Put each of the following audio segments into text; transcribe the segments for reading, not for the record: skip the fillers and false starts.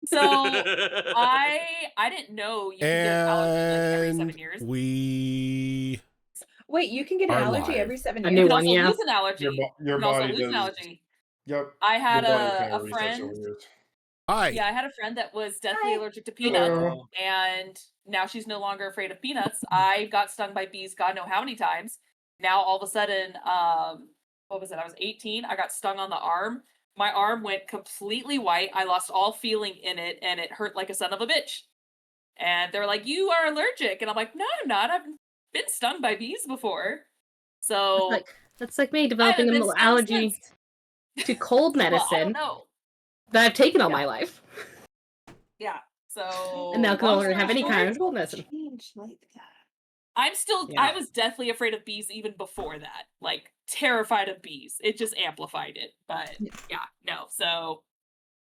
So I didn't know you could get an allergy like every And 7 years. we Wait, you can get an are allergy live. every 7 A You years? new can one, also yeah. lose an allergy. Your You can also body lose an does. allergy. Yep. I Your had body kind a of resets friend. over years. Hi. Yeah, I had a friend that was deathly Hi. allergic to peanuts, Hello. and now she's no longer afraid of peanuts. I got stung by bees, God know how many times. Now all of a sudden, what was it? I was 18. I got stung on the arm. My arm went completely white. I lost all feeling in it, and it hurt like a son of a bitch. And they're like, "You are allergic," and I'm like, "No, I'm not. I've been stung by bees before." That's So like me I developing haven't been an stung since. allergy to cold Well, I don't medicine know. that I've taken all Yeah, my life, yeah. and now So can no long longer story have any short, kind of cold medicine. Change like that. Yeah. I was deathly afraid of bees even before that. Like terrified of bees. It just amplified it. But Yeah. yeah, no. So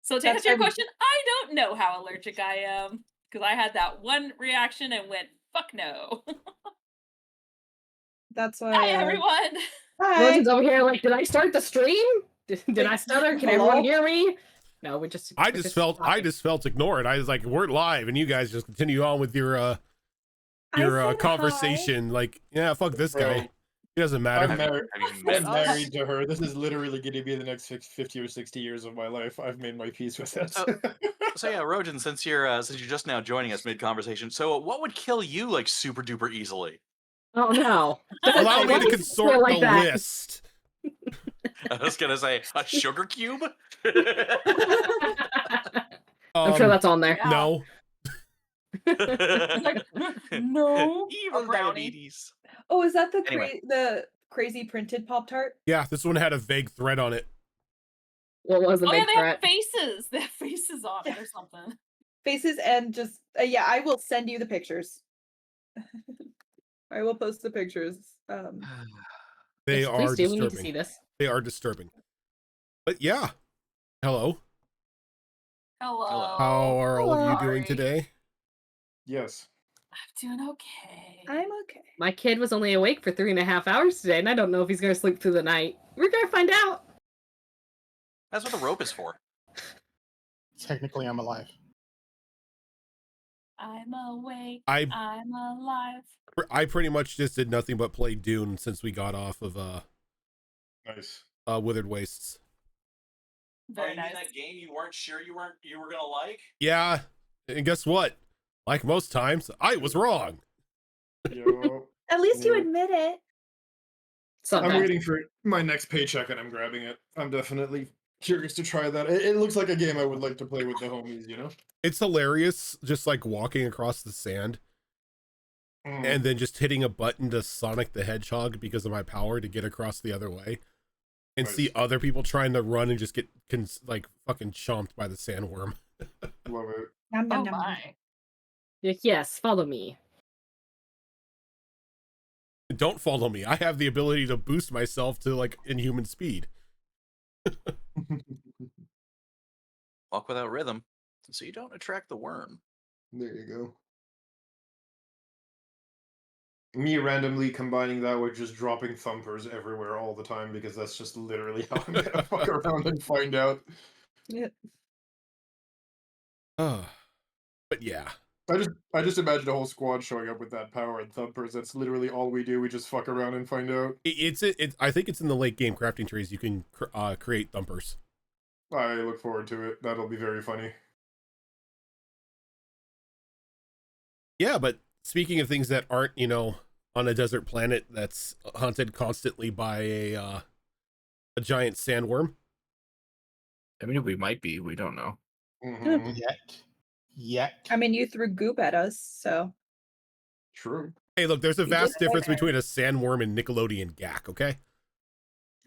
to That's answer your why question, I don't know how allergic I am because I had that one reaction and went, "Fuck no." that's Hi why, everyone. hi. Rosen's over here like, did I start the stream? Did I Like, stutter? Can everyone hello? hear me? No, we're just I talking. just felt ignored. I was like, we're live, and you guys just continue on with your I said hi. conversation. Like, yeah, fuck this Bro, guy. He doesn't matter. I'm married. Have you met I'm us? married to her. This is literally going to be the next 50 or 60 years of my life. I've made my peace with it. So yeah, Rojan, since you're just now joining us mid conversation, so what would kill you like super duper easily? Oh no! Allow me Why to is it consort like the that? list. I was gonna say a sugar cube. I'm sure that's on there. Yeah. No. He's like, no. Evil A brownie. diabetes. Oh, is that the Anyway. the crazy printed Pop-Tart? Yeah, this one had a vague thread on it. What was the Oh yeah, big they have threat? faces. They have faces on it or something. Faces and just yeah, I will send you the pictures. I will post the pictures. They Yes, are please do. We need to disturbing. see this. They are disturbing. But yeah. Hello. Hello. How are all of you doing Sorry. today? Yes. I'm doing okay. I'm okay. My kid was only awake for 3.5 hours today, and I don't know if he's gonna sleep through the night. We're gonna find out. That's what the rope is for. Technically, I'm alive. I'm awake. I I'm alive. I pretty much just did nothing but play Dune since we got off of Nice. Withered Wastes. Very nice. That game you weren't sure you were gonna like? Yeah, and guess what? Like most times, I was wrong. Yo. At least you Yeah. admit it. I'm Sometimes. waiting for my next paycheck and I'm grabbing it. I'm definitely curious to try that. It looks like a game I would like to play with the homies, you know? It's hilarious, just like walking across the sand and then just hitting a button to Sonic the Hedgehog because of my power to get across the other way, and see Nice. other people trying to run and just get like fucking chomped by the sandworm. Love it. Nom, nom, Oh nom, nom. my. Yes, follow me. Don't follow me. I have the ability to boost myself to like inhuman speed. Walk without rhythm, so you don't attract the worm. There you go. Me randomly combining that with just dropping thumpers everywhere all the time because that's just literally how I'm gonna fuck around and find out. Yeah. But yeah, I just imagine a whole squad showing up with that power and thumpers. That's literally all we do. We just fuck around and find out. it's I think it's in the late game crafting trees. You can create thumpers. I look forward to it. That'll be very funny. Yeah, but speaking of things that aren't, on a desert planet that's hunted constantly by a giant sandworm. I mean, we might be. We don't know. Mhm. Yet. I mean, you threw goop at us, so True. Hey, look, there's a You vast did difference okay. between a sandworm and Nickelodeon gack, okay?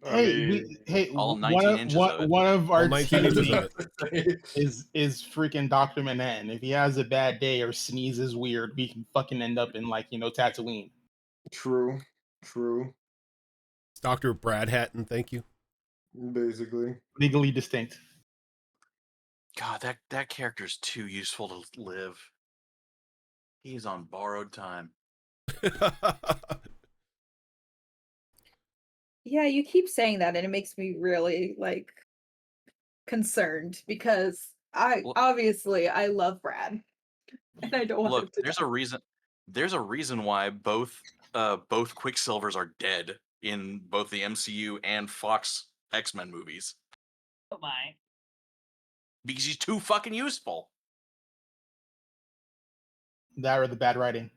I Hey, mean, hey, All one 19 of, inches one, of it. one of our All 19 inches team of it. is freaking Dr. Manan. If he has a bad day or sneezes weird, we can fucking end up in Tatooine. True. True. It's Dr. Brad Hatton, thank you. Basically. Legally distinct. God, that character's too useful to live. He's on borrowed time. yeah, you keep saying that and it makes me really concerned because I love Brad, and I don't want him Look, to there's die. a reason. There's a reason why both Quicksilvers are dead in both the MCU and Fox X-Men movies Oh my. because he's too fucking useful. That or the bad writing.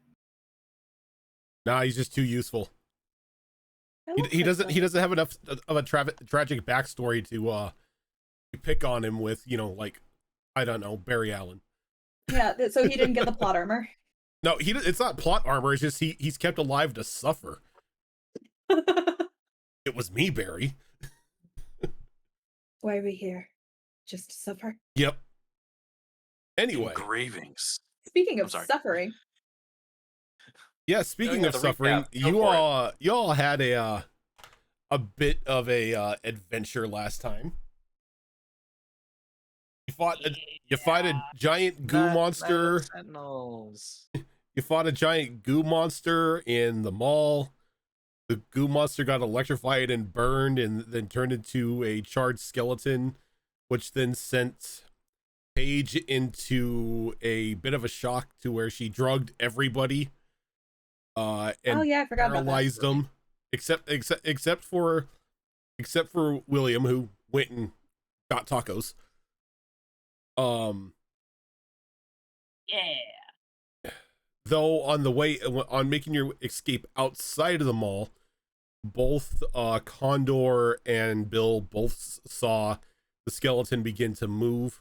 Nah, he's just too useful. I He, love he doesn't he Quicksilver. doesn't have enough of a tragic backstory to pick on him with, like, I don't know, Barry Allen. Yeah, so he didn't get the plot armor. No, it's not plot armor. It's just he's kept alive to suffer. It was me, Barry. Why are we here? Just to suffer? Yep. Anyway, Engravings. Speaking I'm of sorry. suffering, yeah. Speaking yeah, of the suffering, recap. Go you for it. all had a bit of a adventure last time. You fought a giant goo monster. Sentinels. You fought a giant goo monster in the mall. The goo monster got electrified and burned and then turned into a charred skeleton, which then sent Paige into a bit of a shock to where she drugged everybody and oh yeah, I forgot about that. paralyzed them except for William, who went and got tacos. Yeah. Though on making your escape outside of the mall, both Condor and Bill both saw the skeleton begin to move.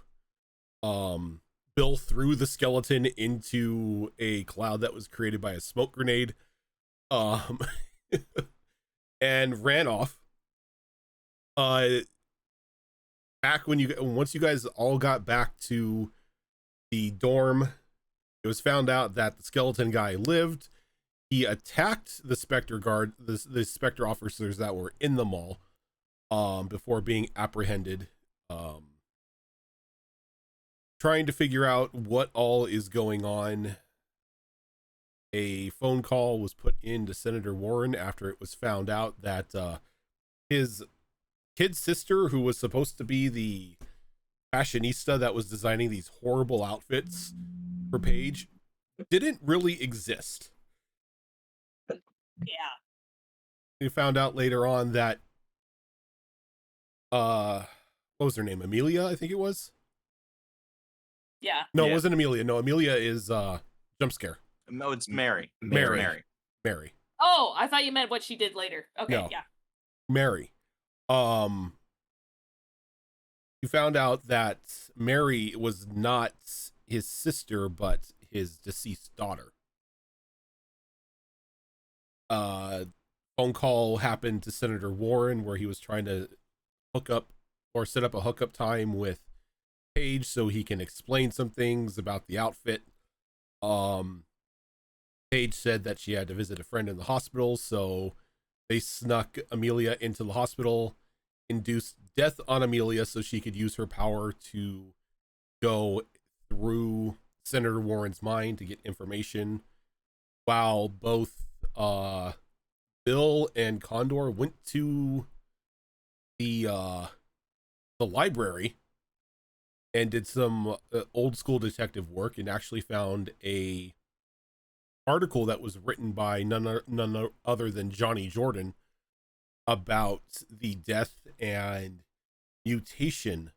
Bill threw the skeleton into a cloud that was created by a smoke grenade, and ran off. Back once you guys all got back to the dorm, it was found out that the skeleton guy lived. He attacked the Spectre guard, the Spectre officers that were in the mall, before being apprehended. Trying to figure out what all is going on. A phone call was put into Senator Warren after it was found out that his kid sister, who was supposed to be the fashionista that was designing these horrible outfits for Paige, didn't really exist. Yeah. We found out later on that what was her name? Amelia, I think it was. Yeah. No, it Yeah. wasn't Amelia. No, Amelia is jump scare. No, it's Mary. Mary. Mary. Oh, I thought you meant what she did later. Okay, No. yeah. Mary. You found out that Mary was not his sister, but his deceased daughter. Phone call happened to Senator Warren where he was trying to hook up or set up a hookup time with Paige so he can explain some things about the outfit. Paige said that she had to visit a friend in the hospital, so they snuck Amelia into the hospital, induced death on Amelia so she could use her power to go through Senator Warren's mind to get information, while both Bill and Condor went to the library and did some old school detective work and actually found a article that was written by none other than Johnny Jordan about the death and mutation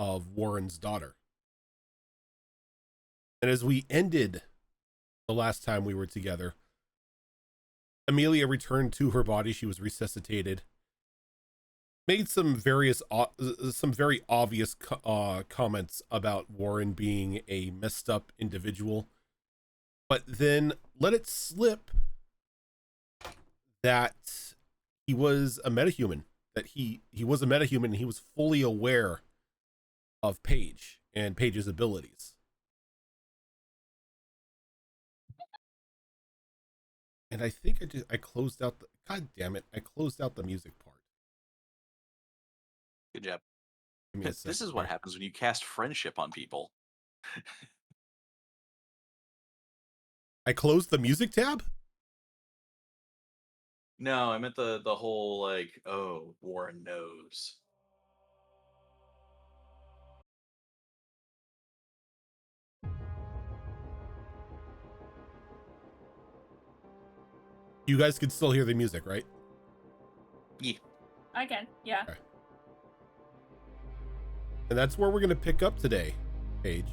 of Warren's daughter. And as we ended the last time we were together, Amelia returned to her body. She was resuscitated, made some very obvious comments about Warren being a messed up individual, but then let it slip that he was a metahuman, that he was a metahuman and he was fully aware of Paige and Paige's abilities. And I think I closed out the, God damn it, I closed out the music part. Good job. Give me a This second is what here. happens when you cast friendship on people. I closed the music tab? No, I meant the whole like, oh, Warren knows. You guys can still hear the music, right? I can. Yeah. Okay. And that's where we're going to pick up today, Paige.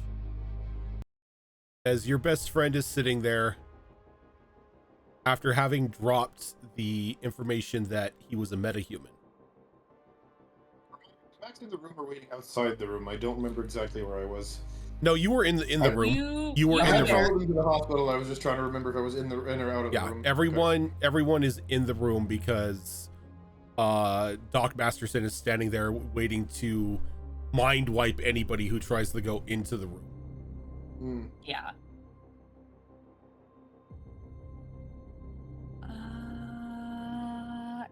As your best friend is sitting there after having dropped the information that he was a metahuman. Back in the room or waiting outside the room? I don't remember exactly where I was. No, you were in the room. You were I in the had room. followed him to the hospital. I was just trying to remember if I was in or out of the room. Everyone is in the room because Doc Masterson is standing there waiting to mind wipe anybody who tries to go into the room. Yeah.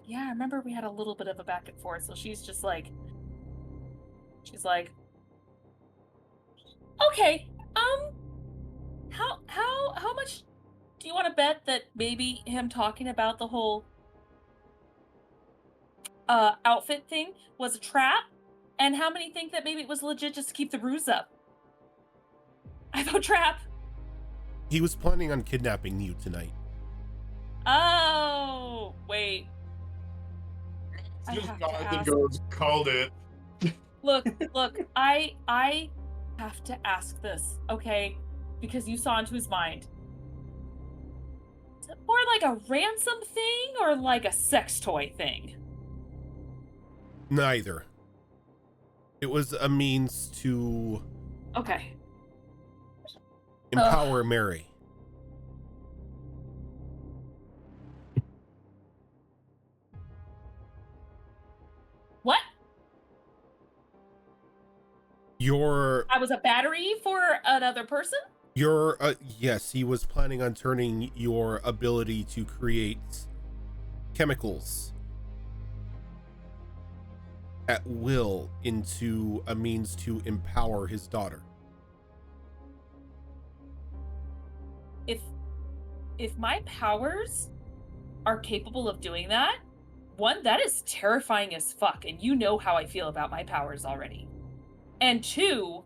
Yeah, I remember we had a little bit of a back and forth, so she's like, okay, how much do you want to bet that maybe him talking about the whole outfit thing was a trap? And how many think that maybe it was legit just to keep the ruse up? I vote trap. He was planning on kidnapping you tonight. Oh, wait. I Just have to Jonathan ask. goes, called it. Look, I have to ask this, okay? Because you saw into his mind. Is it more like a ransom thing or like a sex toy thing? Neither. It was a means to Okay. empower Mary. What? I was a battery for another person? Yes, he was planning on turning your ability to create chemicals at will into a means to empower his daughter. If my powers are capable of doing that, one, that is terrifying as fuck, and you know how I feel about my powers already. And two,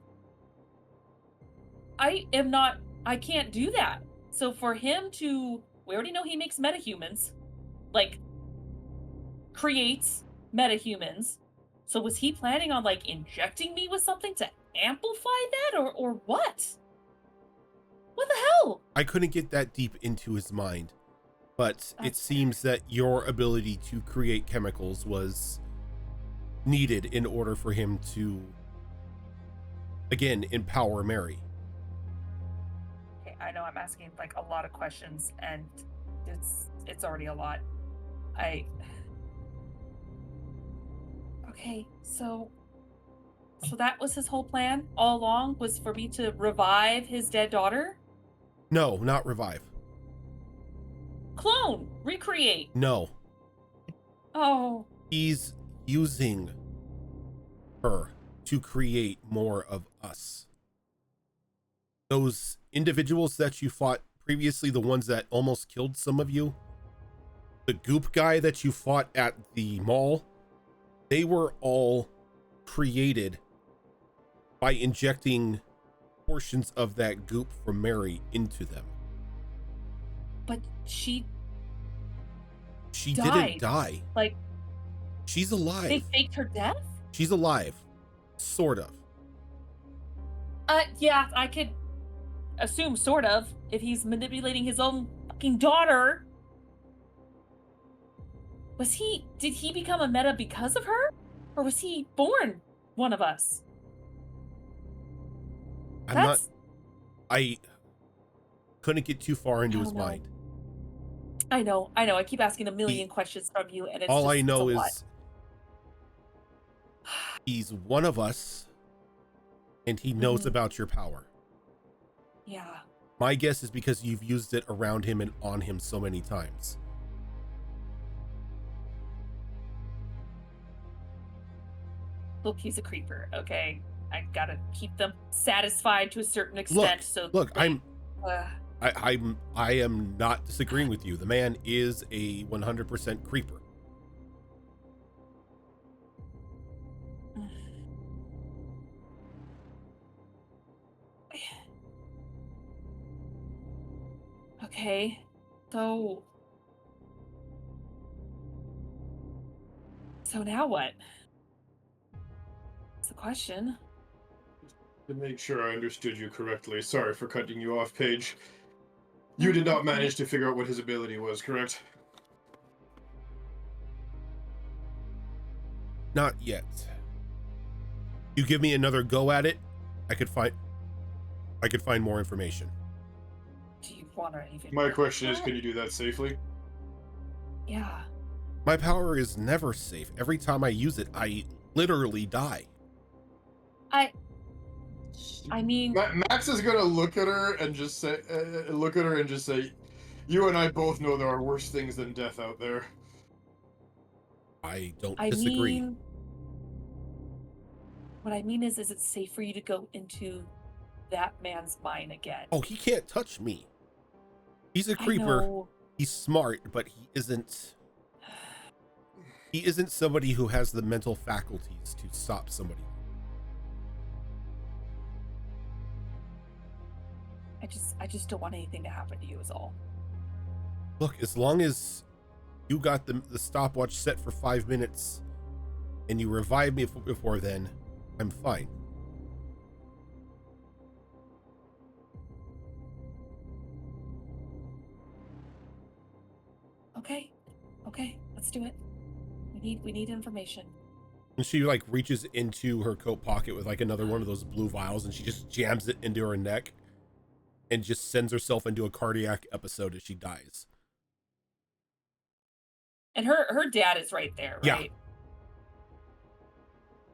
I can't do that. So for him to, we already know he makes metahumans, like, creates metahumans. So was he planning on, like, injecting me with something to amplify that, or what? What the hell? I couldn't get that deep into his mind, but it seems that your ability to create chemicals was needed in order for him to, again, empower Mary. Okay, I know I'm asking like a lot of questions, and it's already a lot. Okay, so that was his whole plan all along, was for me to revive his dead daughter? No, not revive. Clone, recreate. No. Oh, He's using her to create more of us. Those individuals that you fought previously, the ones that almost killed some of you, the goop guy that you fought at the mall, they were all created by injecting portions of that goop from Mary into them. but she Didn't died. die. Like, She's alive. they faked her death? She's alive. Sort of. Yeah, I could assume sort of, if he's manipulating his own fucking daughter. Did he become a meta because of her? Or was he born one of us? I couldn't get too far into his don't know. mind. I know. I keep asking a million questions from you, and it's All just, I know it's a lot. is he's one of us and he knows Mhm. about your power. Yeah. My guess is because you've used it around him and on him so many times. Look, he's a creeper, okay? I gotta keep them satisfied to a certain extent. I am not disagreeing with you. The man is a 100% creeper. Okay, so So now what? That's the question. To make sure I understood you correctly, sorry for cutting you off, Paige. You did not manage to figure out what his ability was, correct? Not yet. You give me another go at it, I could find more information. Do you want to even? My question is, can you do that safely? Yeah. My power is never safe. Every time I use it, I literally die. I mean, Max is gonna look at her and just say, "You and I both know there are worse things than death out there." I don't I disagree. mean, what I mean is it safe for you to go into that man's mind again? Oh, he can't touch me. He's a I creeper. know. He's smart, but he isn't somebody who has the mental faculties to stop somebody. I just don't want anything to happen to you is all. Look, as long as you got the stopwatch set for 5 minutes and you revive me before then, I'm fine. Okay, let's do it. We need information. And she like reaches into her coat pocket with like another one of those blue vials and she just jams it into her neck and just sends herself into a cardiac episode as she dies. And her dad is right there, Yeah. right?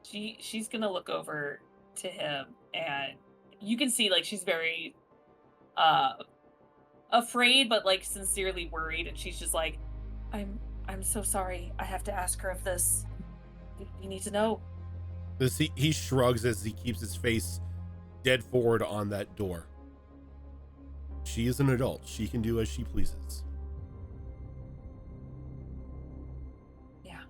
She's gonna look over to him and you can see like she's very afraid but like sincerely worried, and she's just like, I'm so sorry. I have to ask her of this. You need to know. He shrugs as he keeps his face dead forward on that door. She is an adult. She can do as she pleases. Yeah.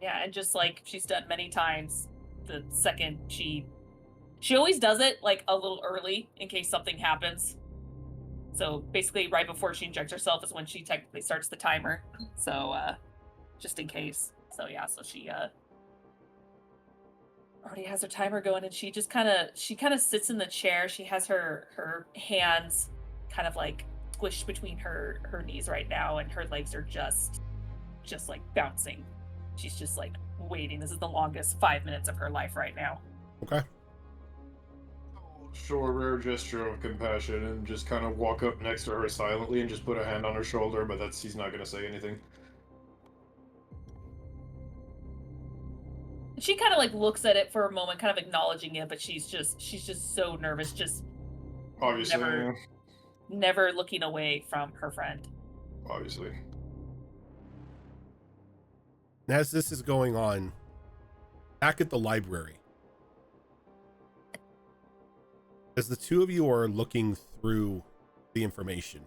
Yeah, and just like she's done many times, the second she always does it like a little early in case something happens. So basically right before she injects herself is when she technically starts the timer. So just in case. So yeah, so she already has her timer going, and she kind of sits in the chair. She has her hands kind of like squished between her knees right now, and her legs are just like bouncing. She's just like waiting. This is the longest 5 minutes of her life right now. Okay. Show a rare gesture of compassion and just kind of walk up next to her silently and just put a hand on her shoulder, but he's not gonna say anything. She kind of like looks at it for a moment, kind of acknowledging it, but she's just so nervous, just Obviously. never looking away from her friend. Obviously. As this is going on, back at the library, as the two of you are looking through the information,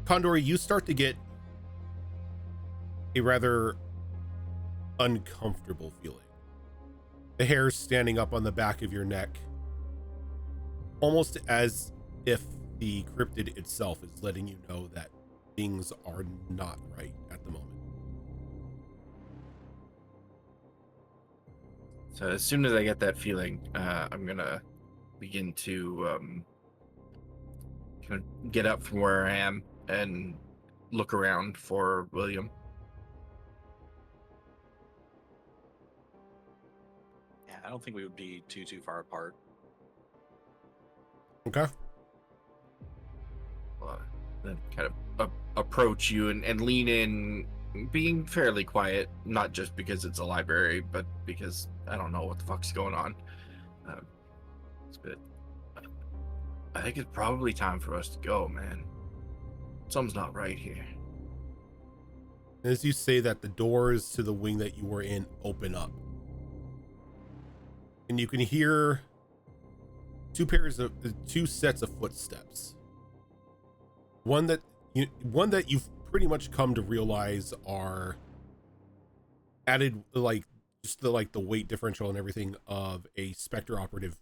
Condor, you start to get a rather uncomfortable feeling. The hair standing up on the back of your neck, almost as if the cryptid itself is letting you know that things are not right at the moment. So as soon as I get that feeling, I'm gonna begin to kind of get up from where I am and look around for William. Yeah, I don't think we would be too far apart. Okay. Then kind of approach you and lean in, being fairly quiet, not just because it's a library, but because I don't know what the fuck's going on. But I think it's probably time for us to go, man. Something's not right here. As you say that, the doors to the wing that you were in open up, and you can hear two sets of footsteps. One that you've pretty much come to realize are added, like just the like the weight differential and everything of a Spectre operative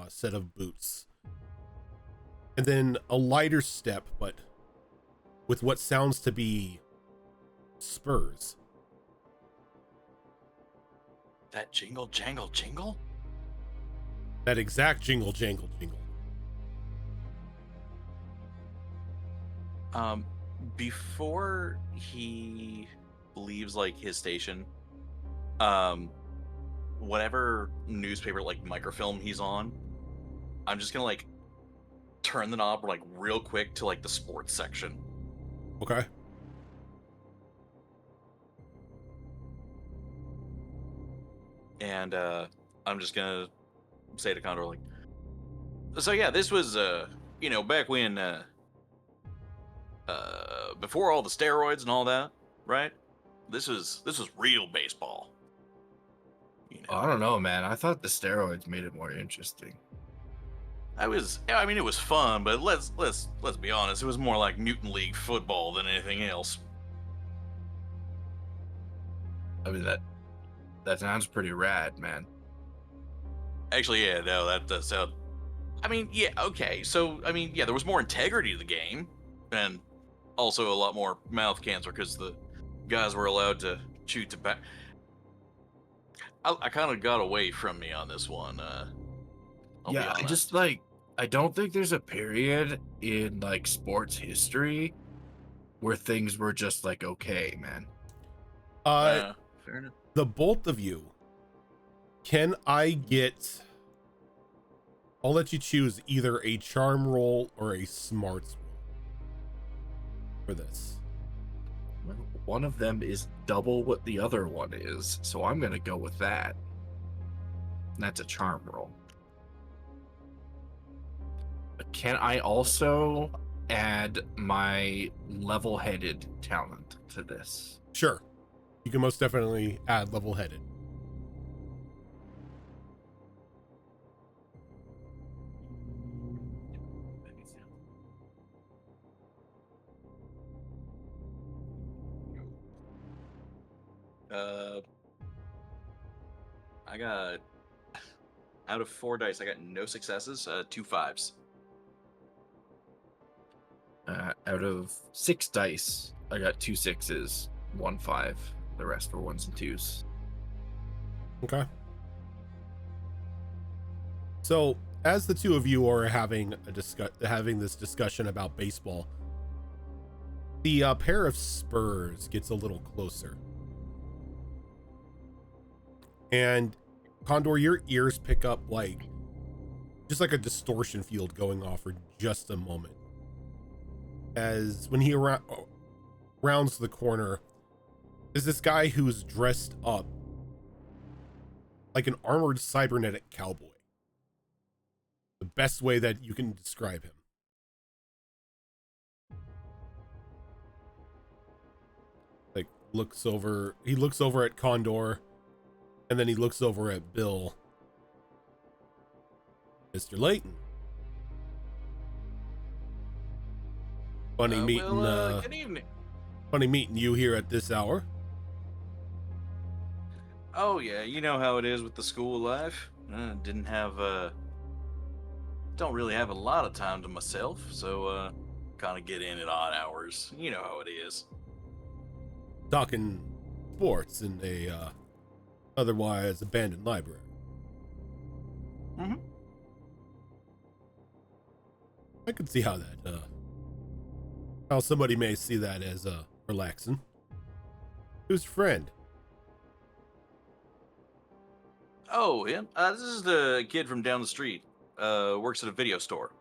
set of boots. And then a lighter step, but with what sounds to be spurs. That jingle, jangle, jingle? That exact jingle, jangle, jingle. Before he leaves like his station, whatever newspaper like microfilm he's on, I'm just gonna like turn the knob like real quick to like the sports section. Okay. And I'm just gonna say to Condor like, so yeah, this was you know, back when before all the steroids and all that, right? This was real baseball. You know, I don't know, man. I thought the steroids made it more interesting. I mean, it was fun, but let's be honest, it was more like Mutant League football than anything else. I mean, that sounds pretty rad, man. Actually, yeah, no, that does sound. I mean, yeah, okay. So, I mean, yeah, there was more integrity to the game, and also a lot more mouth cancer because the guys were allowed to chew tobacco. I kind of got away from me on this one. I'll be Yeah, I honest. just like I don't think there's a period in like sports history where things were just like okay, man. Fair enough. The both of you, can I get, I'll let you choose either a charm roll or a smarts roll for this. Well, one of them is double what the other one is, so I'm gonna go with that. And that's a charm roll. Can I also add my level-headed talent to this? Sure. You can most definitely add level-headed. I got out of 4 dice, I got no successes, 2 5s. Out of 6 dice, I got 2 6s, 1 5. The rest were 1s and 2s. Okay. So, as the two of you are having this discussion about baseball, the pair of spurs gets a little closer. And Condor, your ears pick up like just like a distortion field going off for just a moment. As when he rounds the corner, is this guy who's dressed up like an armored cybernetic cowboy. The best way that you can describe him. Like he looks over at Condor, and then he looks over at Bill. Mr. Layton. Funny Good evening. Funny meeting you here at this hour. Oh yeah, you know how it is with the school life. Don't really have a lot of time to myself, so kind of get in at odd hours. You know how it is. Talking sports in a otherwise abandoned library. Mm-hmm. I could see how that how somebody may see that as relaxing. Who's your friend? Oh, yeah. This is the kid from down the street. Works at a video store.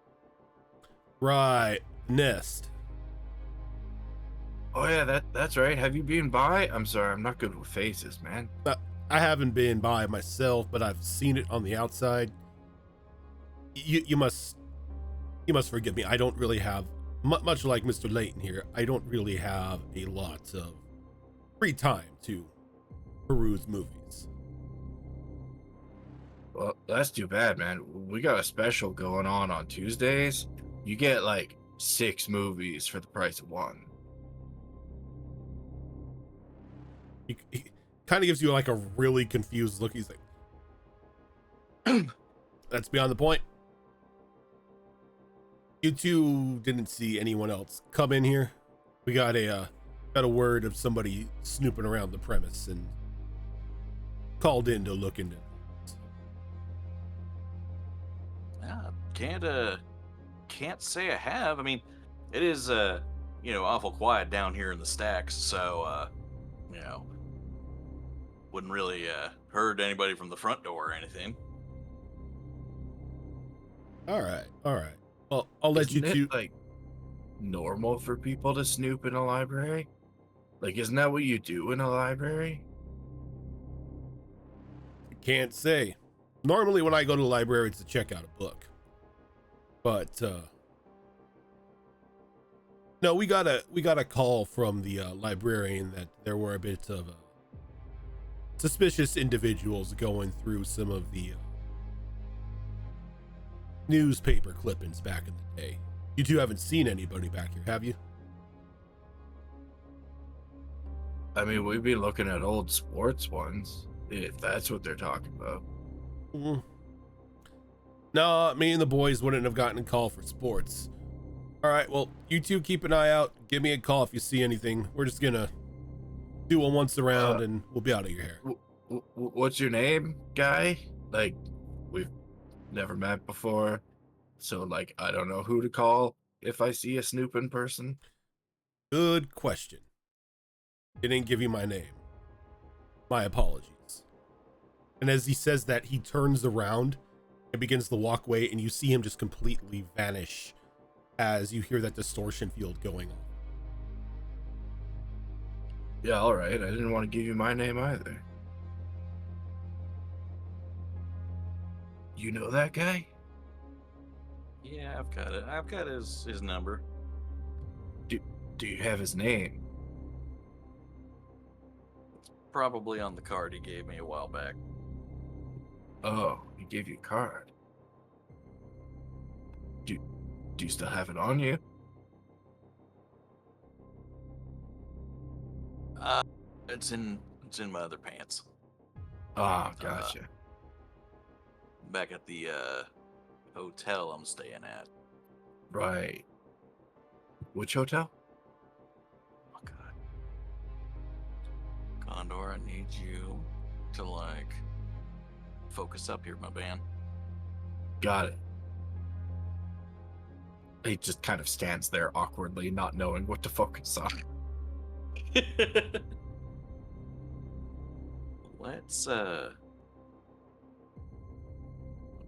Right, Nest. Oh yeah, that's right. Have you been by? I'm sorry, I'm not good with faces, man. I haven't been by myself, but I've seen it on the outside. You must forgive me. I don't really have much like Mr. Layton here. I don't really have a lot of free time to peruse movies. Well, that's too bad, man. We got a special going on Tuesdays. You get like 6 movies for the price of 1. kind of gives you like a really confused look. He's like, that's beyond the point. You two didn't see anyone else come in here. We got a word of somebody snooping around the premise and called in to look into it. Can't say I have. I mean, it is awful quiet down here in the stacks, so wouldn't really heard anybody from the front door or anything. All right. Well, I'll let Isn't you it, two. like, normal for people to snoop in a library? Like, isn't that what you do in a library? Can't say. Normally, when I go to the library, it's to check out a book. But no, we got a call from the librarian that there were a bit of suspicious individuals going through some of the newspaper clippings back in the day. You two haven't seen anybody back here, have you? I mean, we'd be looking at old sports ones, if that's what they're talking about. Mm. No, me and the boys wouldn't have gotten a call for sports. All right, well, you two keep an eye out. Give me a call if you see anything. We're just gonna do a once around and we'll be out of your hair. What's your name, guy? Like, we've never met before, so, like, I don't know who to call if I see a snooping person. Good question. Didn't give you my name. My apologies. And as he says that, he turns around and begins to walk away, and you see him just completely vanish as you hear that distortion field going on. Yeah, all right. I didn't want to give you my name either. You know that guy? Yeah, I've got it. I've got his number. Do you have his name? It's probably on the card he gave me a while back. Oh, he gave you a card. Do you still have it on you? It's in my other pants. Ah, gotcha. Back at the hotel I'm staying at. Right. Which hotel? Oh god. Condor, I need you to focus up here, my man. Got it. He just kind of stands there awkwardly, not knowing what to focus on. Let's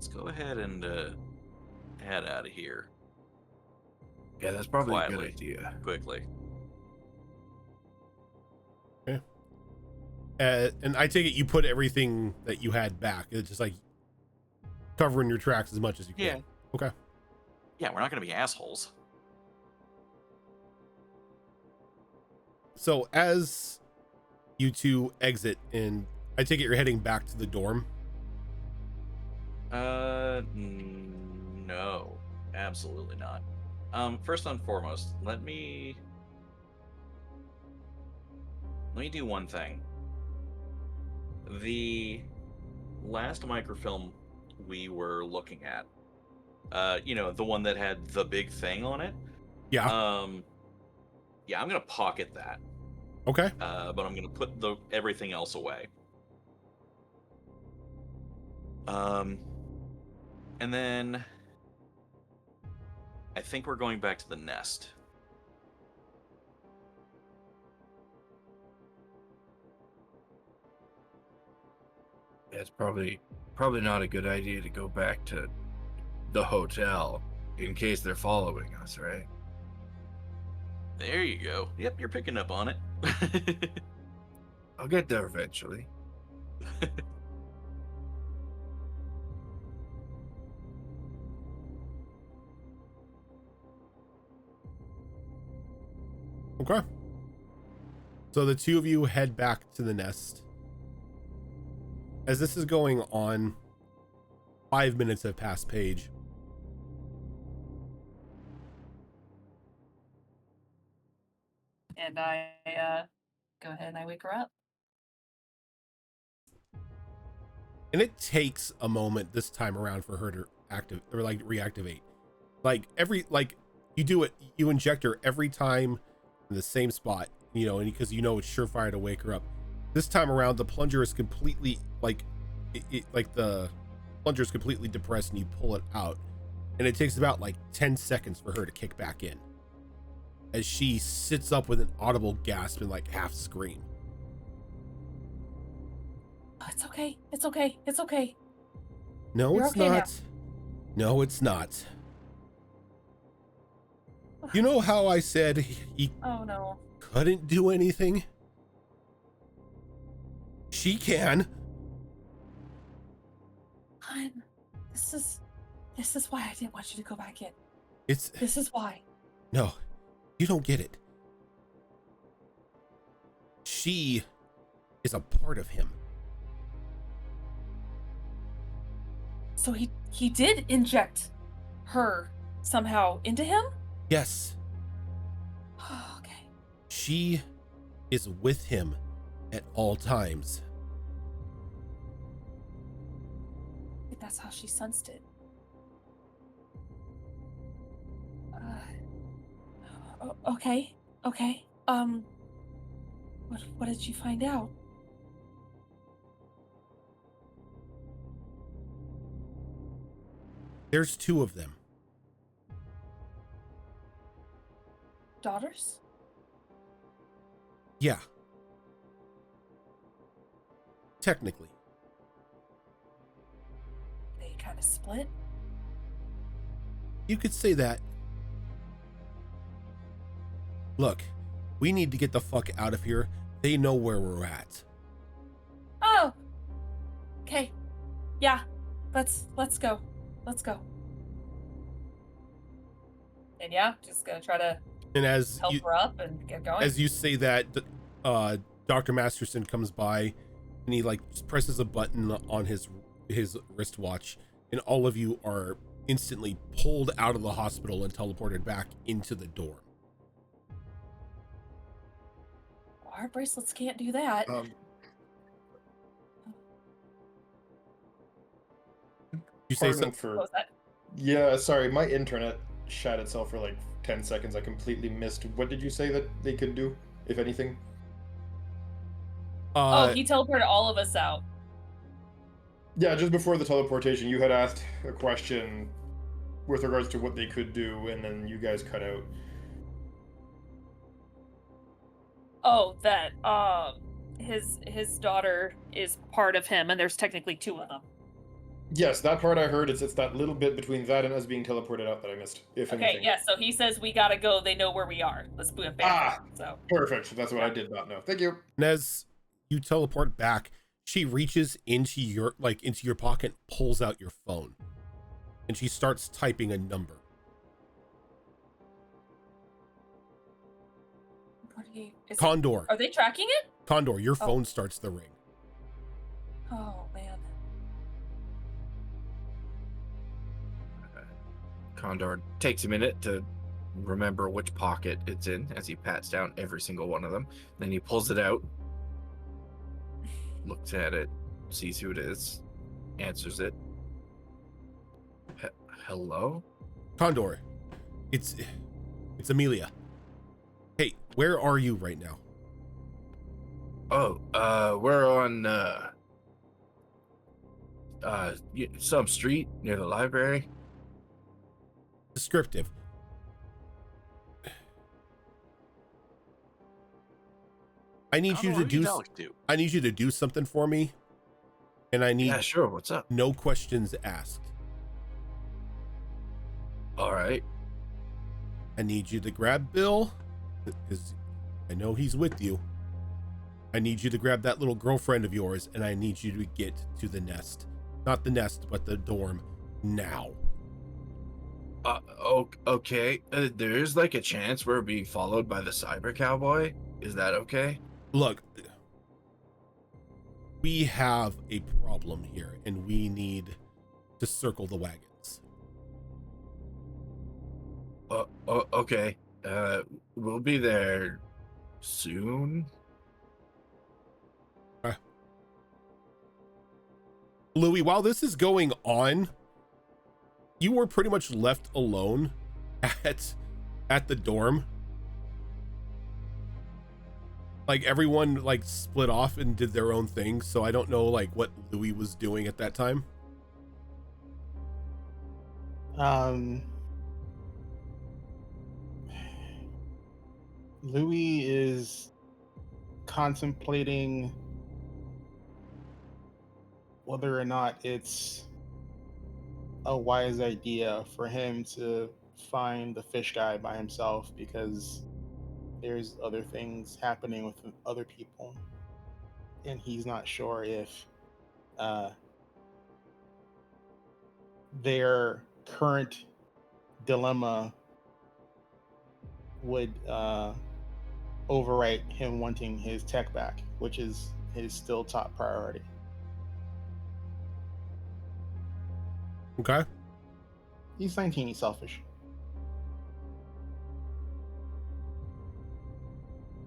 go ahead and head out of here Yeah, that's probably a quietly, good idea. quickly. And I take it you put everything that you had back. It's just like covering your tracks as much as you can. Yeah. Okay. Yeah, we're not gonna be assholes. So as you two exit, and I take it you're heading back to the dorm. No, absolutely not. First and foremost, let me do one thing. The last microfilm we were looking at, the one that had the big thing on it. Yeah. Yeah, I'm gonna pocket that. Okay. But I'm gonna put everything else away. And then I think we're going back to the nest. Yeah, it's probably not a good idea to go back to the hotel in case they're following us, right? There you go. Yep, you're picking up on it. I'll get there eventually. Okay. So the two of you head back to the nest. As this is going on, 5 minutes have passed, Paige. And I go ahead and I wake her up. And it takes a moment this time around for her to reactivate. Like you do it, you inject her every time in the same spot, you know, and because you know it's surefire to wake her up. This time around, the plunger is completely the plunger is completely depressed, and you pull it out, and it takes about like 10 seconds for her to kick back in, as she sits up with an audible gasp and like half scream. Oh, it's okay. It's okay. It's okay. No, You're it's okay now. not. No, it's not. You know how I said he Oh no. couldn't do anything? She can. Hun, this is why I didn't want you to go back in. It's This is why. no, you don't get it. She is a part of him. So he did inject her somehow into him? Yes, Oh, okay. she is with him at all times. I think that's how she sensed it. Okay. Okay. What did you find out? There's two of them. Daughters? Yeah. Technically. They kind of split? You could say that. Look, we need to get the fuck out of here. They know where we're at. Oh. Okay. Yeah. Let's go. Let's go. And yeah, just gonna try to And as help you, her up and get going. as you say that, Dr. Masterson comes by and he like just presses a button on his wristwatch, and all of you are instantly pulled out of the hospital and teleported back into the dorm. Our bracelets can't do that. You say Pardon something? for What was that? yeah, sorry, my internet shat itself for like 10 seconds. I completely missed. What did you say that they could do, if anything? Oh, he teleported all of us out. Yeah, just before the teleportation, you had asked a question with regards to what they could do, and then you guys cut out. Oh, that his daughter is part of him, and there's technically two of them. Yes, that part I heard. It's that little bit between that and us being teleported out that I missed, if Okay, anything. yeah, so he says we gotta go, they know where we are. Let's boot it back. Ah. So Perfect. That's what I did not know. Thank you. And as you teleport back, she reaches into your pocket, pulls out your phone, and she starts typing a number. what do you is it- Condor, are they tracking it? Condor, your Oh. phone starts to ring. Oh man. Condor takes a minute to remember which pocket it's in as he pats down every single one of them. Then he pulls it out, looks at it, sees who it is, answers it. Hello? Condor, it's Amelia. Hey, where are you right now? Oh, we're on some street near the library. Descriptive. I need Condor, you what to are do. talking to? I need you to do something for me, and I need Yeah, sure. What's up? no questions asked. All right. I need you to grab Bill, because I know he's with you. I need you to grab that little girlfriend of yours, and I need you to get to the nest. Not the nest, but the dorm now. Okay. There is like a chance we're being followed by the cyber cowboy. Is that okay? Look, we have a problem here, and we need to circle the wagons. Okay. We'll be there soon. Louis, while this is going on, you were pretty much left alone at the dorm. Like everyone like split off and did their own thing, so I don't know like what Louis was doing at that time. Louis is contemplating whether or not it's a wise idea for him to find the fish guy by himself, because there's other things happening with other people, and he's not sure if their current dilemma would overwrite him wanting his tech back, which is his still top priority. Okay. He's 19, he's selfish.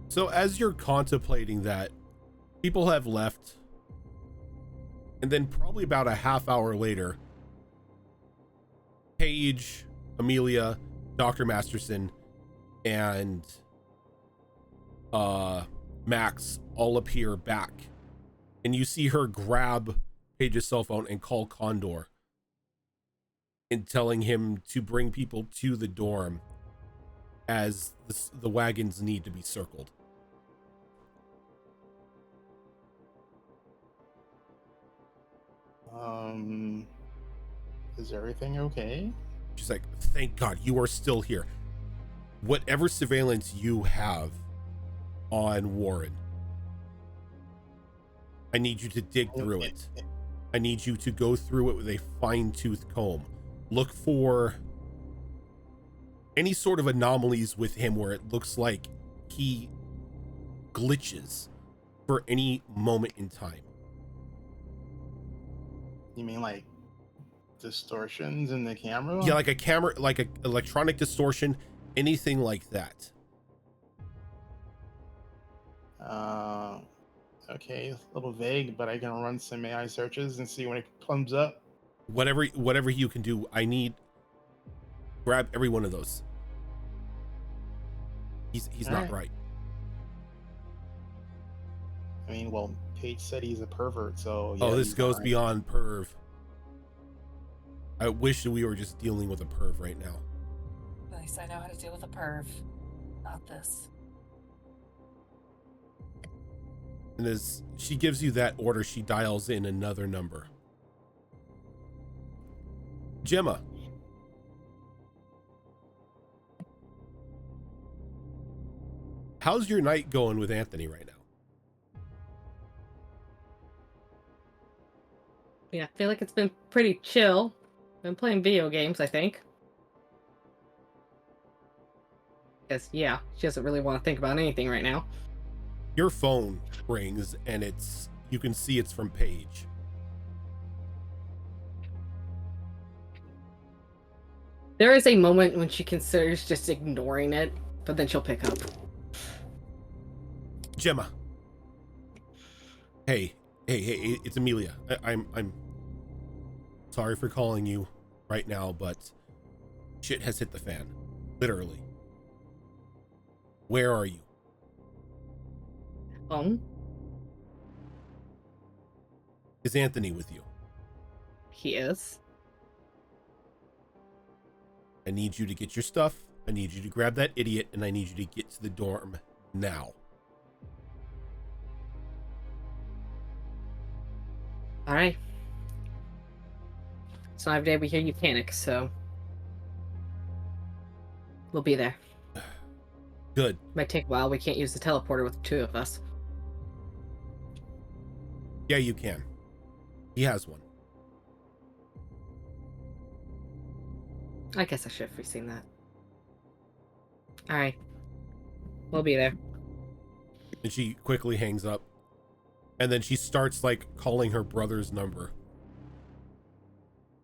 So as you're contemplating that, people have left, and then probably about a half hour later, Paige, Amelia, Dr. Masterson, and Max all appear back, and you see her grab Paige's cell phone and call Condor and telling him to bring people to the dorm as the wagons need to be circled. Is everything okay? She's like, thank God you are still here. Whatever surveillance you have on Warren, I need you to dig through it. I need you to go through it with a fine-tooth comb. Look for any sort of anomalies with him where it looks like he glitches for any moment in time. You mean like distortions in the camera? Yeah, like a camera, like a electronic distortion, anything like that. Okay, a little vague, but I can run some AI searches and see when it comes up. Whatever you can do, grab every one of those. He's not right. I mean, well, Paige said he's a pervert, so Oh, this he's goes not right. beyond perv. I wish that we were just dealing with a perv right now. At least I know how to deal with a perv. Not this. And as she gives you that order, she dials in another number. Gemma. How's your night going with Anthony right now? Yeah, I feel like it's been pretty chill. Been playing video games, I think. Because, yeah, she doesn't really want to think about anything right now. Your phone rings and you can see it's from Paige. There is a moment when she considers just ignoring it, but then she'll pick up. Gemma. Hey, it's Amelia. I'm sorry for calling you right now, but shit has hit the fan. Literally. Where are you? Is Anthony with you? He is. I need you to get your stuff. I need you to grab that idiot, and I need you to get to the dorm now. Alright. So every day we hear you panic, so we'll be there. Good. Might take a while. We can't use the teleporter with the two of us. Yeah, you can. He has one. I guess I should have foreseen that. Alright. We'll be there. And she quickly hangs up. And then she starts like calling her brother's number.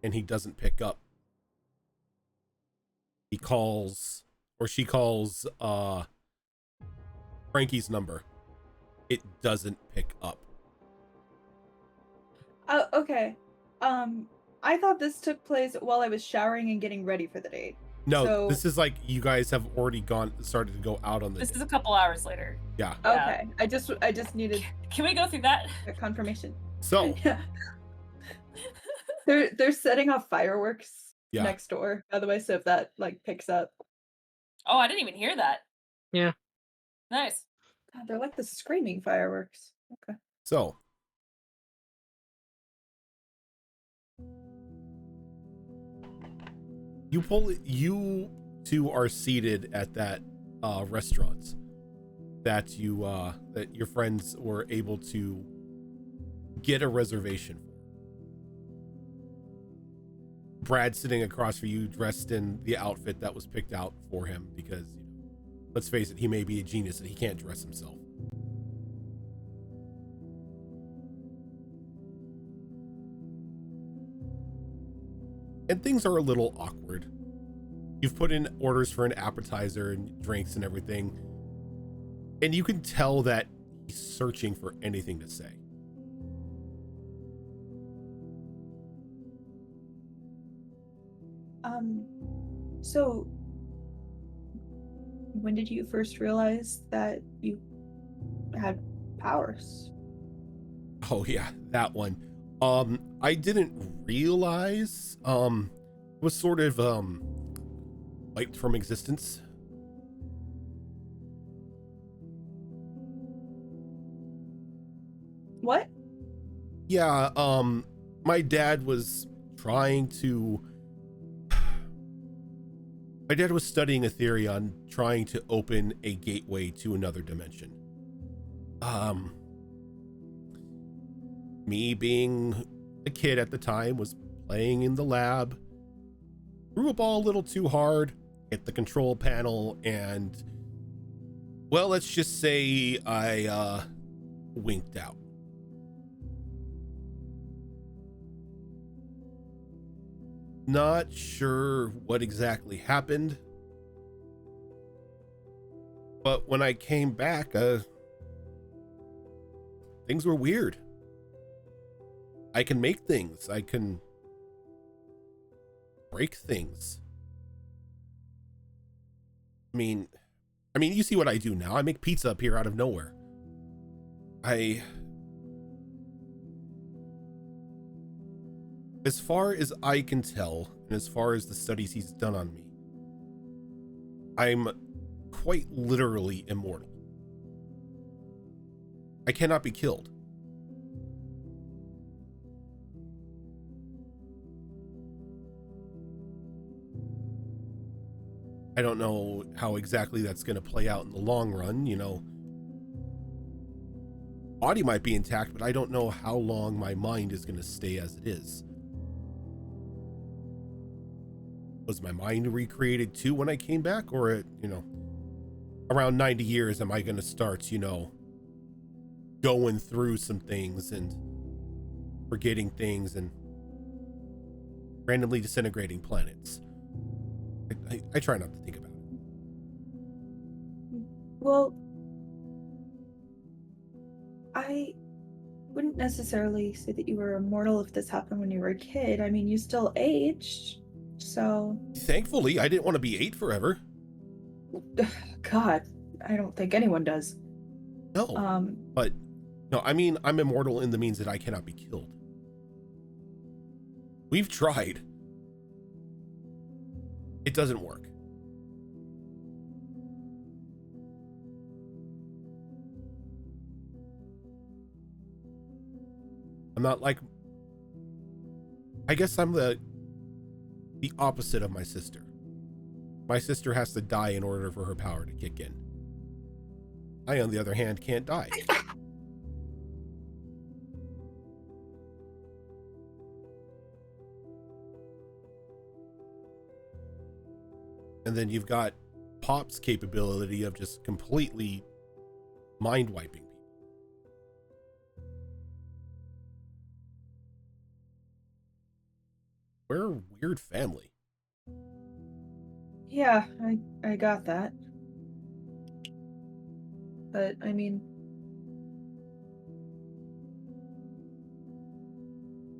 And he doesn't pick up. She calls Frankie's number. It doesn't pick up. Oh, okay. I thought this took place while I was showering and getting ready for the date. No, So- this is like you guys have already started to go out on the This date. is a couple hours later. Yeah. Yeah. Okay. I just needed Can we go through that? a confirmation. So, Yeah. They're setting off fireworks Yeah. next door, by the way, so if that like picks up. Oh, I didn't even hear that. Yeah. Nice. God, they're like the screaming fireworks. Okay. so you two are seated at that restaurant that your friends were able to get a reservation for. Brad sitting across from you, dressed in the outfit that was picked out for him because, let's face it, he may be a genius and he can't dress himself. And things are a little awkward. You've put in orders for an appetizer and drinks and everything, and you can tell that he's searching for anything to say. So when did you first realize that you had powers? Oh yeah, that one. I didn't realize it was sort of wiped from existence. What? Yeah, my dad was studying a theory on trying to open a gateway to another dimension. Me being a kid at the time was playing in the lab, threw a ball a little too hard, hit the control panel, and, well, let's just say I winked out. Not sure what exactly happened, but when I came back, things were weird. I can make things. I can break things. I mean, you see what I do now. I make pizza up here out of nowhere. As far as I can tell, and as far as the studies he's done on me, I'm quite literally immortal. I cannot be killed. I don't know how exactly that's going to play out in the long run, Body might be intact, but I don't know how long my mind is going to stay as it is. Was my mind recreated too when I came back? Or at, around 90 years, am I going to start, going through some things and forgetting things and randomly disintegrating planets? I try not to think about it. Well, I wouldn't necessarily say that you were immortal if this happened when you were a kid. I mean, you still aged, so... Thankfully, I didn't want to be 8 forever. God, I don't think anyone does. No, but no, I'm immortal in the means that I cannot be killed. We've tried. It doesn't work. I'm not like... I guess I'm the opposite of my sister. My sister has to die in order for her power to kick in. I, on the other hand, can't die. And then you've got Pop's capability of just completely mind wiping people. We're a weird family. Yeah, I got that. But, I mean...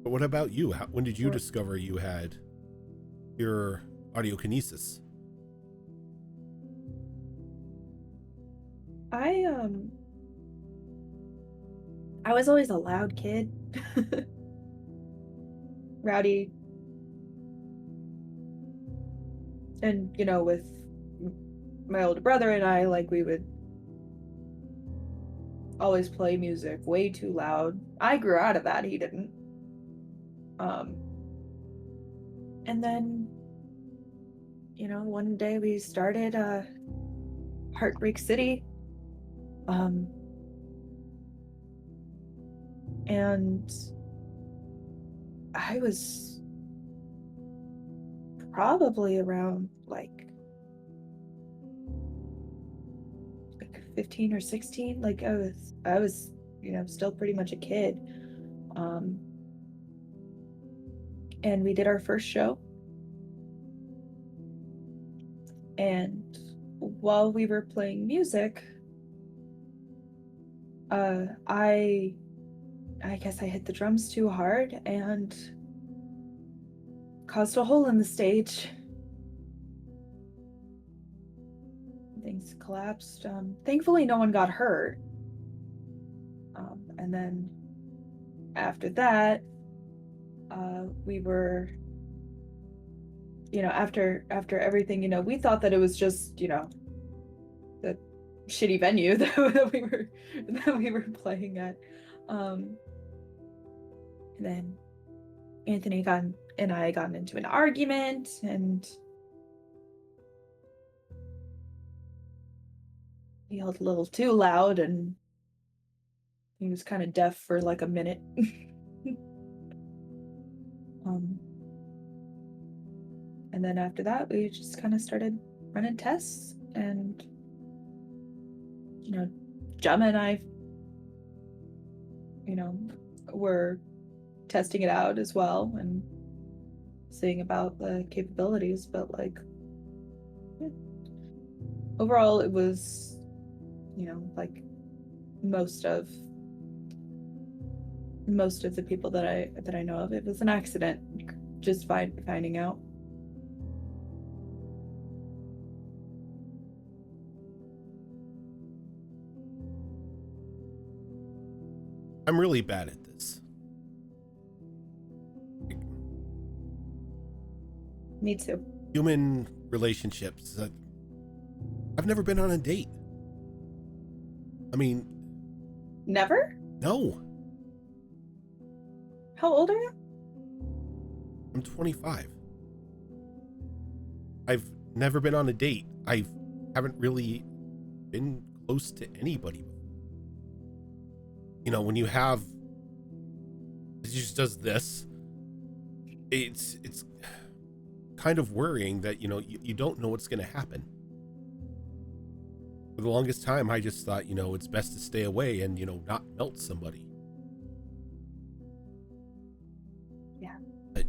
But what about you? When did you Sure. discover you had your audiokinesis? I was always a loud kid. Rowdy. And, you know, with my older brother and I, like, we would always play music way too loud. I grew out of that, he didn't. And then, you know, one day we started Heartbreak City. And I was probably around like 15 or 16. Like I was, you know, still pretty much a kid. And we did our first show. And while we were playing music, I guess I hit the drums too hard and caused a hole in the stage. Things collapsed. Thankfully, no one got hurt. And then after that, we were, you know, after everything, you know, we thought that it was just, you know, the shitty venue that we were playing at. And then Anthony and I got into an argument, and he yelled a little too loud, and he was kind of deaf for like a minute. And then after that, we just kind of started running tests, and, you know, Gemma and I, you know, were testing it out as well and seeing about the capabilities, but like, yeah. Overall it was, you know, like most of the people that I know of, it was an accident, just finding out. I'm really bad at this. Me too. Human relationships. I've never been on a date. I mean, Never? no. How old are you? I'm 25. I've never been on a date. I haven't really been close to anybody. You know, when you have, it just does this, it's kind of worrying that, you know, you don't know what's going to happen. For the longest time, I just thought, you know, it's best to stay away and, you know, not melt somebody. Yeah. But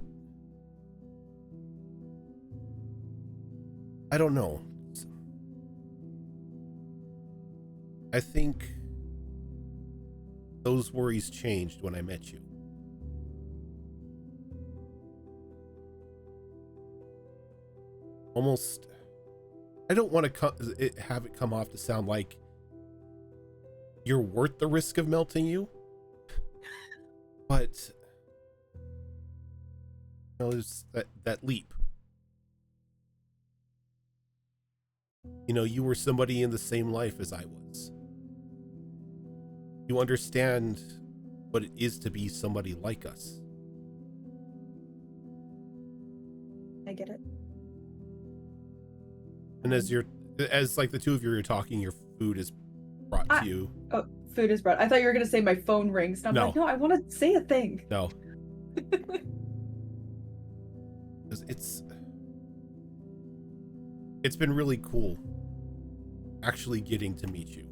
I don't know. I think those worries changed when I met you. Almost, I don't want to have it come off to sound like you're worth the risk of melting you, but you know, there's that leap. You know, you were somebody in the same life as I was. You understand what it is to be somebody like us. I get it. And as like the two of you are talking, your food is brought to you. Oh, food is brought. I thought you were gonna say my phone rings. And I'm No. like, no, I want to say a thing. No. 'Cause it's been really cool actually getting to meet you.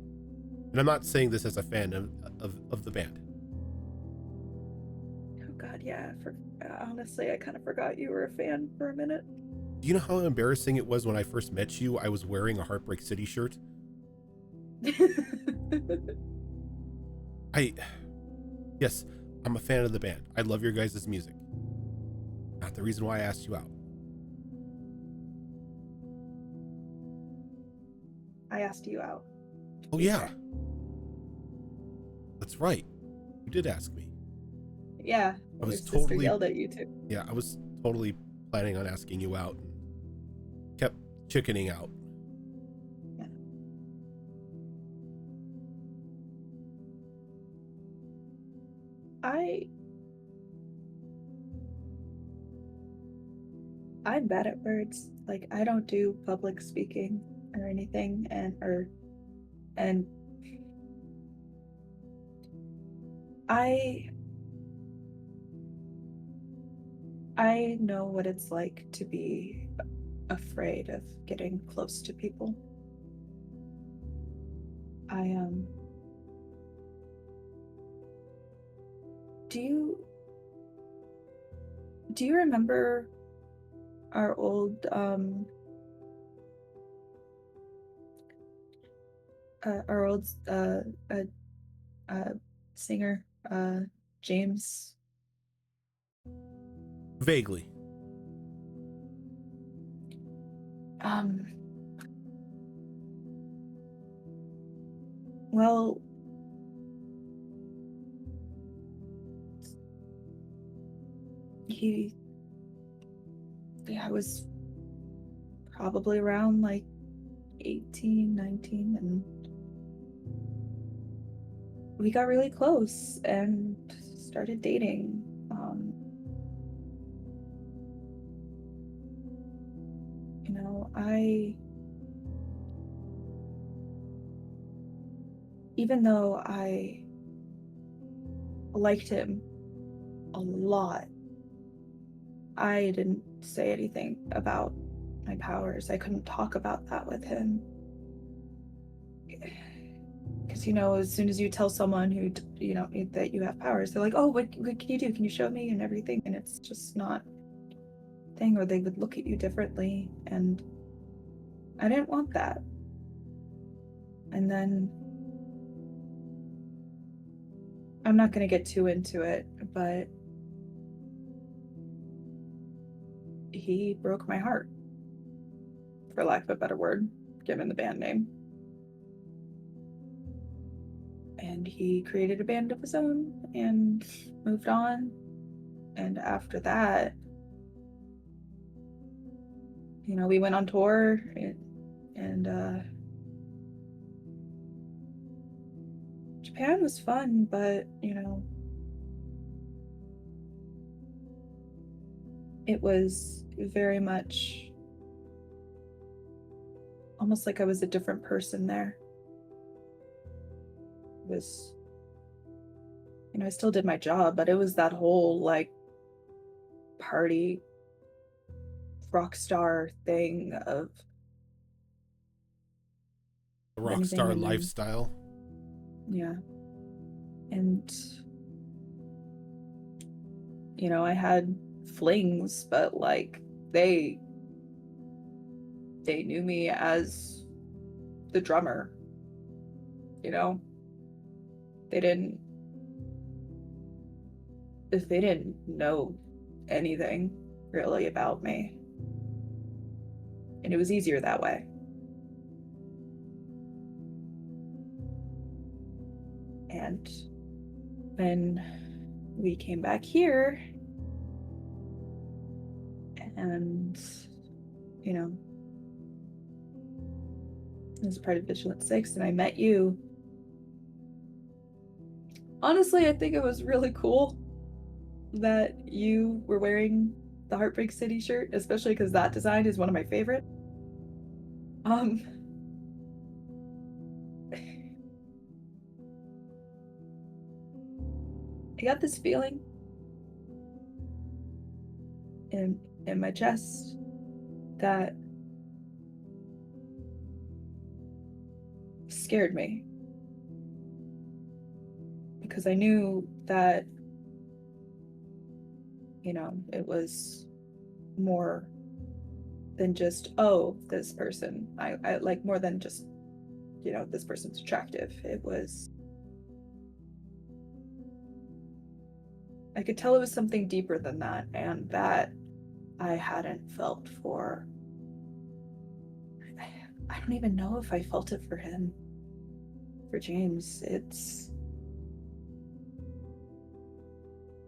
And I'm not saying this as a fan of the band. Oh God, yeah. Honestly, I kind of forgot you were a fan for a minute. Do you know how embarrassing it was when I first met you? I was wearing a Heartbreak City shirt. Yes, I'm a fan of the band. I love your guys' music. Not the reason why I asked you out. I asked you out. Oh yeah. That's right. You did ask me. Yeah. I was your sister totally yelled at you too. Yeah, I was totally planning on asking you out and kept chickening out. Yeah. I'm bad at words. Like, I don't do public speaking or anything, and I know what it's like to be afraid of getting close to people. Do you remember our old singer, James? Vaguely. Well, I was probably around like 18, 19, and we got really close and started dating. You know, even though I liked him a lot, I didn't say anything about my powers. I couldn't talk about that with him. Because, you know, as soon as you tell someone who, you know, that you have powers, they're like, oh, what can you do? Can you show me? And everything. And it's just not a thing, or they would look at you differently. And I didn't want that. And then, I'm not going to get too into it, but he broke my heart, for lack of a better word, given the band name. And he created a band of his own and moved on. And after that, you know, we went on tour and Japan was fun, but, you know, it was very much almost like I was a different person there. It was, you know, I still did my job, but it was that whole like party rock star thing of The rock anything, star and then, lifestyle. yeah. And, you know, I had flings, but like they knew me as the drummer, you know. They didn't know anything really about me, and it was easier that way. And when we came back here, and, you know, I was part of Vigilant 6, and I met you. Honestly, I think it was really cool that you were wearing the Heartbreak City shirt, especially because that design is one of my favorite. I got this feeling in my chest that scared me, because I knew that, you know, it was more than just, oh, this person. I like more than just, you know, this person's attractive. It was I could tell it was something deeper than that, and that I hadn't felt for. I don't even know if I felt it for him. For James, it's.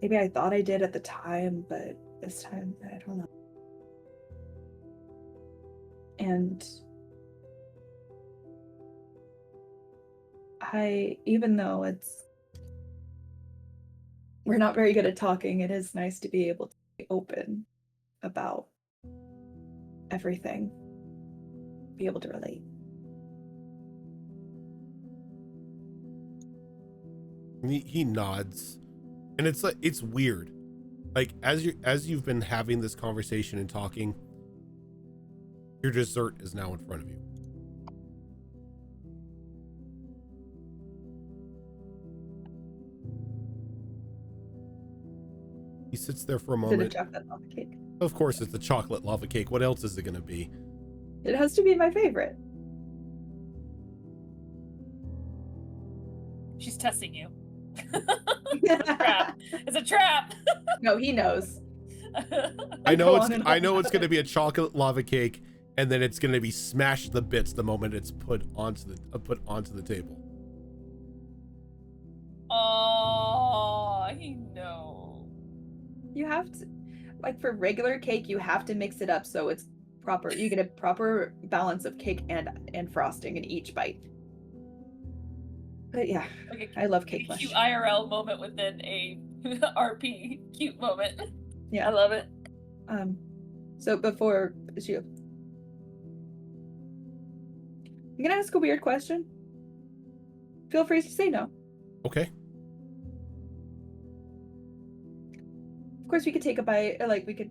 Maybe I thought I did at the time, but this time, I don't know. And even though we're not very good at talking, it is nice to be able to be open about everything, be able to relate. He nods, and it's like, it's weird. Like, as you've been having this conversation and talking, your dessert is now in front of you. He sits there for a Is it a moment. chocolate lava cake? Of course, it's the chocolate lava cake. What else is it going to be? It has to be my favorite. She's testing you. It's a trap. It's a trap. No, he knows. I know Go it's on and I on know about it's going to it. be a chocolate lava cake, and then it's going to be smashed to bits the moment it's put onto the table. Oh, he knows. You have to, like, for regular cake, you have to mix it up so it's proper. You get a proper balance of cake and frosting in each bite. But yeah, Like I love a cake mush. cute IRL moment within a RP cute moment. Yeah. I love it. So before she, I'm gonna ask a weird question. Feel free to say no. Okay. Of course, we could take a bite, like we could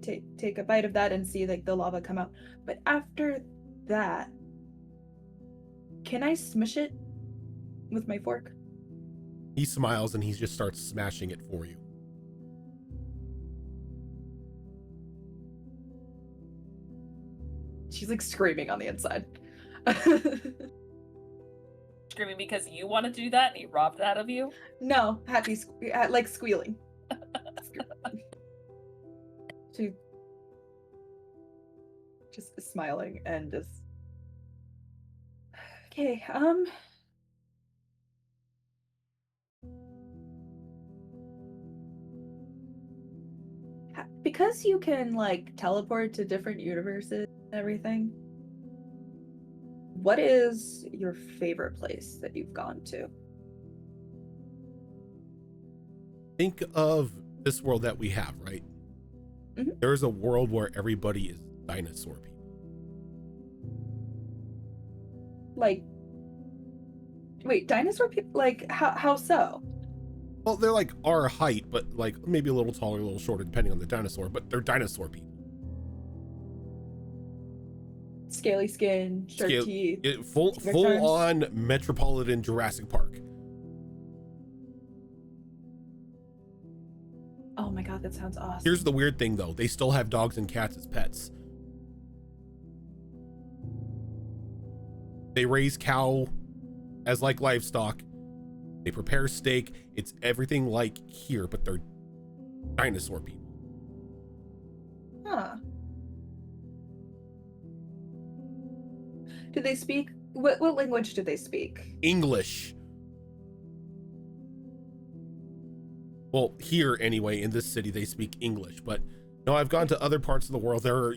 take a bite of that and see like the lava come out. But after that, can I smush it with my fork? He smiles and he just starts smashing it for you. She's like screaming on the inside. Screaming because you want to do that and he robbed that of you. No, happy, like squealing. She just smiling and just. Okay, because you can like teleport to different universes and everything, what is your favorite place that you've gone to? Think of this world that we have, right? Mhm. There's a world where everybody is dinosaur people. Like, wait, dinosaur people? Like, how so? Well, they're like our height, but like maybe a little taller, a little shorter, depending on the dinosaur, but they're dinosaur people. Scaly skin, sharp Scale- teeth. Full T-Rex arms. on metropolitan Jurassic Park. Oh my god, that sounds awesome. Here's the weird thing though, they still have dogs and cats as pets. They raise cow as like livestock. They prepare steak. It's everything like here, but they're dinosaur people. Huh. Do they speak? What language do they speak? English. Well, here anyway, in this city, they speak English, but no, I've gone to other parts of the world. There are,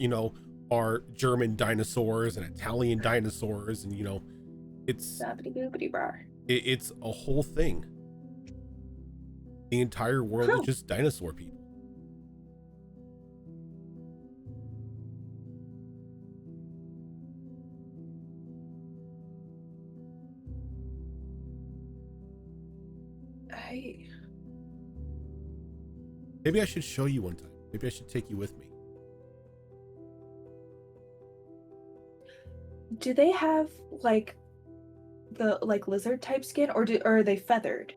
are German dinosaurs and Italian dinosaurs, and it's it's a whole thing. The entire world is just dinosaur people. Maybe I should show you one time. Maybe I should take you with me. Do they have like the lizard type skin, or are they feathered?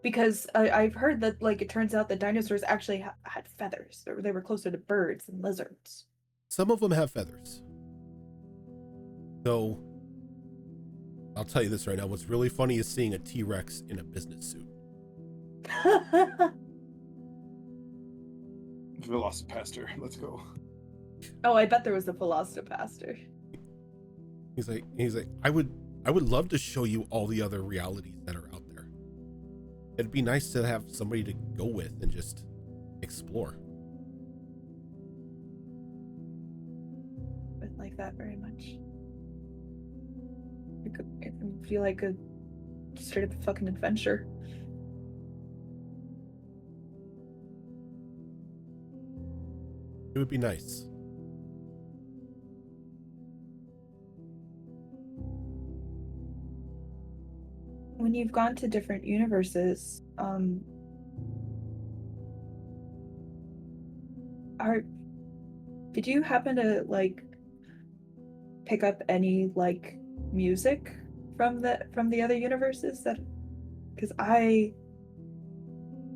Because I've heard that it turns out that dinosaurs actually had feathers, or they were closer to birds than lizards. Some of them have feathers. So I'll tell you this right now. What's really funny is seeing a T-Rex in a business suit. Velocipaster, let's go. Oh, I bet there was a Velocipaster. He's like, I would love to show you all the other realities that are out there. It'd be nice to have somebody to go with and just explore. But like that very much. I feel like a straight up fucking adventure. It would be nice. When you've gone to different universes, did you happen to like pick up any like music from the other universes? That because I'm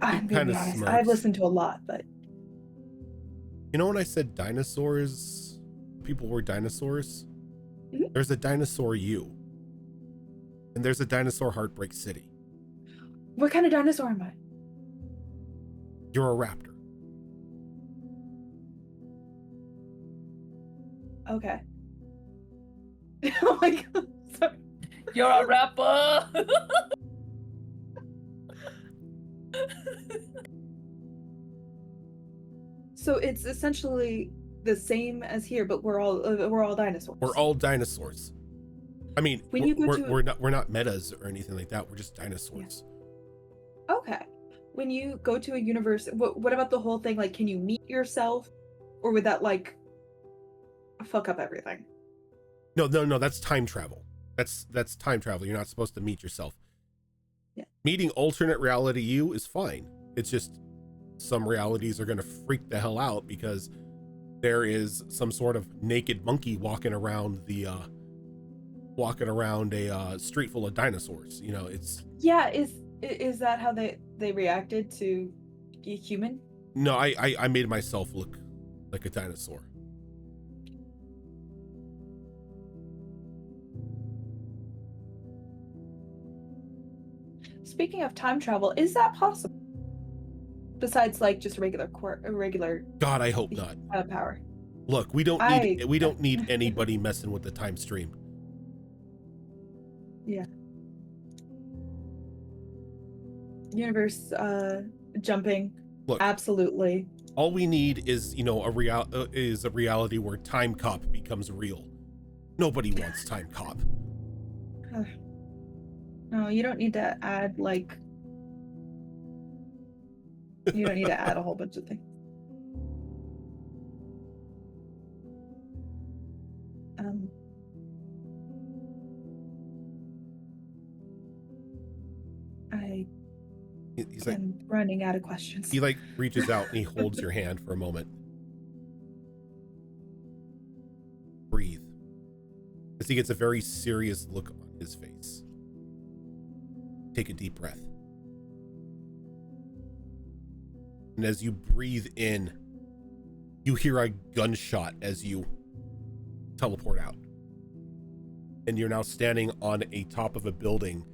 gonna kinda be honest, smirks. I've listened to a lot, but You know when I said dinosaurs, people were dinosaurs? Mhm. There's a dinosaur you. And there's a dinosaur Heartbreak City. what kind of dinosaur am I? You're a raptor. Okay. Oh my god. Sorry. You're a rapper. So it's essentially the same as here, but we're all dinosaurs. We're all dinosaurs. I mean, When you go we're not metas or anything like that. We're just dinosaurs. Okay. When you go to a universe, what about the whole thing? Like, can you meet yourself, or would that like fuck up everything? No, that's time travel. That's time travel. You're not supposed to meet yourself. Yeah. Meeting alternate reality you is fine. It's just some realities are gonna freak the hell out because there is some sort of naked monkey walking around a street full of dinosaurs. You know, it's Yeah. Is that how they reacted to a human? no. I made myself look like a dinosaur. Speaking of time travel, is that possible? Besides, like, just a regular God, I hope not. power. Look, we don't need anybody messing with the time stream. Yeah. Universe jumping. Look, Absolutely. all we need is, you know, a reality where Time Cop becomes real. Nobody wants Time Cop. No, you don't need to add like. You don't need to add a whole bunch of things. He's like, I'm running out of questions. he like reaches out and he holds your hand for a moment. Breathe. As he gets a very serious look on his face. Take a deep breath. And as you breathe in, you hear a gunshot as you teleport out. And you're now standing on a top of a building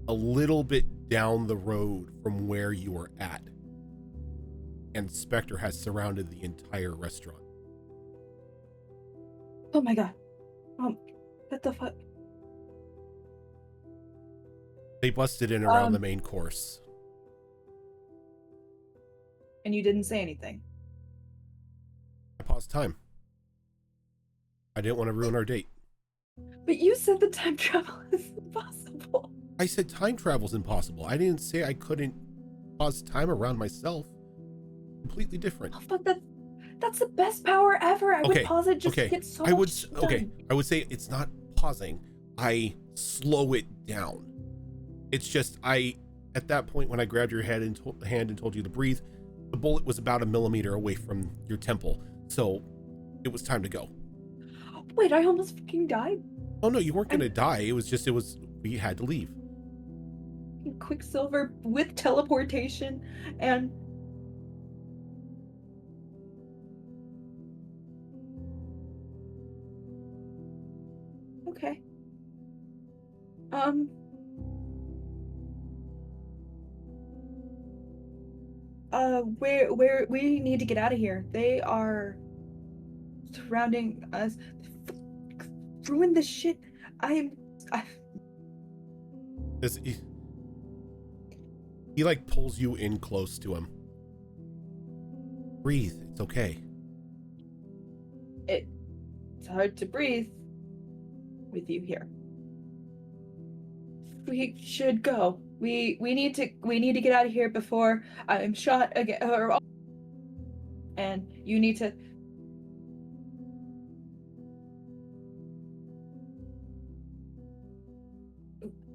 a little bit down the road from where you were at. And Spectre has surrounded the entire restaurant. Oh my god. What the fuck? They busted in around the main course. And you didn't say anything. I paused time. I didn't want to ruin our date. But you said the time travel is impossible. I said time travel's impossible. I didn't say I couldn't pause time around myself. Completely different. Oh fuck, that's the best power ever. I would pause it just to get so much done. I would say it's not pausing. I slow it down. It's just at that point when I grabbed your hand and told you to breathe, the bullet was about 1 millimeter away from your temple, so it was time to go. Wait, I almost fucking died. Oh no, you weren't gonna die. We had to leave. Quicksilver with teleportation and okay. we need to get out of here. They are surrounding us. Ruin this shit. This he like pulls you in close to him. Breathe. It's okay. It's hard to breathe with you here. We should go. We need to get out of here before I'm shot again. And you need to.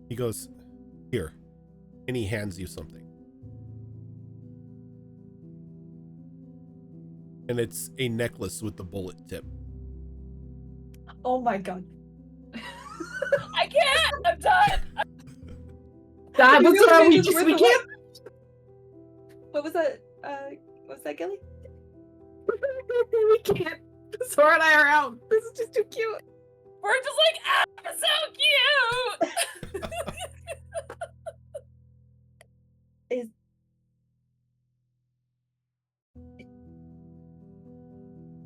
He goes, here, and he hands you something. And it's a necklace with the bullet tip. Oh my god. I can't. I'm done. God, You what's gotta wrong? make this We worth the can't. What was that? What's that, Gilly? We can't. Sora and I are out. This is just too cute. We're just like, ah, so cute.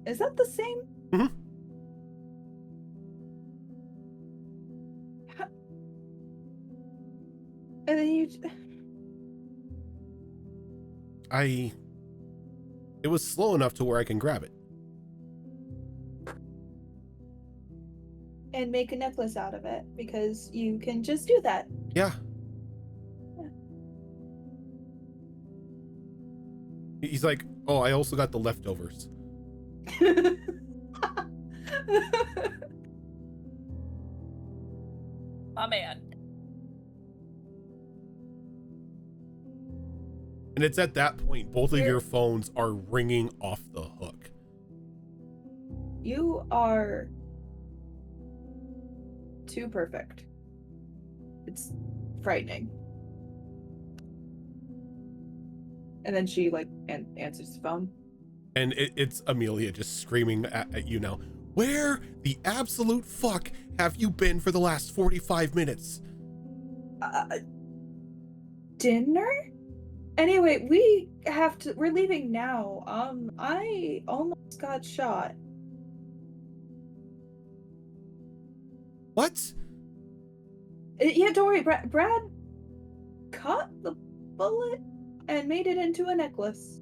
Is that the same? Mhm. And then you. It was slow enough to where I can grab it. And make a necklace out of it because you can just do that. Yeah. Yeah. He's like, oh, I also got the leftovers. My man. And it's at that point, both of You're- your phones are ringing off the hook. You are too perfect. It's frightening. And then she like answers the phone. And it's Amelia just screaming at you now. Where the absolute fuck have you been for the last 45 minutes? Dinner? Anyway, we're leaving now. I almost got shot. What? Yeah, don't worry. Brad caught the bullet and made it into a necklace.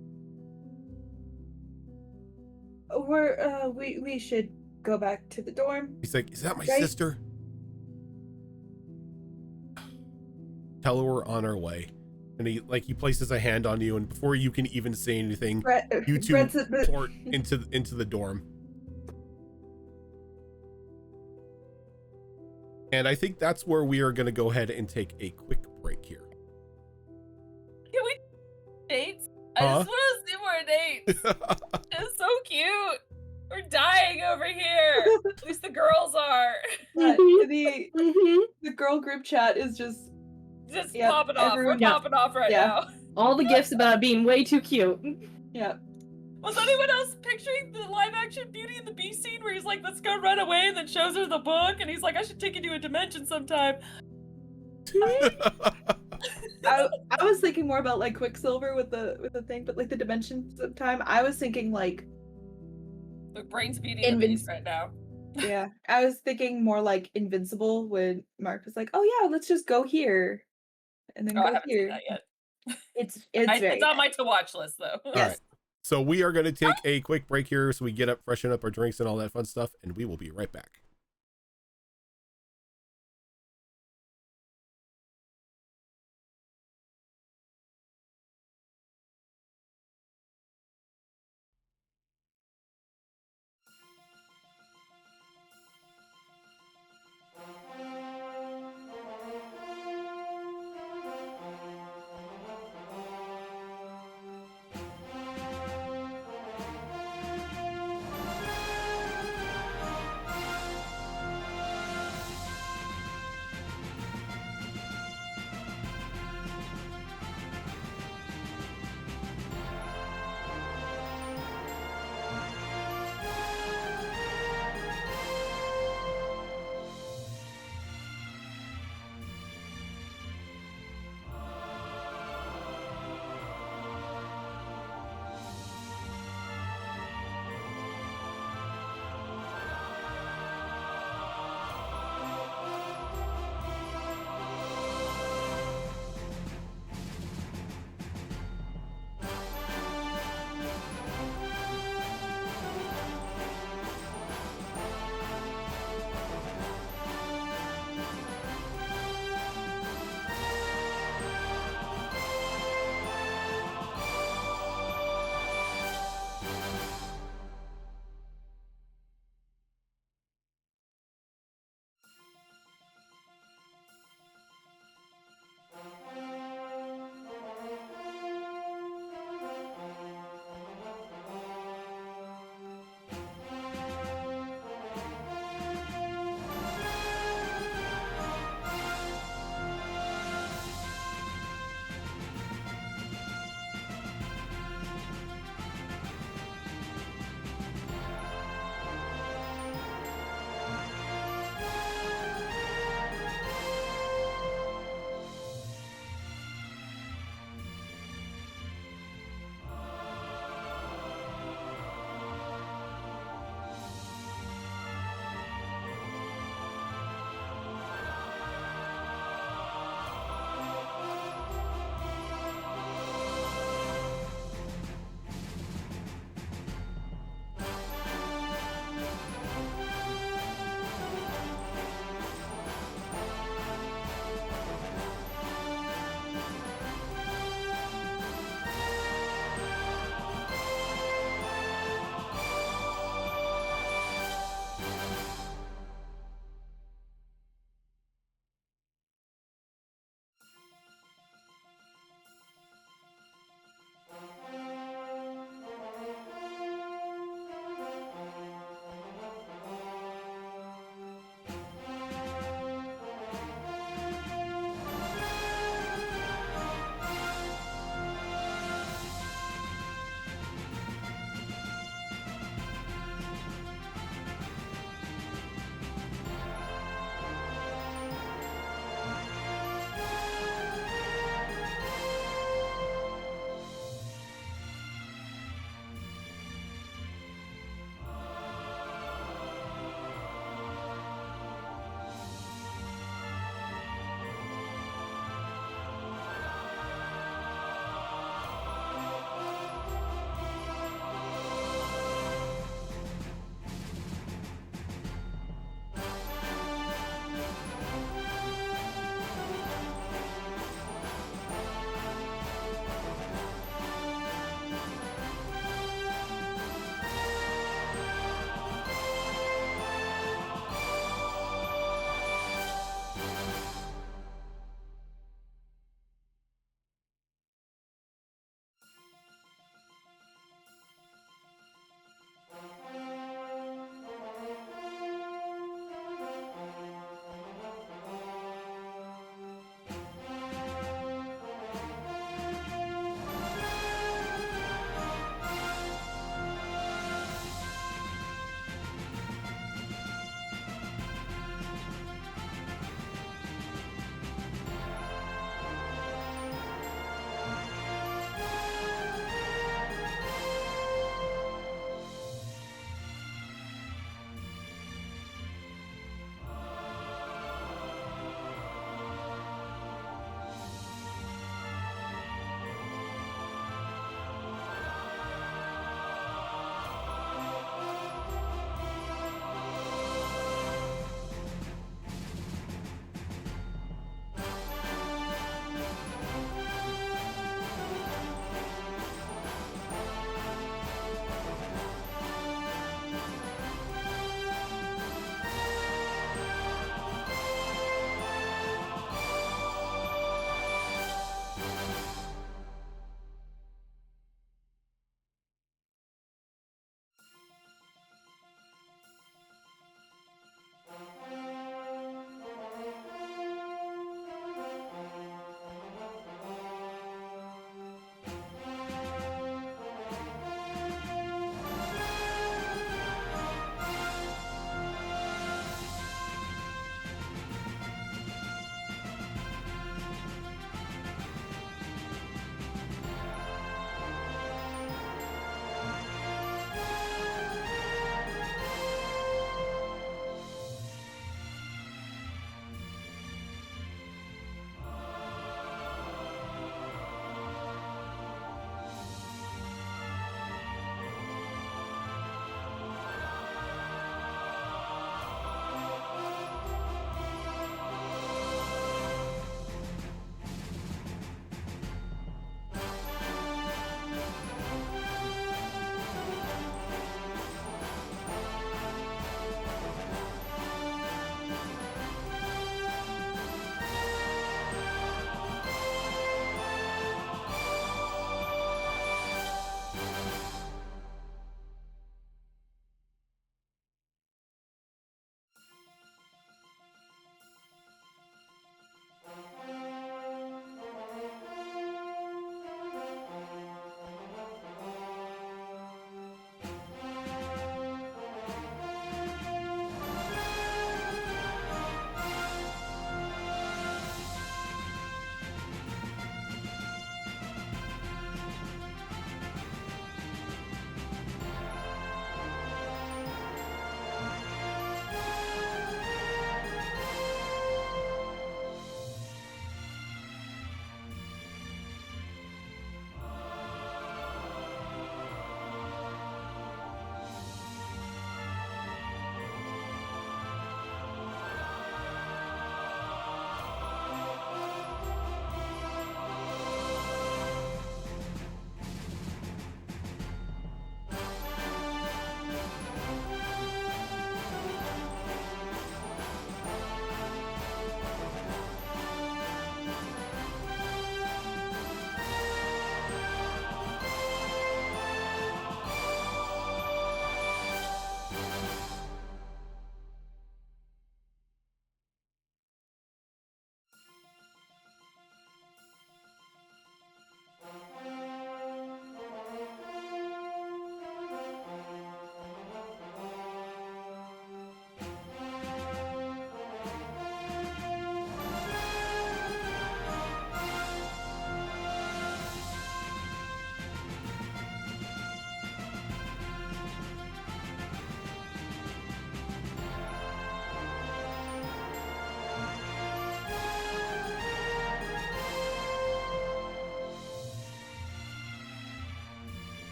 We should go back to the dorm. He's like, is that my Right. sister? Tell her we're on our way. And he places a hand on you, and before you can even say anything, you two port into the dorm. And I think that's where we are going to go ahead and take a quick break here. Can we dates? I Huh? just want to see more dates. It's so cute. We're dying over here. At least the girls are. The girl group chat is just Just Yep, popping off. We're everyone- Yeah. popping off right Yeah. now. All the gifts about being way too cute. yeah. Was anyone else picturing the live action Beauty and the Beast scene where he's like, let's go run away, and then shows her the book, and he's like, I should take you to a dimension sometime. I was thinking more about like Quicksilver with the thing, but like the dimension sometime. I was thinking like The brain's Beauty and the Beast right now. yeah. I was thinking more like Invincible when Mark was like, oh yeah, let's just go here. And then Oh, I go haven't seen here. that yet. It's It's very on my to watch list though. All Yes. right. So we are going to take a quick break here so we get up, freshen up our drinks and all that fun stuff, and we will be right back.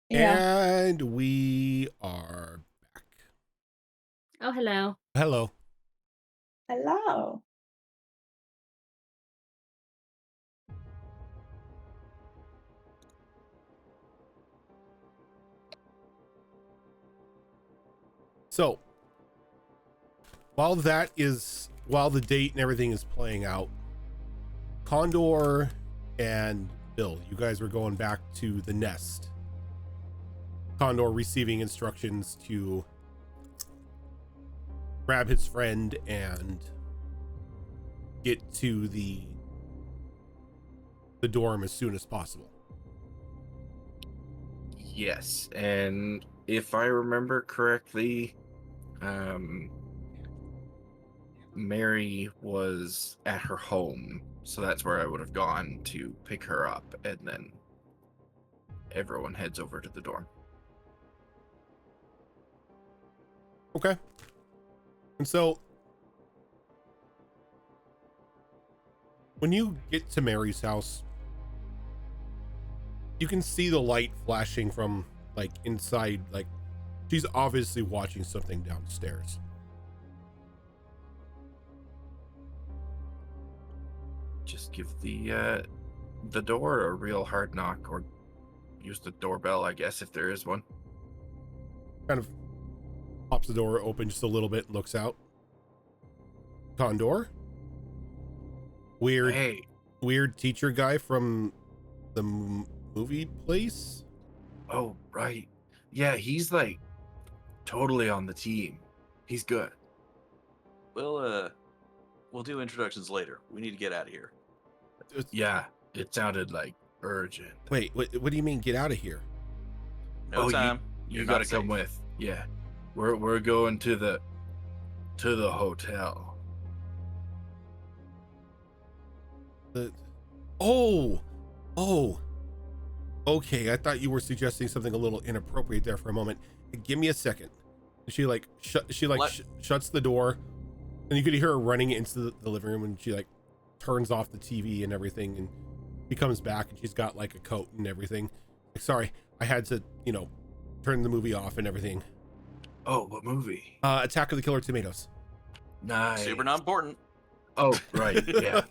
Yeah. And we are back. Oh, hello. Hello. Hello. So, while the date and everything is playing out, Condor and Bill, you guys were going back to the nest. Condor receiving instructions to grab his friend and get to the dorm as soon as possible. Yes, and if I remember correctly, Mary was at her home, so that's where I would have gone to pick her up, and then everyone heads over to the dorm. Okay. And so when you get to Mary's house, you can see the light flashing from like inside, like she's obviously watching something downstairs. Just give the door a real hard knock, or use the doorbell, I guess, if there is one. Kind of pops the door open just a little bit and looks out. Condor? Weird teacher guy from the movie place? Oh, right. Yeah, he's like totally on the team. He's good. We'll do introductions later. We need to get out of here. Yeah, it sounded like urgent. Wait, what do you mean get out of here? No time. You You're gotta not come safe. with. Yeah. We're going to the hotel. Oh, okay. I thought you were suggesting something a little inappropriate there for a moment. Give me a second. She shuts the door, and you could hear her running into the living room, and she like turns off the TV and everything, and she comes back, and she's got like a coat and everything. Like, sorry, I had to, turn the movie off and everything. Oh, what movie? Attack of the Killer Tomatoes. Nice. Super not important. Oh, right. Yeah.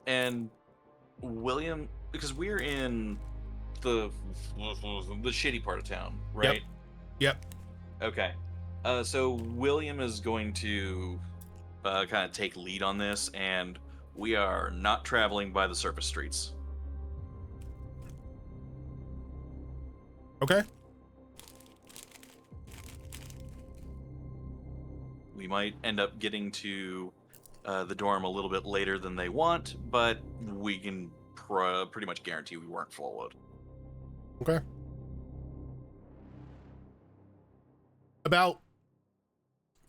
And William, because we're in the shitty part of town, right? Yep. Okay. So William is going to kind of take lead on this, and we are not traveling by the surface streets. Okay. We might end up getting to the dorm a little bit later than they want, but we can pretty much guarantee we weren't followed. Okay. About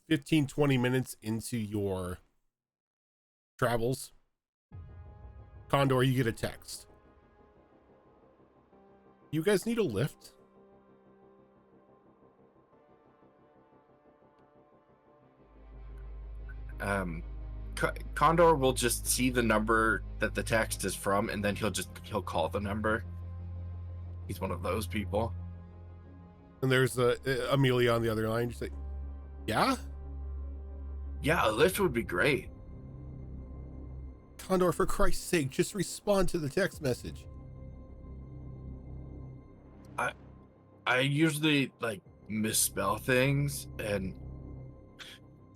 15-20 minutes into your travels, Condor, you get a text. You guys need a lift? Condor will just see the number that the text is from, and then he'll call the number. He's one of those people. And there's Amelia on the other line. She's like, yeah? Yeah, a lift would be great. Condor, for Christ's sake, just respond to the text message. I usually misspell things, and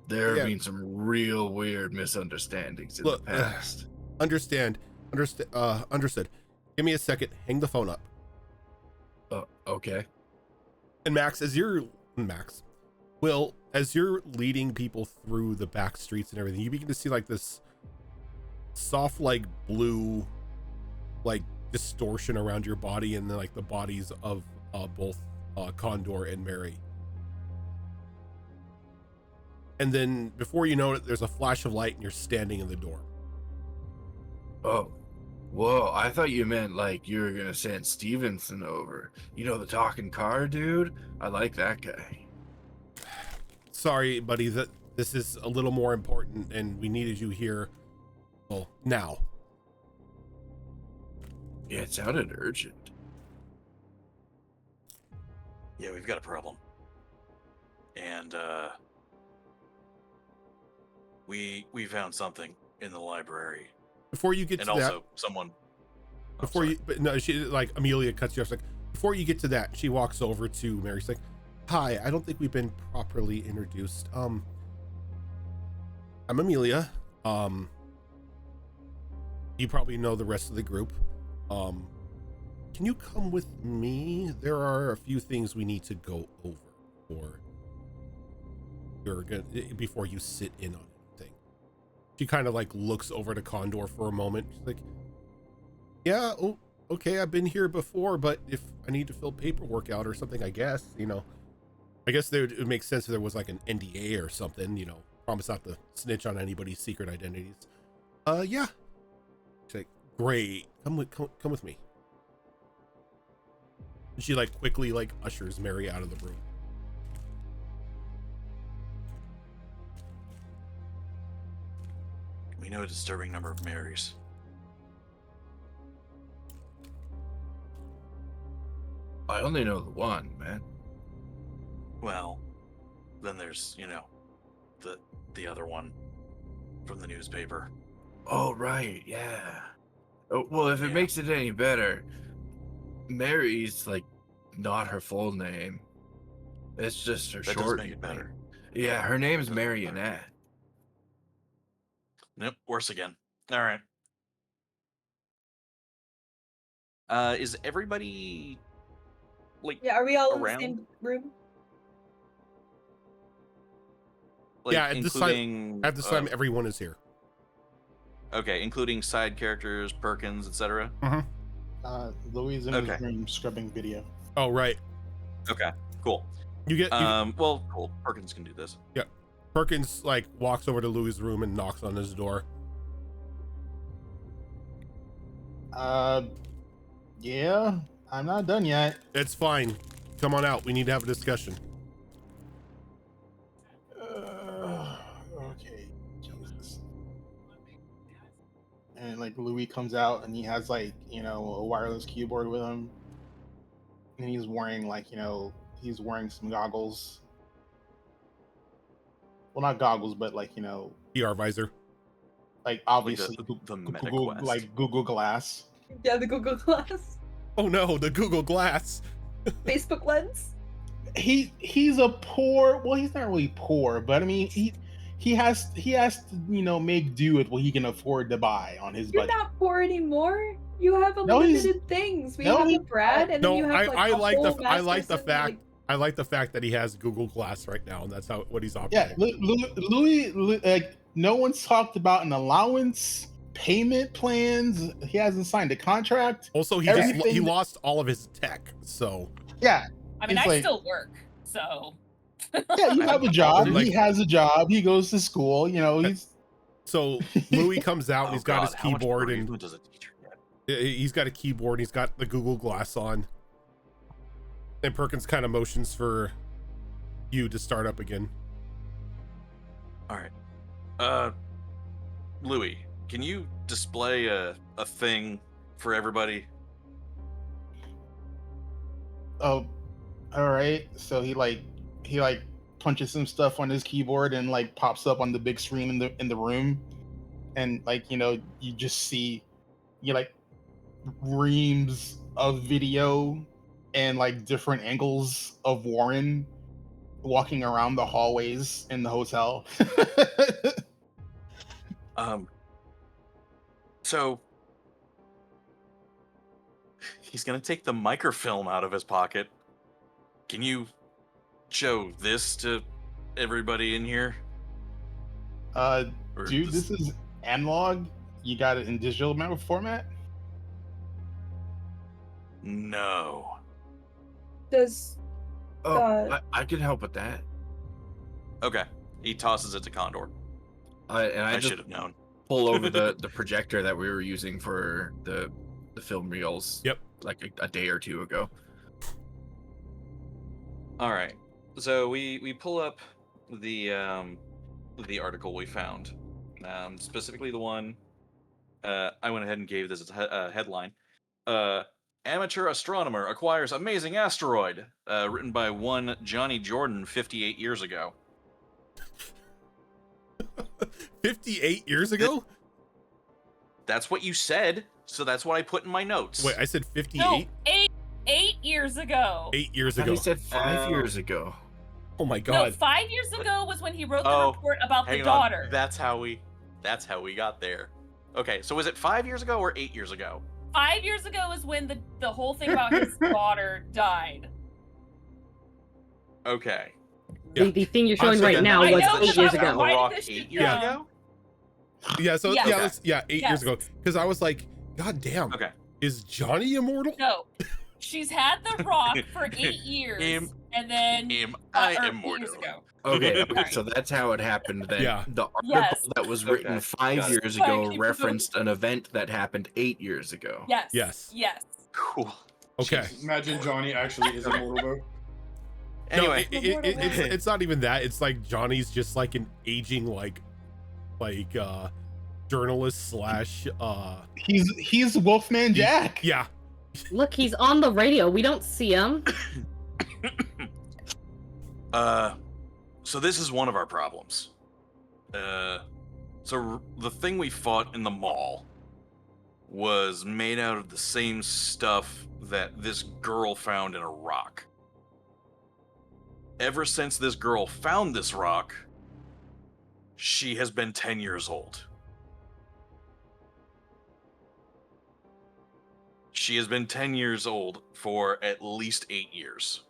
there have been some real weird misunderstandings in the past. Understood. Give me a second. Hang the phone up. Okay. And Max, as you're leading people through the back streets and everything, you begin to see like this soft, like blue, like distortion around your body, and then like the bodies of both Condor and Mary. And then before you know it, there's a flash of light and you're standing in the door. Oh, whoa, I thought you meant like you were gonna send Stevenson over. You know, the talking car dude? I like that guy. Sorry, buddy, that this is a little more important and we needed you here. Well, now. Yeah, it sounded urgent. Yeah, we've got a problem. And we found something in the library. Before you get And to also that, someone before you, but no, she like Amelia cuts you off. Like before you get to that, she walks over to Mary. She's like, "Hi, I don't think we've been properly introduced. I'm Amelia. You probably know the rest of the group. Can you come with me? There are a few things we need to go over, or you're gonna before you sit in on anything." She kind of like looks over to Condor for a moment. She's like, "Yeah, oh, okay, I've been here before, but if I need to fill paperwork out or something, I guess, I guess it would make sense if there was like an NDA or something, promise not to snitch on anybody's secret identities." Yeah. She's like, "Great, come with me." And she like quickly like ushers Mary out of the room. We know a disturbing number of Marys. I only know the one, man. Well, then there's, the other one from the newspaper. Oh, right, yeah. Oh, well, if it Yeah. makes it any better, Mary's, like, not her full name. It's just her That does short make it name. better. Yeah, her name's Does make it better. Marionette. Nope, worse again. All right. Is everybody like Yeah, are we all around? in the same room? Like, Yeah, at this time- including At this time, everyone is here. okay, including side characters, Perkins, etc. Louis in Okay. his room scrubbing video. Oh, right. Okay, cool. You get Well, cool. Perkins can do this. Perkins like walks over to Louis' room and knocks on his door. Yeah, I'm not done yet. It's fine. Come on out. We need to have a discussion. Okay, Jesus. And like Louis comes out and he has like a wireless keyboard with him, and he's wearing like he's wearing some goggles. Well, not goggles, but like PR visor. like obviously the Meta Google, Quest. like Google Glass. Yeah, the Google Glass. Oh no, the Google Glass. Facebook Lens. He's a poor. Well, he's not really poor, but I mean he has to make do with what he can afford to buy on his You're budget. not poor anymore. You have No, he's- unlimited things. We no, have he- a Brad, and No, then you have I like the whole I like the Masterson, fact like- I like the fact that he has Google Glass right now, and that's what he's Yeah, operating. Louis, like no one's talked about an allowance, payment plans. He hasn't signed a contract. Also, he everything- lost all of his tech, so Yeah, I mean, It's I like- still work, so yeah, you have a job. He has a job. He goes to school. He's so Louis comes out and he's got his how much keyboard and bereavement does a teacher get? he's got a keyboard. He's got the Google Glass on, and Perkins kind of motions for you to start up again. All right. Louis, can you display a thing for everybody? oh, all right. So he punches some stuff on his keyboard and like pops up on the big screen in the room, and you just see like reams of video and like different angles of Warren walking around the hallways in the hotel. So he's gonna take the microfilm out of his pocket. Can you show this to everybody in here? Or Dude, this is analog. You got it in digital format? No. Does Oh, I could help with that. Okay. He tosses it to Condor. I I just should have known. pull over the projector that we were using for the film reels. Yep. Like a day or two ago. All right. So we pull up the article we found, specifically the one I went ahead and gave this a headline. Amateur astronomer acquires amazing asteroid. Written by one Johnny Jordan 58 years ago. 58 years ago? That's what you said, so that's what I put in my notes. Wait, I said 58? No, 8 years ago. 8 years I thought ago. he said 5 years ago. Oh my No, god. 5 years ago was when he wrote the Oh, report about the hang on. daughter. That's how we got there. Okay, so was it 5 years ago or 8 years ago? 5 years ago is when the whole thing about his daughter died. Okay. Yeah. The thing you're showing Honestly, right now I was know, 8 years I'm ago. writing Rock this shit 8 years down. ago? Yeah, so Yes. yeah, Okay. let's, 8 years ago. Because I was like, god damn. Okay. Is Johnny immortal? No, she's had the rock for 8 years, and then I or am 8 years mortal. ago. Okay, Sorry. so that's how it happened then. Yeah. The article Yes. that was written Okay, 5 got it. years Thank ago you. referenced an event that happened 8 years ago. Yes. Yes. Yes. Cool. Okay. Jesus. Imagine Johnny actually is immortal though. Anyway, No, it's not even that. It's like Johnny's just like an aging journalist slash He's Wolfman Jack. yeah. Look, he's on the radio. We don't see him. so this is one of our problems. So the thing we fought in the mall was made out of the same stuff that this girl found in a rock. Ever since this girl found this rock, she has been 10 years old. She has been 10 years old for at least 8 years.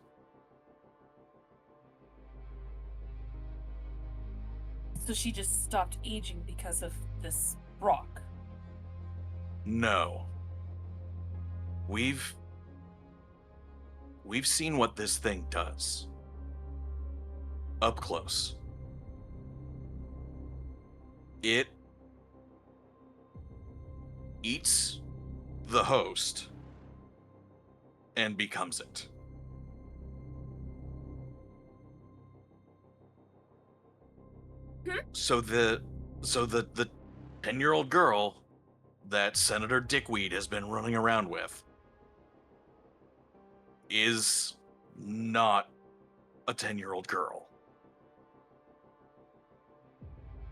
So she just stopped aging because of this rock. No. We've seen what this thing does. Up close. It eats the host and becomes it. So the 10-year-old girl that Senator Dickweed has been running around with is not a 10-year-old girl.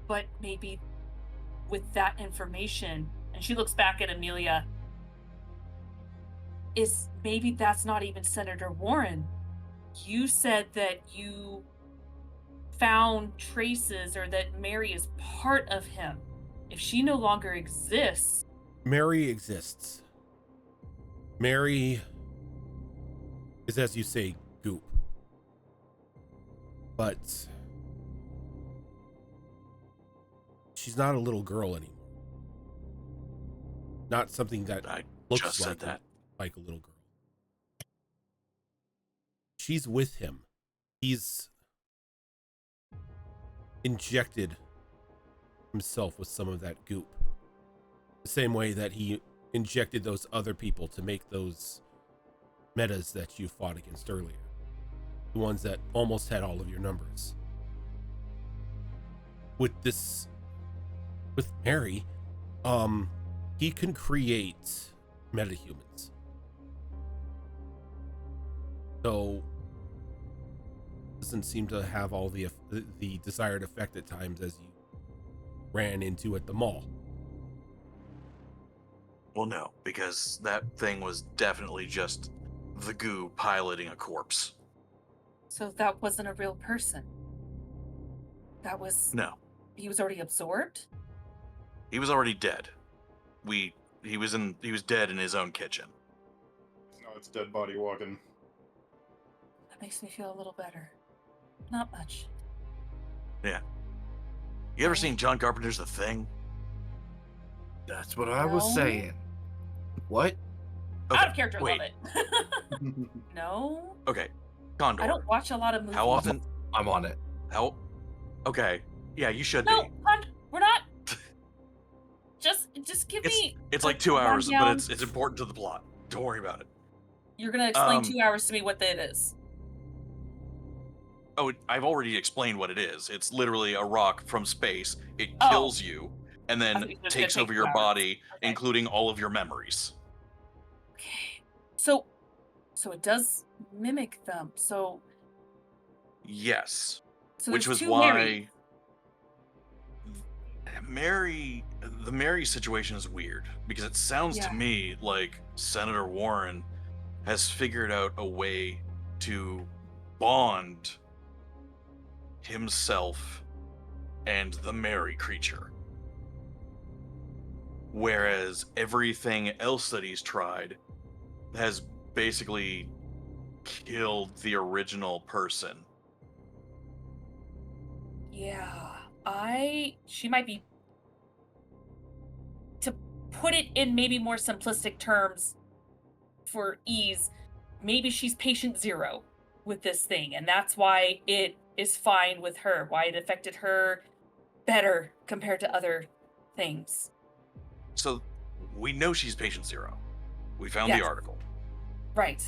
But maybe with that information, and she looks back at Amelia, maybe that's not even Senator Warren. You said that you found traces or that Mary is part of him. If she no longer exists. Mary exists. Mary is, as you say, goop. But she's not a little girl anymore. Not something that I looks just said that. like a little girl. She's with him. He's injected himself with some of that goop. The same way that he injected those other people to make those metas that you fought against earlier. The ones that almost had all of your numbers. With Mary, he can create metahumans. So doesn't seem to have all the desired effect at times as you ran into at the mall. Well, no, because that thing was definitely just the goo piloting a corpse. So that wasn't a real person. That was. No, He was already absorbed? he was already dead. He was dead in his own kitchen. No, it's dead body walking. That makes me feel a little better. Not much. Yeah. You ever seen John Carpenter's The Thing? That's what I was No. saying. What? Out of character, wait. love it. No? Okay, Condor. I don't watch a lot of movies. How often? I'm on it. How? Okay, yeah, you should No, be. we're not. Just give It's me. it's a like 2 hours, but rundown. it's important to the plot. Don't worry about it. You're gonna explain um, 2 hours to me what that is. Oh, I've already explained what it is. It's literally a rock from space. It Oh. kills you and I then thought you said it's takes gonna over take your 2 hours. body, Okay. including all of your memories. Okay. So it does mimic them. So Yes. there's Which was two why Mary. the Mary situation is weird, because it sounds Yeah. to me like Senator Warren has figured out a way to bond himself and the Mary creature. Whereas everything else that he's tried has basically killed the original person. Yeah. She might be, to put it in maybe more simplistic terms for ease, maybe she's patient zero with this thing, and that's why it is fine with her, why it affected her better compared to other things. So we know she's patient zero. We found Yes. the article Right.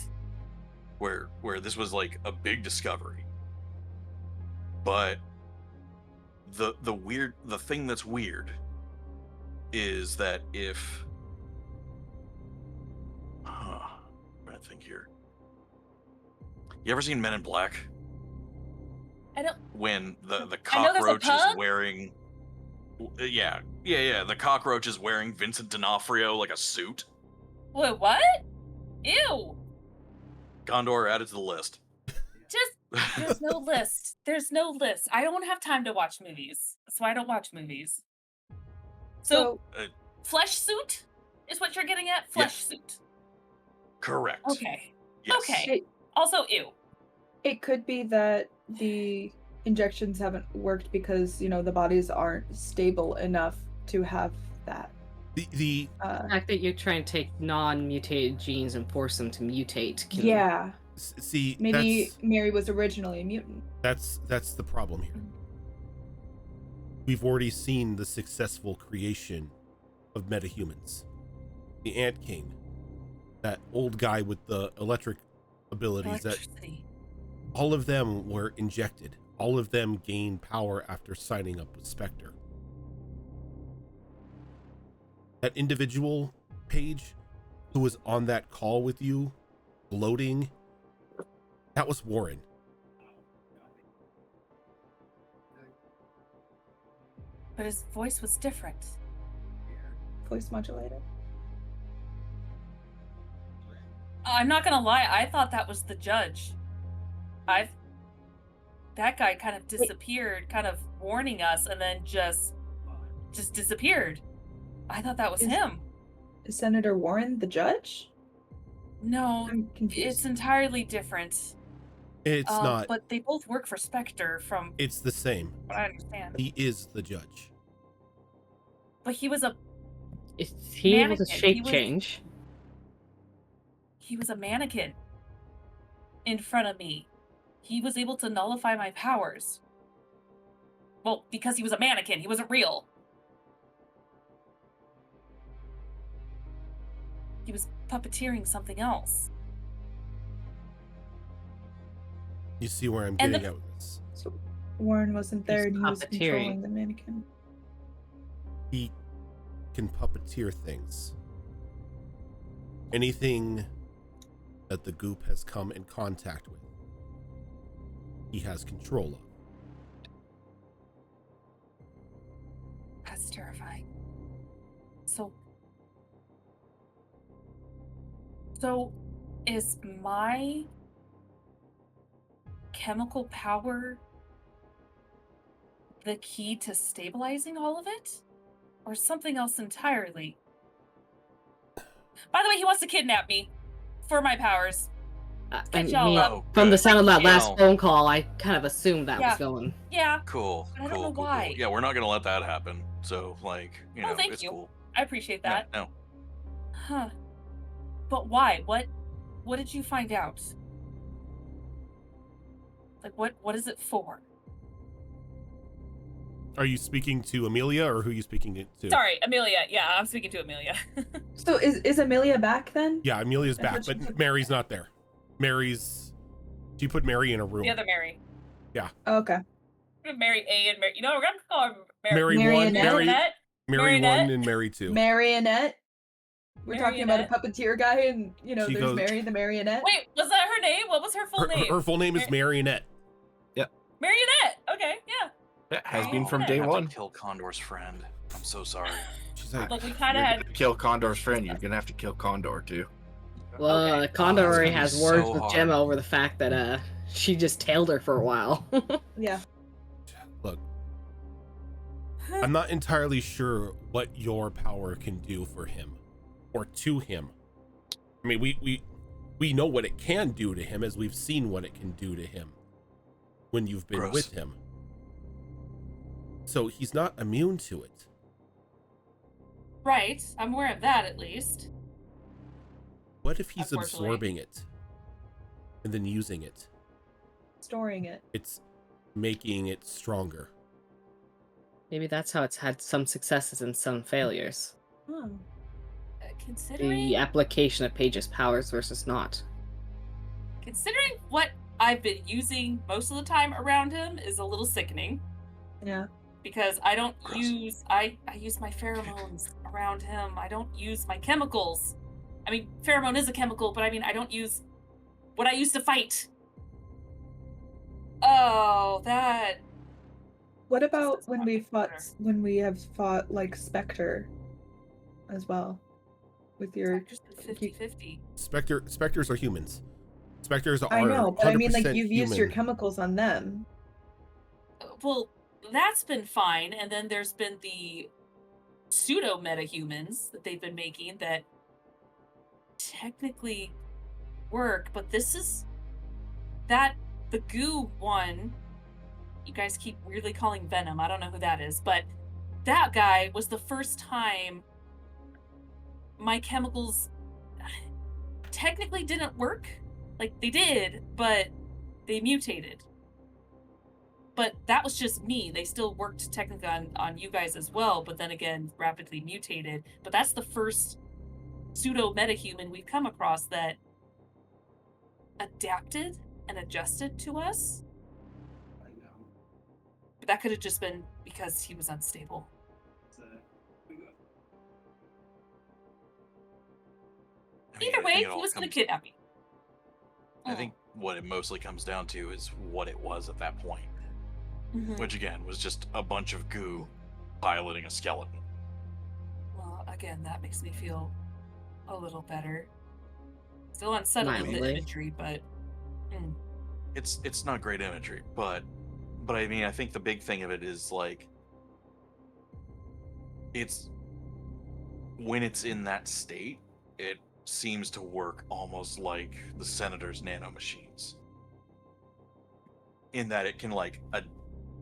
where this was like a big discovery. But the thing that's weird is that if I'm trying to think here. You ever seen Men in Black? I don't. When the I know there's a cockroach is pug. wearing, the cockroach is wearing Vincent D'Onofrio like a suit. Wait, what? Ew. Gondor, added to the list. Just there's no list. There's no list. I don't have time to watch movies, so I don't watch movies. So flesh suit is what you're getting at? Flesh suit. Correct. Okay. Yes. Okay. Also, ew. It could be that the injections haven't worked because, you know, the bodies aren't stable enough to have that. The fact that you're trying to take non-mutated genes and force them to mutate can... Yeah. see, Maybe Mary was originally a mutant. that's the problem here. We've already seen the successful creation of metahumans. The Ant King, that old guy with the electric abilities, that all of them were injected. All of them gained power after signing up with Spectre. That individual, Paige, who was on that call with you, gloating, that was Warren. But his voice was different. Voice modulator. I'm not gonna lie, I thought that was the judge. That guy kind of disappeared, kind of warning us, and then just disappeared. I thought that was him. Is Senator Warren the judge? No, I'm confused. it's entirely different. It's not. But they both work for Spectre, from It's the same. what I understand. He is the judge. But he was a He was a mannequin. shape change. He was a mannequin in front of me. He was able to nullify my powers. Well, because he was a mannequin, he wasn't real. He was puppeteering something else. You see where I'm And getting at with this? So Warren wasn't there He's and he was puppeteering. controlling the mannequin. He can puppeteer things. Anything that the goop has come in contact with, he has control of. That's terrifying. So is my chemical power the key to stabilizing all of it? Or something else entirely? By the way, he wants to kidnap me for my powers. And y'all me, up. from the sound of that last Well- phone call, I kind of assumed that Yeah. was going. Yeah, Cool. I don't Cool. know Cool. why. Cool. Yeah, we're not gonna let that happen. So, like, you know, thank it's you. cool. I appreciate that. Yeah, no. Huh. But why? What did you find out? Like, what is it for? Are you speaking to Amelia, or who are you speaking to? Sorry, Amelia. Yeah, I'm speaking to Amelia. So is Amelia back then? Yeah, Amelia's I back, thought she but took- Mary's not there. She put Mary in a room. The other Mary. Oh, okay. Mary A and Mary. You know, we're gonna call her Mary Marionette? one, Mary, Marionette? Mary one, Marionette? and Mary two. Marionette? We're talking about a Marionette. puppeteer guy, and She there's goes- Mary the marionette. Wait, was that her name? What was her full name? Her full name is Marionette. Marionette. Okay, yeah. Yeah, has Oh, been from I day have to one. kill Condor's friend. I'm so sorry. She's like, Look, we kind You're of gonna had. kill Condor's friend. You're gonna have to kill Condor too. Well, Okay. Condor that's already gonna be has words so with hard. Gemma over the fact that she just tailed her for a while. Yeah. look, I'm not entirely sure what your power can do for him or to him. I mean, we know what it can do to him, as we've seen what it can do to him when you've been Gross. with him. So he's not immune to it. Right, I'm aware of that at least. What if he's Unfortunately. absorbing it and then using it? Storing it. It's making it stronger. Maybe that's how it's had some successes and some failures. Oh. Considering The application of Paige's powers versus not. considering what I've been using most of the time around him is a little sickening. Yeah. Because I don't Gross. use I use my pheromones around him. I don't use my chemicals. I mean, pheromone is a chemical, but I mean I don't use what I used to fight. Oh, that What about does when not we make fought better. when we have fought like Spectre as well? With your just 50-50. Specters are humans. Specters are I know, but I mean like 100% you've used your human. chemicals on them. Well, that's been fine, and then there's been the pseudo metahumans that they've been making that technically work, but this is that the goo one you guys keep weirdly calling Venom. I don't know who that is, but that guy was the first time my chemicals technically didn't work. Like they did, but they mutated. But that was just me. They still worked technically on you guys as well, but then again, rapidly mutated. But that's the first pseudo metahuman we've come across that adapted and adjusted to us. But that could have just been because he was unstable. I mean, Either I way, think he it all was going comes- to kidnap me. I think what it mostly comes down to is what it was at that point, Mhm. which again was just a bunch of goo piloting a skeleton. Well, again, that makes me feel a little better. Still unsettling the Mildly. imagery, but It's not great imagery, but I mean, I think the big thing of it is like it's when it's in that state, it seems to work almost like the Senator's nanomachines. In that it can like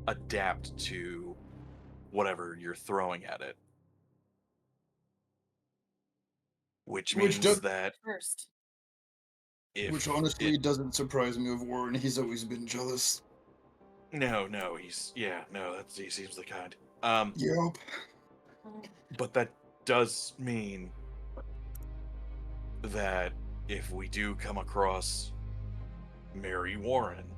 adapt to whatever you're throwing at it. Which Which means does- that first. if Which honestly it- doesn't surprise me of Warren. He's always been jealous. no, he seems the kind. Yup. But that does mean that if we do come across Mary Warren,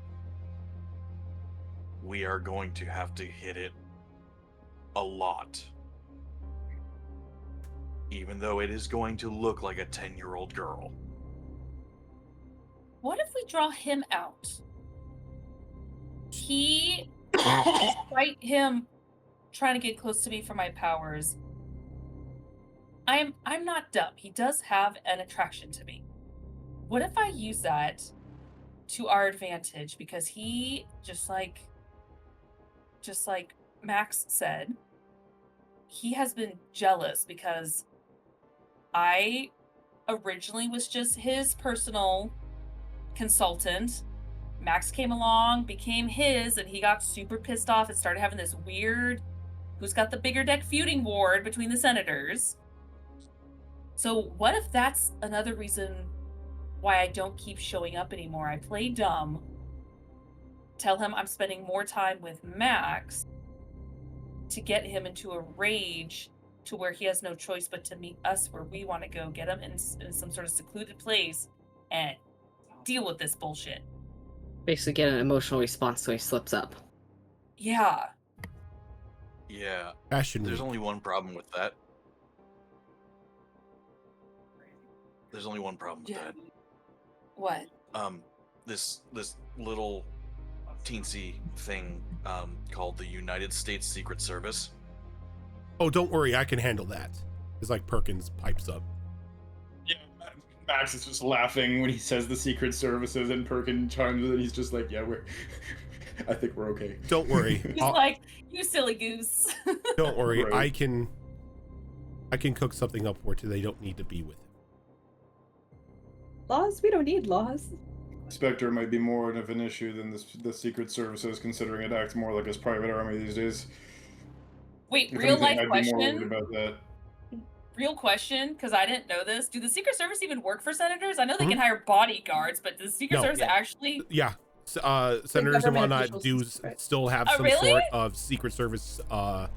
we are going to have to hit it a lot. Even though it is going to look like a 10-year-old girl. What if we draw him out? He, despite him trying to get close to me for my powers, I'm not dumb. He does have an attraction to me. What if I use that to our advantage? Because he, just like Max said, he has been jealous because I originally was just his personal consultant. Max came along, became his, and he got super pissed off and started having this weird who's got the bigger deck feuding war between the senators. So what if that's another reason why I don't keep showing up anymore? I play dumb, tell him I'm spending more time with Max to get him into a rage to where he has no choice but to meet us where we want to go, get him in some sort of secluded place and deal with this bullshit. Basically get an emotional response so he slips up. Yeah. Yeah, Fashion there's Week. only one problem with that. there's only one problem with Yeah. What? that. This little teensy thing called the United States Secret Service. Oh, don't worry, I can handle that. It's like Perkins pipes up. Yeah, Max is just laughing when he says the Secret Services, and Perkin chimes in. He's just like, "Yeah, we're. I think we're okay." Don't worry. He's like, you silly goose. Don't worry. Right. I can cook something up where they don't need to be with him. Laws? We don't need laws. Spectre might be more of an issue than the Secret Services, considering it acts more like his private army these days. Wait, If real anything, life I'd be more worried question. about that. Real question, because I didn't know this. Do the Secret Service even work for senators? I know they Mhm. can hire bodyguards, but does the Secret No. Service Yeah. actually? Yeah. Senators and government whatnot officials, do right. still have Oh, some really? sort of Secret Service Yeah,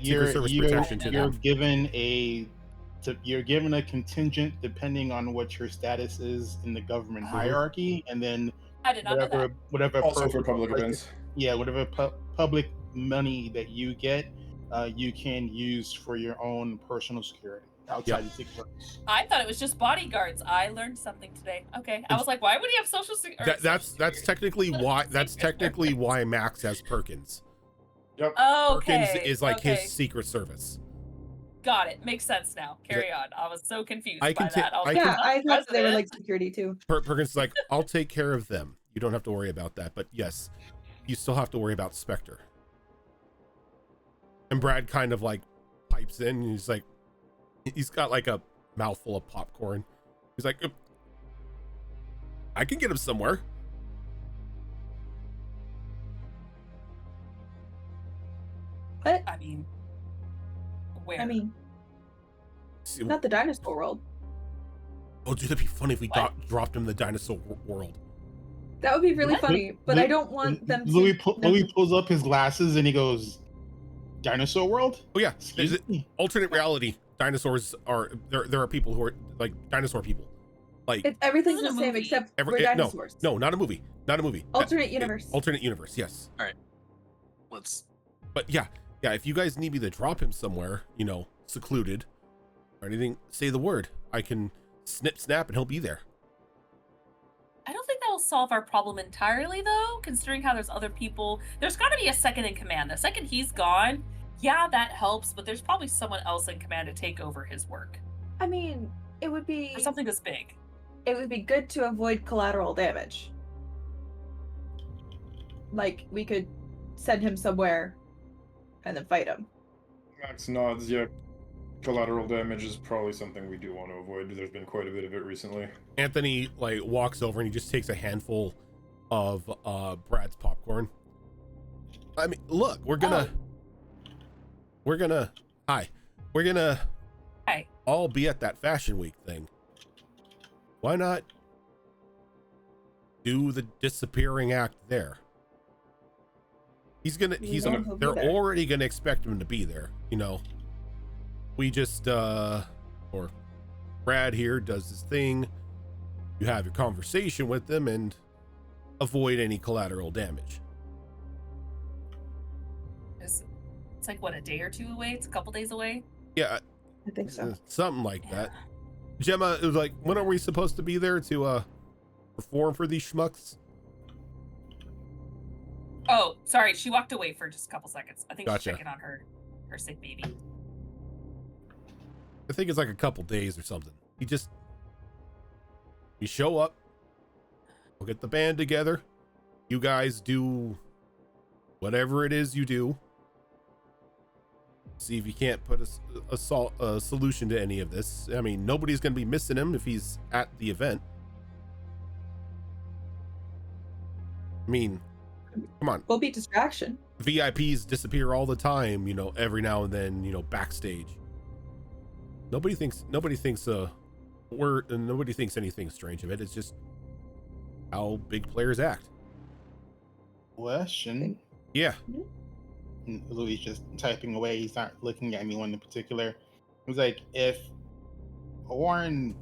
Secret Service protection to you're them. given you're given a contingent depending on what your status is in the government Mhm. hierarchy, and then I did not know that. whatever Also for public like, events. yeah, whatever public money that you get, you can use for your own personal security outside the Secret Service. I thought it was just bodyguards. I learned something today. Okay, I was like, why would he have social security? That's technically why Secret Service. Max has Perkins. Yep. Oh, Perkins okay. is like okay. his Secret Service. Got it. Makes sense now. Carry on. I was so confused I by can ta- that. was I like, can- Yeah, "Oh, I thought they were president?" like security too. Perkins is like, I'll take care of them. You don't have to worry about that. But yes, you still have to worry about Spectre. And Brad kind of like pipes in. And he's like, he's got like a mouthful of popcorn. He's like, I can get him somewhere. But I mean, where? I mean, See, not the dinosaur world. oh, dude, that'd be funny if we What? dropped him in the dinosaur world. That would be really What? funny, but I don't want them to. Louis pulls up his glasses and he goes, "Dinosaur World? Oh yeah, Excuse me." alternate reality. Dinosaurs are there are people who are like dinosaur people. Like Everything's This the is a same movie. except every, we're no, dinosaurs. no, not a movie. Not a movie. Alternate universe. Alternate universe, yes. Let's. But yeah, if you guys need me to drop him somewhere, secluded or anything, say the word. I can snap and he'll be there. I don't think that will solve our problem entirely, though, considering how there's other people. There's got to be a second in command. The second he's gone, yeah, that helps, but there's probably someone else in command to take over his work I mean, it would be for something this big. it would be good to avoid collateral damage. Like we could send him somewhere and then fight him. Max nods. Yeah, collateral damage is probably something we do want to avoid. There's been quite a bit of it recently. Anthony like walks over and he just takes a handful of Brad's popcorn. I mean, look, we're gonna hi. We're gonna Hi. all be at that Fashion Week thing. Why not do the disappearing act there? Yeah, he'll be they're there. already gonna expect him to be there, We just or Brad here does his thing. You have your conversation with them and avoid any collateral damage. It's like, what, a day or two away? It's a couple days away? Yeah, I think so. something like Yeah. that. Gemma, it was like, when are we supposed to be there to perform for these schmucks? Oh, sorry. She walked away for just a couple seconds. I think Gotcha. she's checking on her sick baby. I think it's like a couple days or something. You show up, we'll get the band together. You guys do whatever it is you do. See if you can't put a solution to any of this. I mean, nobody's going to be missing him if he's at the event. I mean, come on. Will be distraction. VIPs disappear all the time, every now and then, backstage. Nobody thinks anything strange of it. It's just how big players act. Question. Yeah. And Louis just typing away. He's not looking at anyone in particular. It was like, if Warren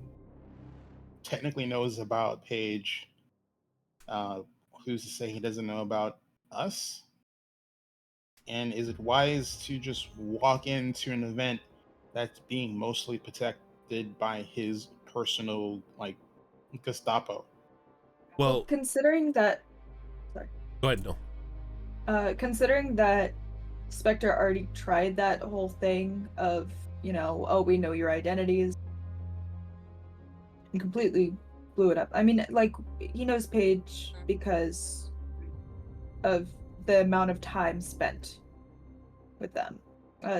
technically knows about Paige, who's to say he doesn't know about us? And is it wise to just walk into an event that's being mostly protected by his personal like Gestapo. Well, considering that, go ahead, no. considering that Spectre already tried that whole thing of, you know, oh, we know your identities, and completely blew it up. I mean, like, he knows Paige because of the amount of time spent with them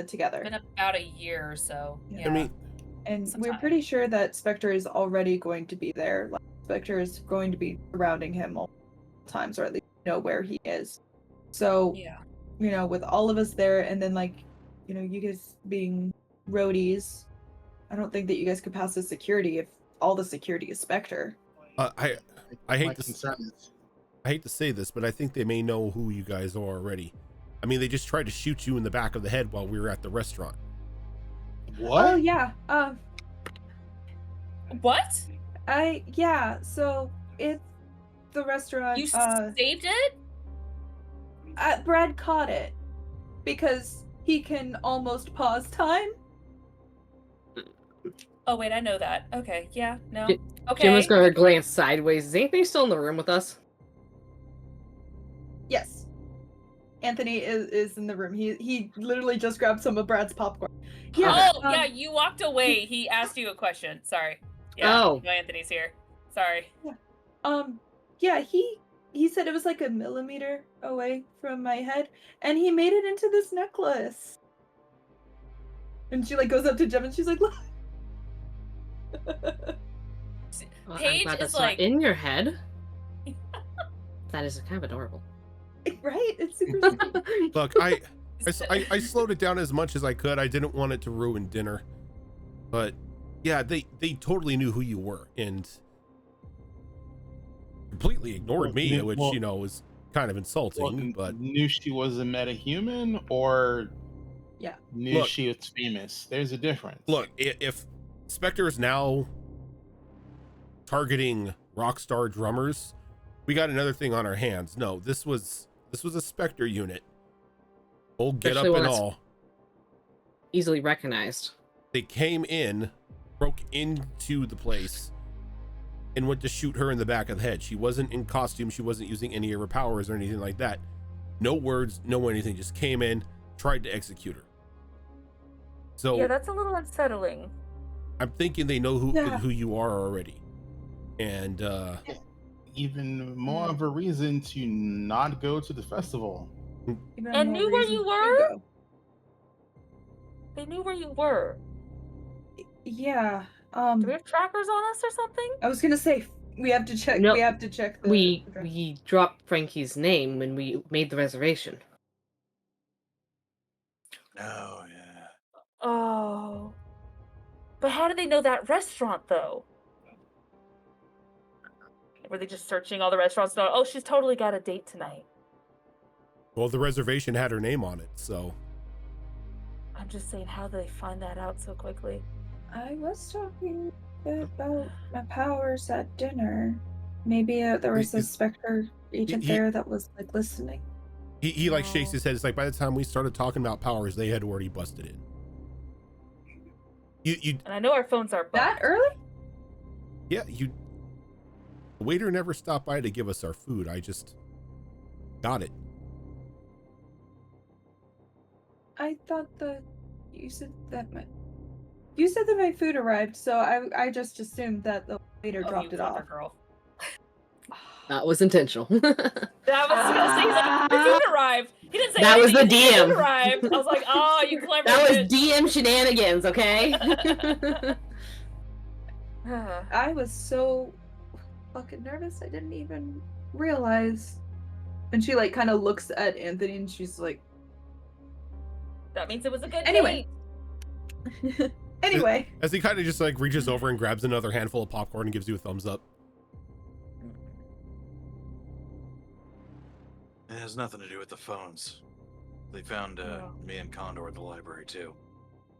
together. Been about a year or so. Yeah. Yeah. I mean, And some we're time. pretty sure that Spectre is already going to be there. Like, Spectre is going to be surrounding him all times, or at least know where he is. So, Yeah. you know, with all of us there, and then, like, you know, you guys being roadies, I don't think that you guys could pass the security if all the security is Spectre. I My hate to concern is I hate to say this, but I think they may know who you guys are already. I mean, they just tried to shoot you in the back of the head while we were at the restaurant. what? Oh yeah. What? So it's the restaurant. You saved it? Brad caught it because he can almost pause time. Oh wait, I know that. Okay, yeah, no. J- Okay. Jim was going to glance sideways. Is anybody still in the room with us? Yes. Anthony is in the room. He literally just grabbed some of Brad's popcorn. Yeah. Oh, yeah, you walked away. He asked you a question. Sorry. Yeah. Oh. No, Anthony's here. Sorry. Yeah, he said it was like a millimeter away from my head, and he made it into this necklace. And she like goes up to Jem and she's like, look. Well, Paige I'm glad is that's like- not in your head. That is kind of adorable. Right? It's super sweet. Look, I slowed it down as much as I could. I didn't want it to ruin dinner, but yeah, they totally knew who you were and completely ignored me, which you know was kind of insulting. But knew she was a metahuman, or Yeah. knew Look. she was famous. There's a difference. look, if Spectre is now targeting rockstar drummers, we got another thing on our hands. No, this was a Spectre unit. Old get up Especially and when it's- all. Easily recognized. They came in, broke into the place, and went to shoot her in the back of the head. She wasn't in costume. She wasn't using any of her powers or anything like that. No words, no anything. Just came in, tried to execute her. So Yeah, that's a little unsettling. I'm thinking they know Yeah. who you are already. And Even more of a reason to not go to the festival. Even And more knew where reason you to were? go. They knew where you were. Yeah. Do we have trackers on us or something? I was gonna say we have to check. No, we have to check the. We dropped Frankie's name when we made the reservation. Oh yeah. Oh. But how did they know that restaurant though? Were they just searching all the restaurants? No. Oh, she's totally got a date tonight. well, the reservation had her name on it, so I'm just saying, how did they find that out so quickly? I was talking about my powers at dinner. Maybe there was a Is- Spectre agent he- there that was like listening. he like shakes Oh. his head. It's like by the time we started talking about powers, they had already busted in. You And I know our phones are That early? yeah, the waiter never stopped by to give us our food. I just got it. I thought you said that my food arrived, so I just assumed that the waiter dropped you it clever off. girl. That was intentional. That was gonna say, he's like, your food arrived. He didn't say That was anything, the he said your DM. food arrived. I was like, oh, you clever That was bitch. DM shenanigans, okay? I was so fucking nervous I didn't even realize. And she like kind of looks at Anthony and she's like, That means it was a good Anyway. date. anyway. As he kind of just like reaches over and grabs another handful of popcorn and gives you a thumbs up. It has nothing to do with the phones. They found No. me and Condor at the library too.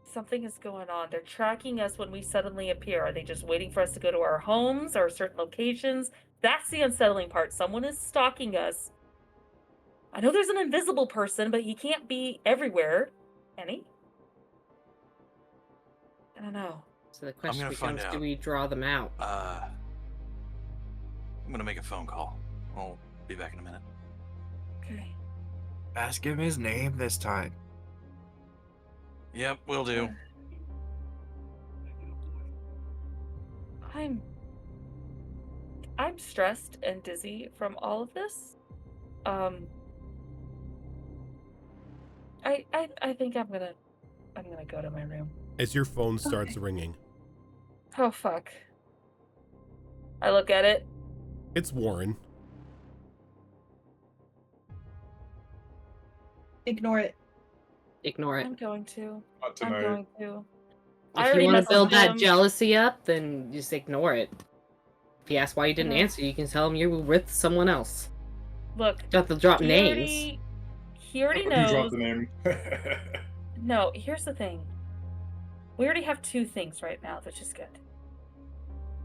Something is going on. They're tracking us when we suddenly appear. Are they just waiting for us to go to our homes or certain locations? That's the unsettling part. Someone is stalking us. I know there's an invisible person, but he can't be everywhere. Can he? I don't know. So the question gonna find becomes, out. do we draw them out? I'm gonna make a phone call. I'll be back in a minute. Okay. Ask him his name this time. Yep, will do. I'm stressed and dizzy from all of this. I think I'm gonna go to my room. As your phone starts Okay. ringing, Oh fuck. I look at it. it's Warren. Ignore it. Ignore it. I'm going to. Not I'm tonight. going to. I If you already want to messaged build that him. jealousy up, then just ignore it. If he asks why you didn't Yeah. answer, you can tell him you were with someone else. Look, You don't have to drop he names. already You dropped knows. the name. No, here's the thing. We already have two things right now, which is good.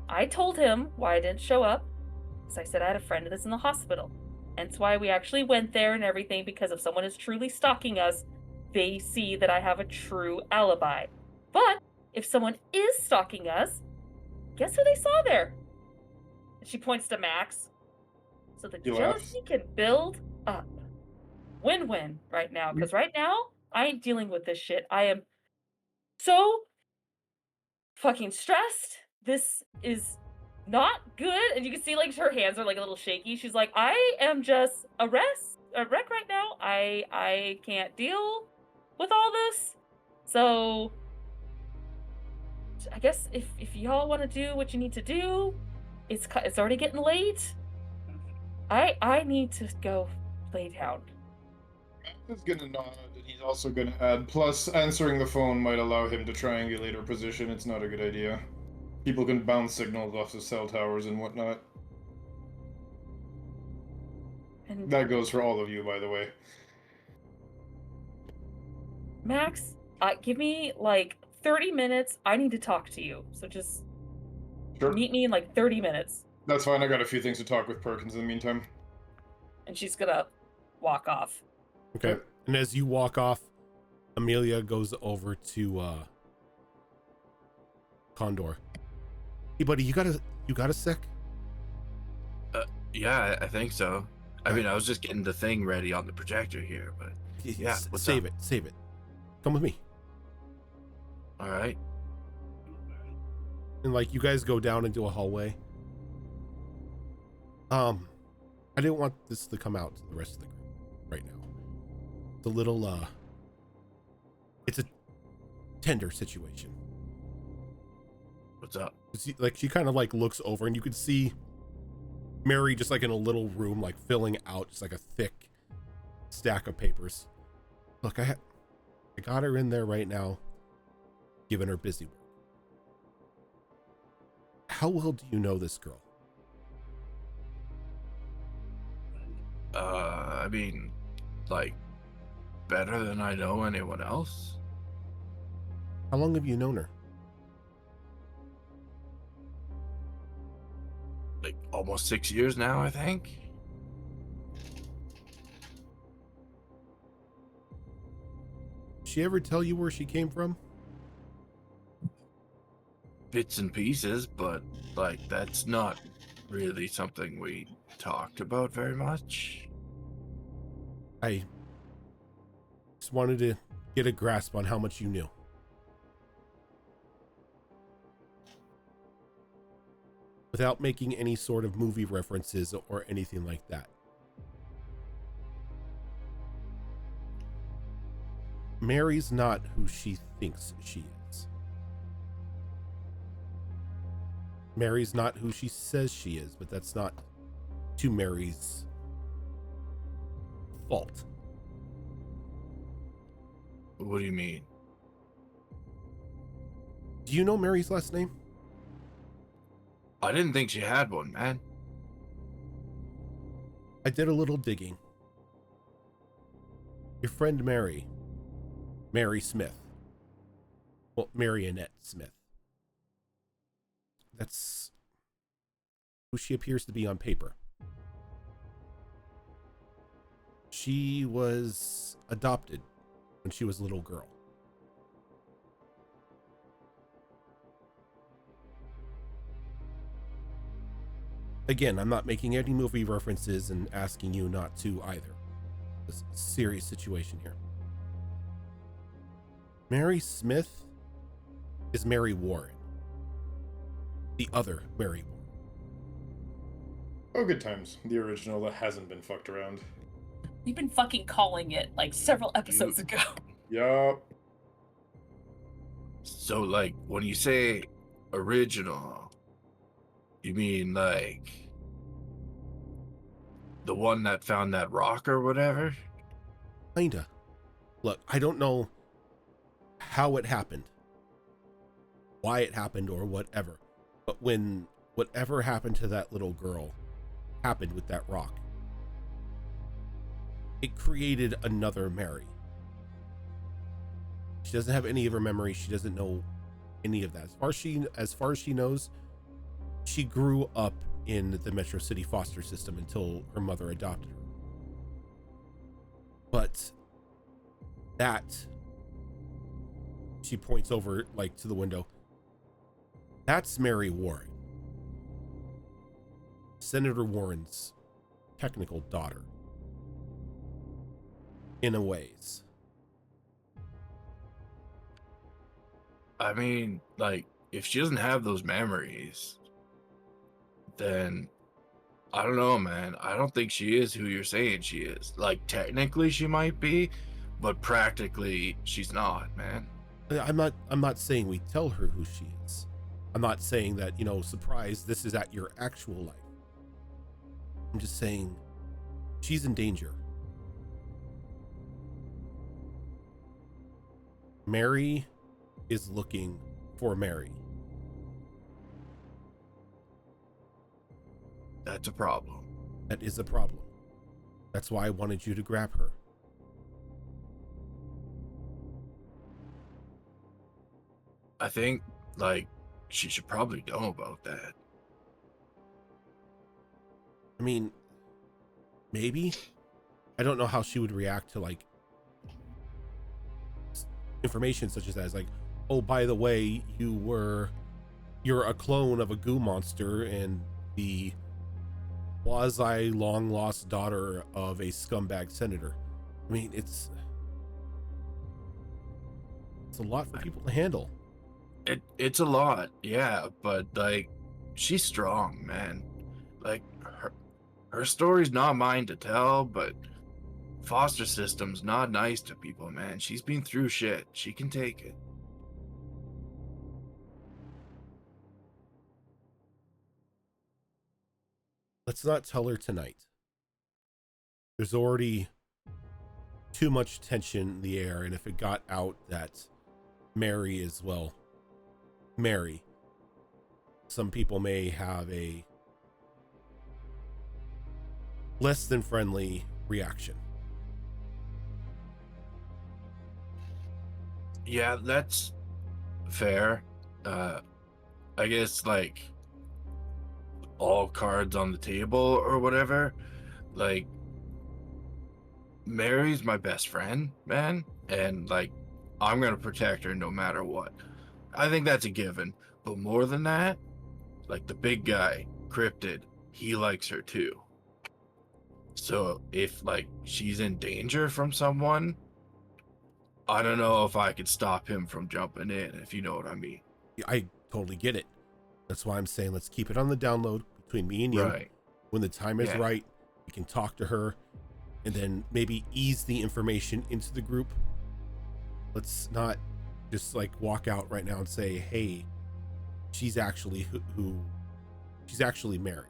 I told him why I didn't show up, because I said I had a friend that's in the hospital. Hence why we actually went there and everything, because if someone is truly stalking us, they see that I have a true alibi. But if someone is stalking us, guess who they saw there? And she points to Max. So the He jealousy can build up. Win-win right now, because right now, I ain't dealing with this shit. I am so fucking stressed. This is not good. And you can see like her hands are like a little shaky. She's like, I am just a wreck right now. I can't deal with all this. So I guess if y'all want to do what you need to do, it's already getting late. I need to go lay down. He's gonna nod, and he's also gonna add, plus answering the phone might allow him to triangulate her position. It's not a good idea. People can bounce signals off the cell towers and whatnot. And That goes for all of you, by the way. Max, give me like 30 minutes. I need to talk to you. So just Sure. meet me in like 30 minutes. That's fine, I got a few things to talk with Perkins in the meantime. And she's gonna walk off. Okay. Okay. And as you walk off, Amelia goes over to Condor. Hey buddy, you got a sec? Yeah, I think so. I mean, I was just getting the thing ready on the projector here, but yeah, what's save up? it. Come with me. All right. And like you guys go down into a hallway. I didn't want this to come out to the rest of the group right now. It's a little it's a tender situation. What's up? Like she kind of like looks over and you could see Mary just like in a little room, like filling out just like a thick stack of papers. Look, I got her in there right now, giving her busy work. How well do you know this girl? I mean, like, better than I know anyone else. How long have you known her? Like, almost 6 years now, I think. Did she ever tell you where she came from? Bits and pieces, but, like, that's not really something we talked about very much. I just wanted to get a grasp on how much you knew. Without making any sort of movie references or anything like that. Mary's not who she thinks she is. Mary's not who she says she is, but that's not to Mary's fault. What do you mean? Do you know Mary's last name? I didn't think she had one, man. I did a little digging. Your friend Mary Smith. Well, Marionette Smith. That's who she appears to be on paper. She was adopted when she was a little girl. Again, I'm not making any movie references and asking you not to either. It's a serious situation here. Mary Smith is Mary Warren. The other Mary Warren. Oh, good times. The original that hasn't been fucked around. You've been fucking calling it like several episodes ago. Yup. So, like, when you say original, you mean like the one that found that rock or whatever? Kinda. Look, I don't know how it happened, why it happened, or whatever. But when whatever happened to that little girl happened with that rock, it created another Mary. She doesn't have any of her memories. She doesn't know any of that. As far as she knows, she grew up in the Metro City foster system until her mother adopted her. But that, she points over like to the window, that's Mary Warren, Senator Warren's technical daughter, in a ways. I mean, like, if she doesn't have those memories, then I don't know, man. I don't think she is who you're saying she is. Like, technically she might be, but practically she's not, man. I'm not saying we tell her who she is. I'm not saying that, surprise, this is at your actual life. I'm just saying she's in danger. Mary is looking for Mary. That's a problem. That is a problem. That's why I wanted you to grab her. I think, like, she should probably know about that. I mean, maybe. I don't know how she would react to, like, information such as that. It's like, oh, by the way, you're a clone of a goo monster and the quasi long lost daughter of a scumbag senator. I mean, it's a lot for people to handle. It's a lot, yeah, but like, she's strong, man. Like, her story's not mine to tell, but foster system's not nice to people, man. She's been through shit. She can take it. Let's not tell her tonight. There's already too much tension in the air, and if it got out that Mary is, well, Mary, some people may have a less than friendly reaction. Yeah, that's fair. I guess, like, all cards on the table or whatever. Like, Mary's my best friend, man, and like, I'm gonna protect her no matter what. I think that's a given. But more than that, like, the big guy, Cryptid, he likes her too. So if, like, she's in danger from someone, I don't know if I could stop him from jumping in, if you know what I mean. I totally get it. That's why I'm saying let's keep it on the download between me and you. Right. When the time is Yeah. right, we can talk to her and then maybe ease the information into the group. Let's not just like walk out right now and say, hey, she's actually she's actually Mary.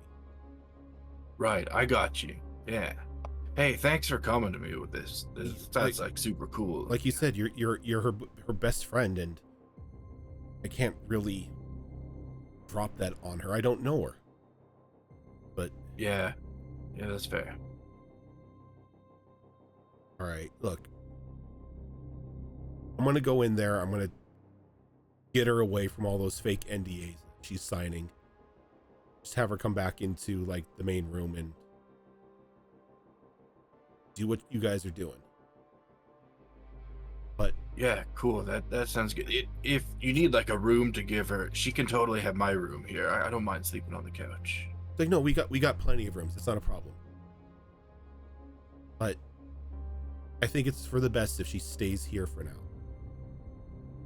Right, I got you. Yeah. Hey, thanks for coming to me with this. That's like super cool. Like you said, you're her best friend, and I can't really drop that on her. I don't know her. But yeah, that's fair. all right, look. I'm gonna go in there. I'm gonna get her away from all those fake NDAs she's signing. Just have her come back into like the main room and do what you guys are doing. But Yeah, cool. That sounds good. If you need like a room to give her, she can totally have my room here. I don't mind sleeping on the couch. It's like, no, we got plenty of rooms. It's not a problem. But I think it's for the best if she stays here for now.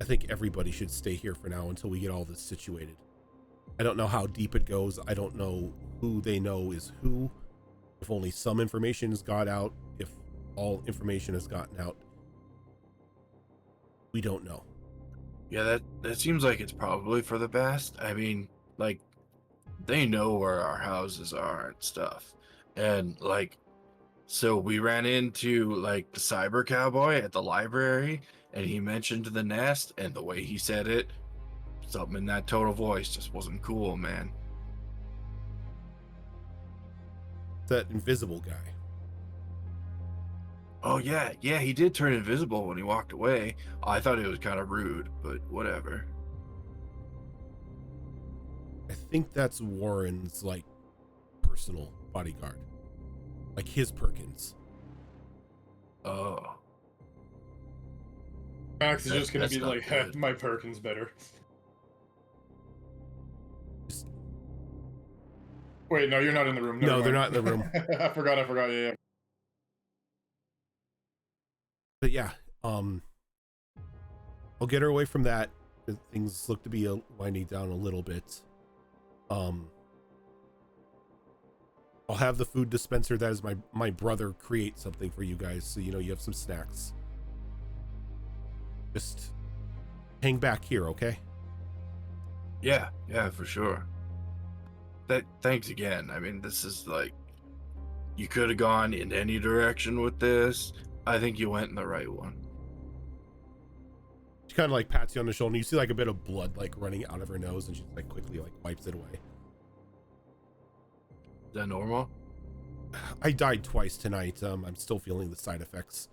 I think everybody should stay here for now until we get all this situated. I don't know how deep it goes. I don't know who they know is who. If only some information has got out, if all information has gotten out, we don't know. Yeah, that seems like it's probably for the best. I mean, like, they know where our houses are and stuff. And, like, so we ran into, like, the cyber cowboy at the library, and he mentioned the nest, and the way he said it, something in that tone of voice just wasn't cool, man. That invisible guy. Oh, yeah, he did turn invisible when he walked away. I thought it was kind of rude, but whatever. I think that's Warren's, like, personal bodyguard. Like his Perkins. Oh. Max is just gonna That's be not like, good. my Perkins better. Just, Wait, no, you're not in the room. Never no, they're mind. not in the room. I forgot, yeah. But yeah, I'll get her away from that. Things look to be winding down a little bit. I'll have the food dispenser that is my brother create something for you guys, so you know you have some snacks. Just hang back here, okay? Yeah, for sure. Thanks again. I mean, this is like, you could have gone in any direction with this. I think you went in the right one. She kind of like pats you on the shoulder, and you see like a bit of blood like running out of her nose, and she like quickly like wipes it away. Is that normal? I died twice tonight. I'm still feeling the side effects.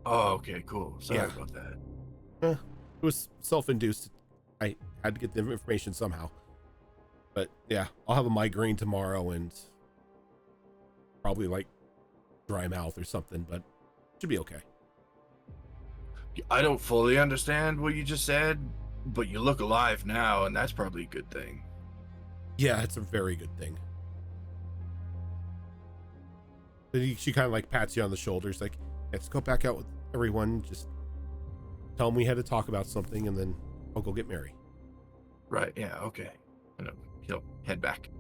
Oh, okay, cool. Sorry Yeah. about that. It was self-induced. I had to get the information somehow. But yeah, I'll have a migraine tomorrow and probably like dry mouth or something, but should be okay. I don't fully understand what you just said, but you look alive now, and that's probably a good thing. Yeah, it's a very good thing. Then she kind of like pats you on the shoulders, like, let's go back out with everyone. Just tell them we had to talk about something, and then I'll go get Mary. Right, yeah, okay. And he'll head back.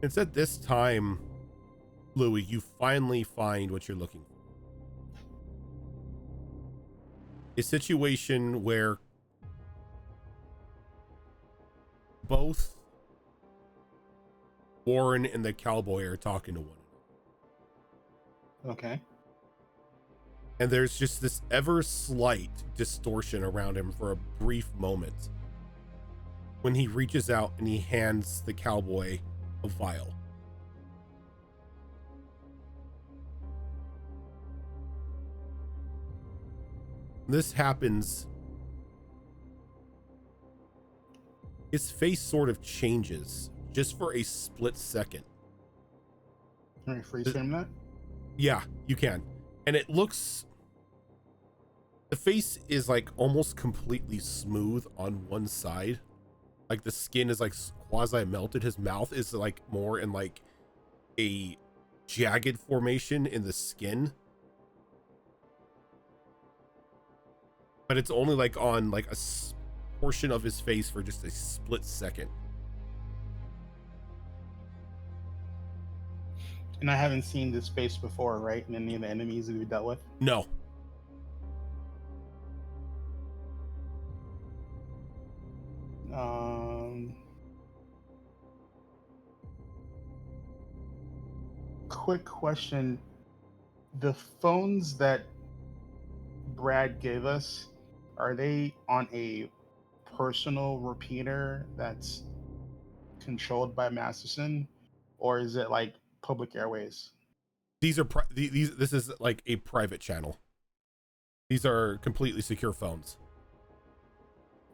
It's at this time, Louis, you finally find what you're looking for. A situation where both Warren and the cowboy are talking to one another. Okay. And there's just this ever slight distortion around him for a brief moment when he reaches out and he hands the cowboy a vial. This happens. His face sort of changes just for a split second. Can I freeze frame that? Yeah, you can. And it looks, the face is like almost completely smooth on one side. Like the skin is like quasi melted. His mouth is like more in like a jagged formation in the skin. But it's only like on like a portion of his face for just a split second. And I haven't seen this face before, right? In any of the enemies that we dealt with? No. Quick question. The phones that Brad gave us, are they on a personal repeater that's controlled by Masterson, or is it like public airways? These are this is like a private channel. These are completely secure phones.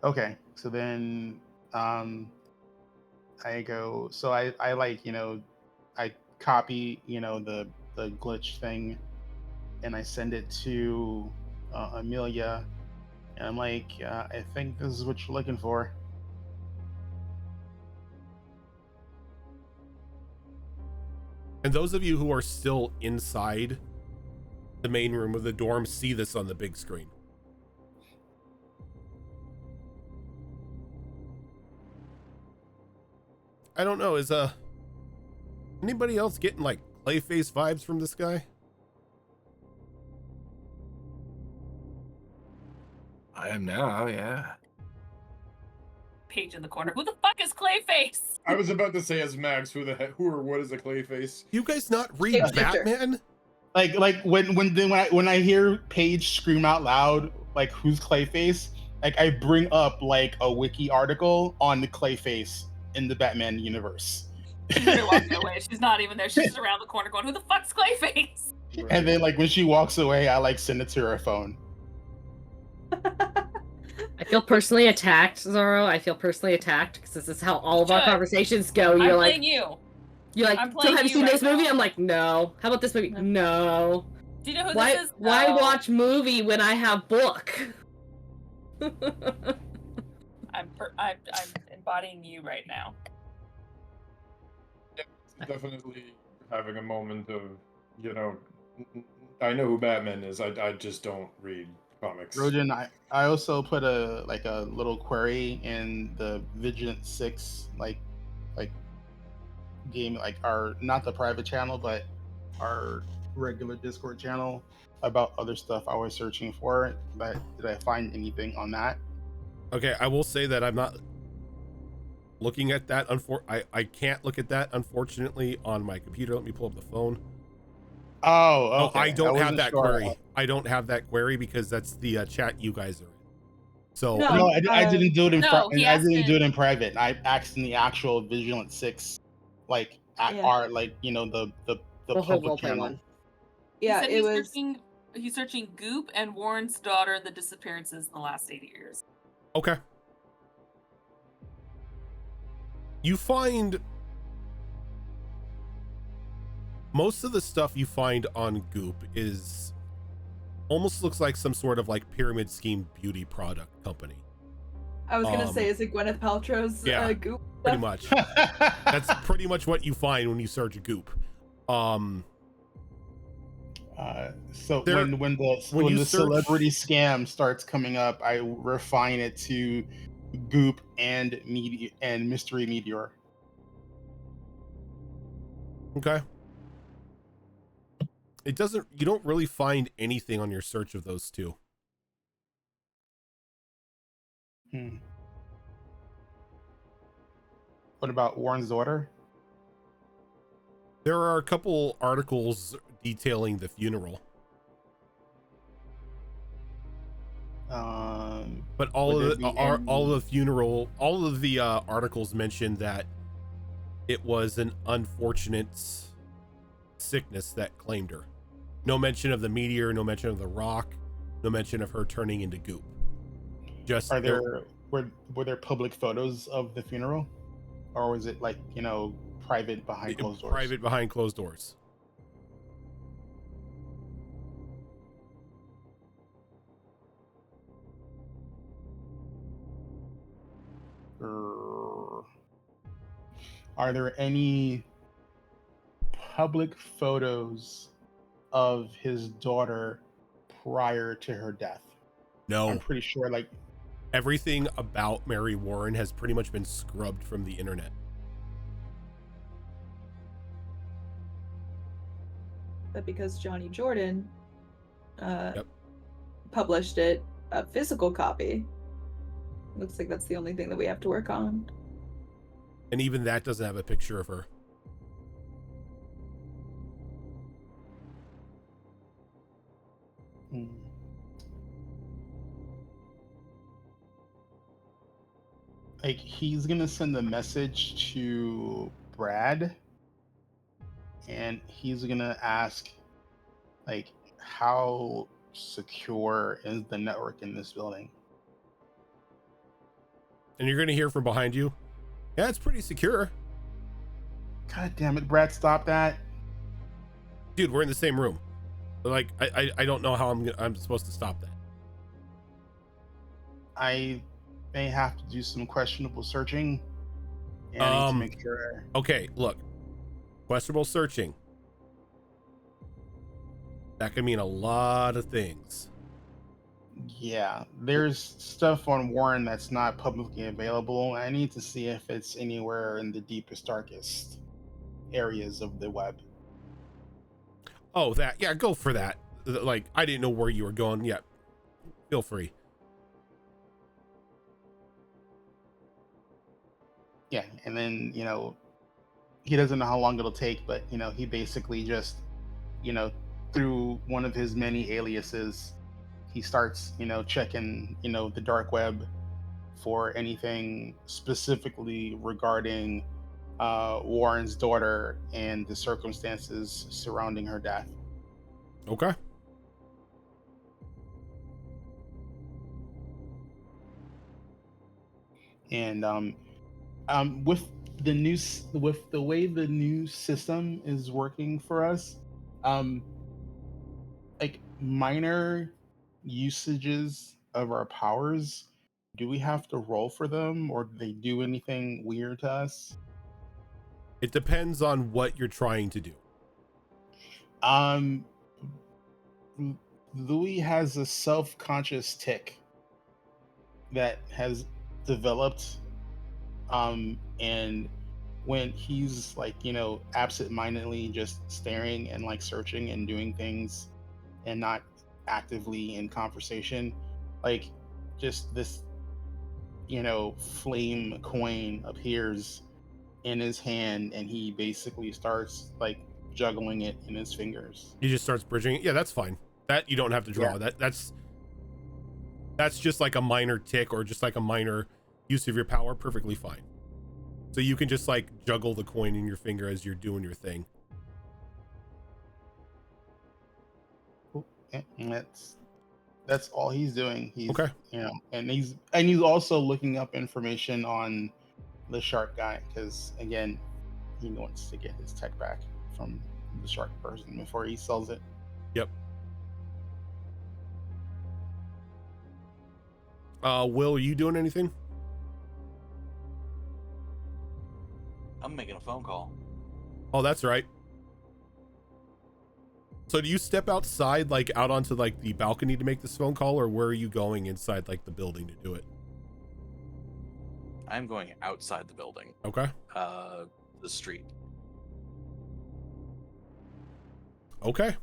Okay, so then I go, so I like, I copy, the glitch thing, and I send it to Amelia, And I'm like, I think this is what you're looking for. And those of you who are still inside the main room of the dorm see this on the big screen. I don't know, is anybody else getting like Clayface vibes from this guy? I am now, yeah. Page in the corner. Who the fuck is Clayface? I was about to say as Max, who or what is a Clayface? You guys not read Shapeshifter. Batman? Like when I hear Paige scream out loud, like who's Clayface? Like I bring up like a wiki article on the Clayface in the Batman universe. She's walking away. She's not even there. She's just around the corner going, who the fuck's Clayface? And then like when she walks away, I like send it to her phone. I feel personally attacked, Zorro. I feel personally attacked because this is how all of our Good. conversations go. I'm You're like, playing you. you're like, I'm so playing have you you seen right this movie? now. I'm like, no. How about this movie? No. Do you know who Why? this is? Why No. watch movie when I have book? I'm embodying you right now. Definitely having a moment of, you know, I know who Batman is. I just don't read comics. Rojan, I also put a little query in the Vigilant 6 like game, like our, not the private channel, but our regular Discord channel, about other stuff I was searching for. But did I find anything on that? Okay, I will say that I'm not looking at that. I can't look at that, unfortunately, on my computer. Let me pull up the phone. Oh, okay. I don't have wasn't that sure. query. I don't have that query because that's the chat you guys are in. So No. No, I didn't do it in No, he I asked didn't do it- it in private. I asked in the actual Vigilant 6, like at Yeah. our, like, you know, the whole public roleplay channel. one. Yeah, he said it was. he's searching Goop and Warren's daughter and the disappearances in the last 8 years. okay. You find most of the stuff you find on Goop is almost looks like some sort of like pyramid scheme beauty product company. I was gonna Um, say, is it Gwyneth Paltrow's yeah, goop? Pretty much. That's pretty much what you find when you search Goop. So There- when when you the search- celebrity scam starts coming up, I refine it to Goop and Mystery Meteor. Okay. You don't really find anything on your search of those two. What about Warren's daughter? There are a couple articles detailing the funeral, but all Would of there the be all of the articles mentioned that it was an unfortunate sickness that claimed her. No mention of the meteor, no mention of the rock, no mention of her turning into goop. Just were there public photos of the funeral, or was it like, you know, private behind closed doors? private behind closed doors. Are there any public photos of his daughter prior to her death? No. I'm pretty sure, like, Everything about Mary Warren has pretty much been scrubbed from the internet. But because Johnny Jordan published it, a physical copy, looks like that's the only thing that we have to work on. And even that doesn't have a picture of her. like he's gonna send a message to Brad, and he's gonna ask, like, how secure is the network in this building? And you're going to hear from behind you, yeah, it's pretty secure. God damn it, Brad, stop that. Dude, we're in the same room. Like, I don't know how I'm supposed to stop that. I may have to do some questionable searching. And I need to make sure. Okay, look. Questionable searching. That can mean a lot of things. Yeah, there's stuff on Warren that's not publicly available. I need to see if it's anywhere in the deepest, darkest areas of the web. Oh, that. Yeah, go for that. Like, I didn't know where you were going. Yeah, feel free. Yeah, and then, he doesn't know how long it'll take, but, he basically just, through one of his many aliases, he starts, checking, the dark web for anything specifically regarding Warren's daughter and the circumstances surrounding her death. Okay. And with the way the new system is working for us, like minor usages of our powers, do we have to roll for them, or do they do anything weird to us? It depends on what you're trying to do. Um, Louis has a self-conscious tick that has developed, and when he's like, absent-mindedly just staring and like searching and doing things and not actively in conversation, like just this, flame coin appears in his hand and he basically starts like juggling it in his fingers. He just starts bridging it. Yeah, that's fine. That you don't have to draw. Yeah. That's just like a minor tick or just like a minor use of your power. Perfectly fine. So you can just like juggle the coin in your finger as you're doing your thing. And that's all he's doing. He's Okay. And he's also looking up information on the shark guy, because again, he wants to get his tech back from the shark person before he sells it. Yep. Will, are you doing anything? I'm making a phone call. Oh, that's right. So do you step outside, like out onto like the balcony to make this phone call, or where are you going inside like the building to do it? I'm going outside the building. Okay. The street. Okay.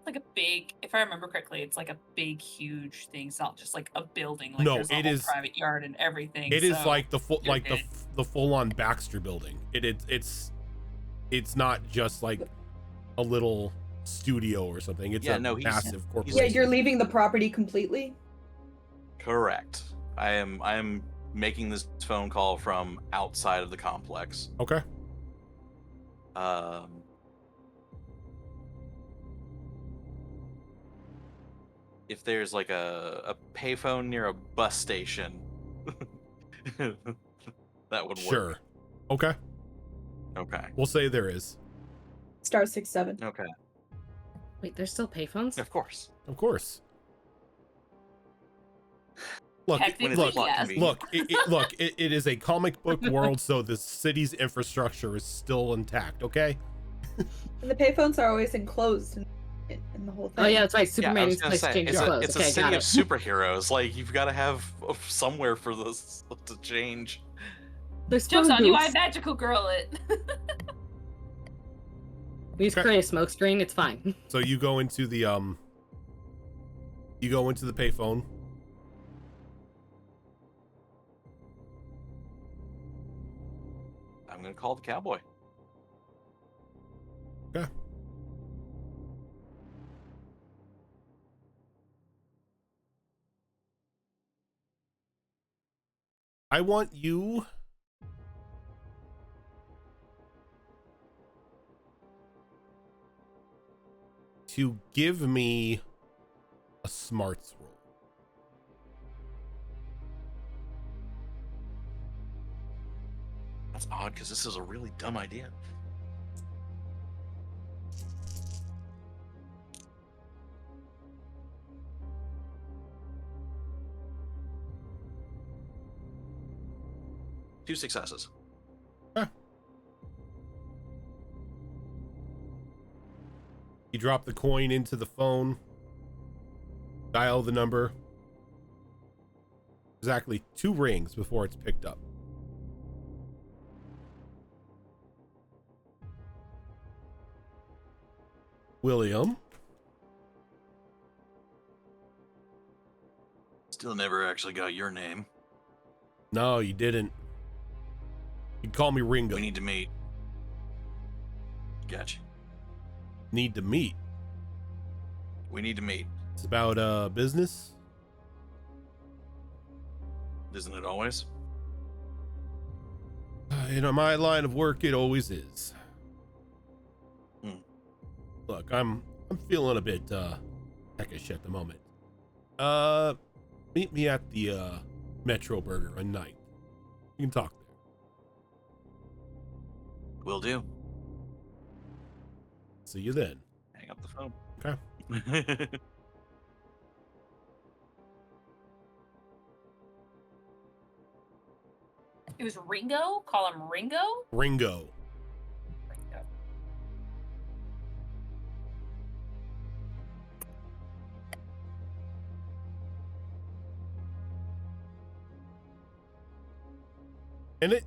Like a big, if I remember correctly, it's like a big, huge thing. It's not just like a building. Like No, there's a it whole is- private yard and everything. It is so like the full, you're like good. the full-on Baxter building. It's not just like a little studio or something. It's Yeah, a no, he's- massive he's- corporation. Yeah, you're leaving the property completely. Correct. I am making this phone call from outside of the complex. Okay. If there's like a payphone near a bus station, that would Sure. work. Okay. Okay. We'll say there is. Star 67. Okay. Wait, there's still payphones? Of course. Of course. Look, Technically, look, plot yes. convenient. it is a comic book world, so the city's infrastructure is still intact, okay? And the payphones are always enclosed in the whole thing. Oh yeah, that's right. Yeah, Superman I was needs a gonna place to say change his it's clothes. a Okay, city got of it. superheroes. Like you've got to have somewhere for this to change. There's Jokes phone on you, I booths. magical girl it. We just Okay. create a smoke screen. It's fine. So you go into the payphone. I'm gonna call the cowboy. Okay. I want you to give me a smarts roll. That's odd because this is a really dumb idea. 2 successes. You drop the coin into the phone, dial the number. Exactly 2 rings before it's picked up. William. Still never actually got your name. No, you didn't. You can call me Ringo. We need to meet. Gotcha. Need to meet. We need to meet. It's about business. Isn't it always? In my line of work, it always is. Look, I'm feeling a bit peckish at the moment. Meet me at the Metro Burger on 9th. You can talk there. Will do. See you then. Hang up the phone. Okay. It was Ringo? Call him Ringo? Ringo. Ringo. And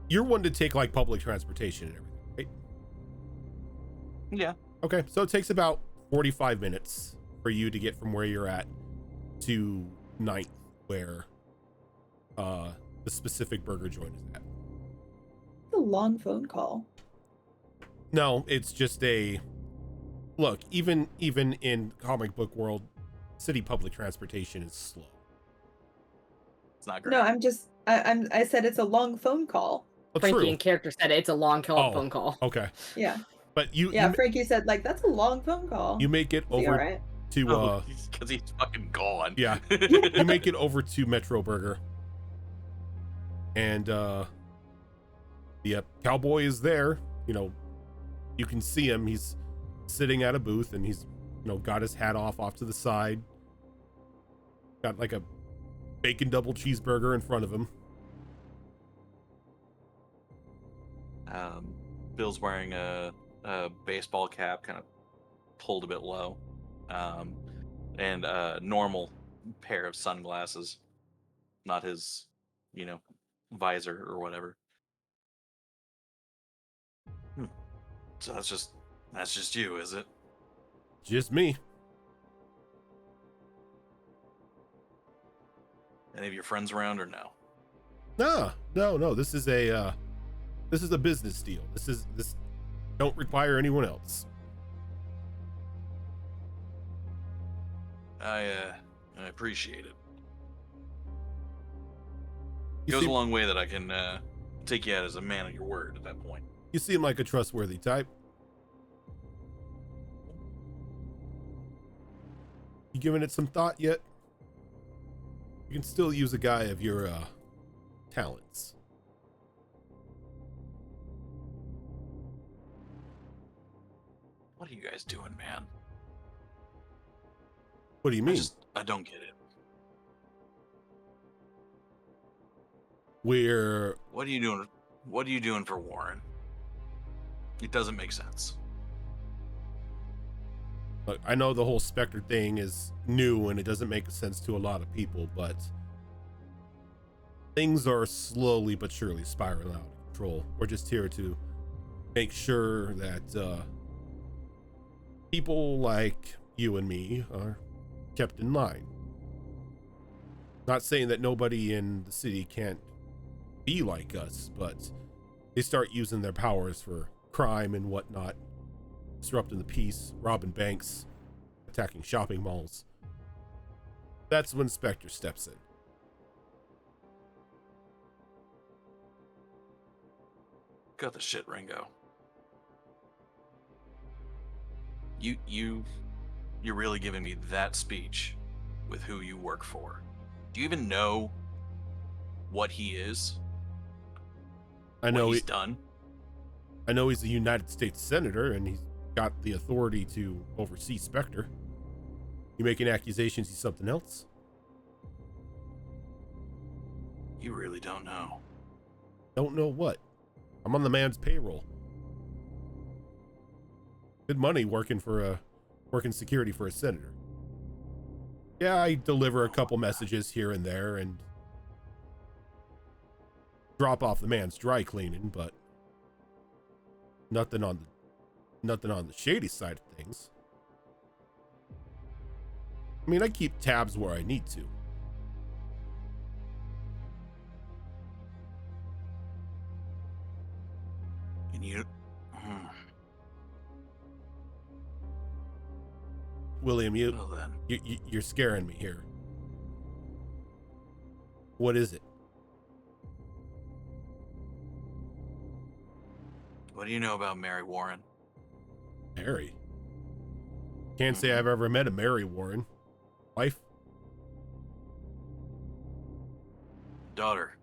you're one to take like public transportation and everything, right? Yeah. Okay, so it takes about 45 minutes for you to get from where you're at to 9th, where the specific burger joint is at. It's a long phone call. No, it's just a look. Even in comic book world, city public transportation is slow. It's not great. No, I said it's a long phone call. Oh, Frankie true. in character said it's a long phone call. Okay, Yeah. but you Frankie said like that's a long phone call. you make it Is he over all right? to because he's fucking gone. yeah. You make it over to Metro Burger, and the cowboy is there. You know, you can see him. He's sitting at a booth, and he's got his hat off to the side. Got like a bacon double cheeseburger in front of him. Bill's wearing a baseball cap, kind of pulled a bit low, and a normal pair of sunglasses, not his, visor or whatever. So that's just you, is it? Just me. Any of your friends around or no? No. This is a business deal. This don't require anyone else. I appreciate it. You Goes seem, a long way that I can take you out as a man of your word at that point. you seem like a trustworthy type. You giving it some thought yet? You can still use a guy of your talents. What are you guys doing, man? What do you mean? I don't get it. We're What are you doing? What are you doing for Warren? It doesn't make sense. look, I know the whole Spectre thing is new and it doesn't make sense to a lot of people, but things are slowly but surely spiraling out of control. We're just here to make sure that people like you and me are kept in line. Not saying that nobody in the city can't be like us, but they start using their powers for crime and whatnot, disrupting the peace, robbing banks, attacking shopping malls. That's when Spectre steps in. Cut the shit, Ringo. You're really giving me that speech with who you work for. Do you even know what he is? I know what he's done. I know he's a United States senator and he's got the authority to oversee Spectre. You making accusations he's something else? You really don't know. Don't know what. I'm on the man's payroll. Good money working security for a senator. Yeah, I deliver a couple messages here and there and drop off the man's dry cleaning, but nothing on the shady side of things. I mean, I keep tabs where I need to. And you... William, Well then. you're scaring me here. What is it? What do you know about Mary Warren? Mary? Can't say I've ever met a Mary Warren. Wife? Daughter.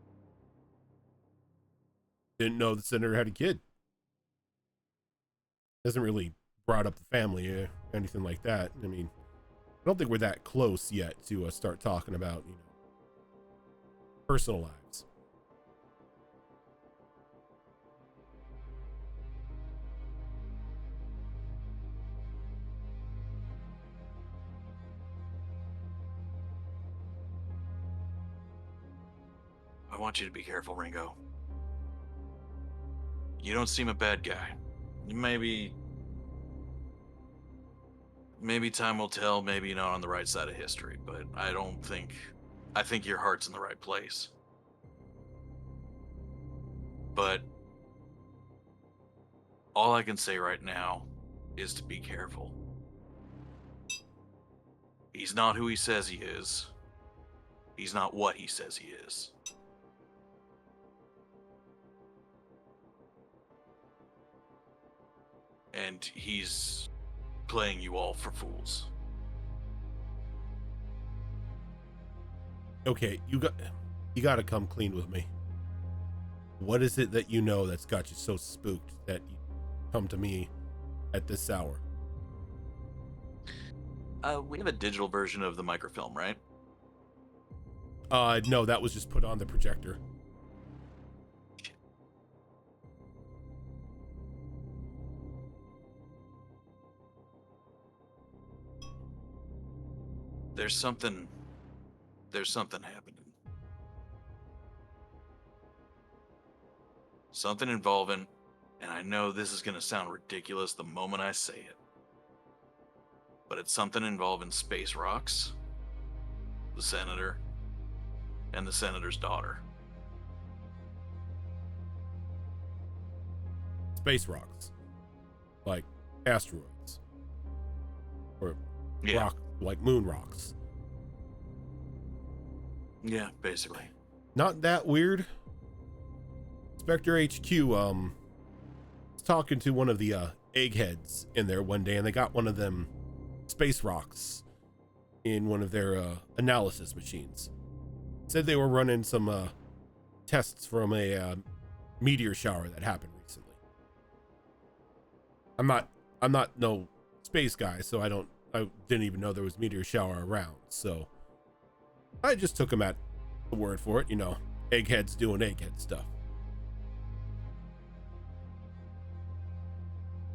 Didn't know the senator had a kid. Hasn't really brought up the family or anything like that. I mean, I don't think we're that close yet to start talking about, personal lives. I want you to be careful, Ringo. You don't seem a bad guy. You maybe time will tell, maybe you're not on the right side of history, but I think your heart's in the right place. But all I can say right now is to be careful. He's not who he says he is. He's not what he says he is. And he's playing you all for fools. Okay, you got to come clean with me. What is it that you know that's got you so spooked that you come to me at this hour? We have a digital version of the microfilm, right? No, that was just put on the projector. There's something happening. Something involving, and I know this is going to sound ridiculous the moment I say it, but it's something involving space rocks, the senator, and the senator's daughter. Space rocks. Like asteroids. Or Yeah. rock, like moon rocks. Yeah, basically. Not that weird. Spectre HQ was talking to one of the eggheads in there one day, and they got one of them space rocks in one of their analysis machines. Said they were running some tests from a meteor shower that happened recently. I'm not no space guy, so I didn't even know there was meteor shower around, so I just took him at the word for it, eggheads doing egghead stuff.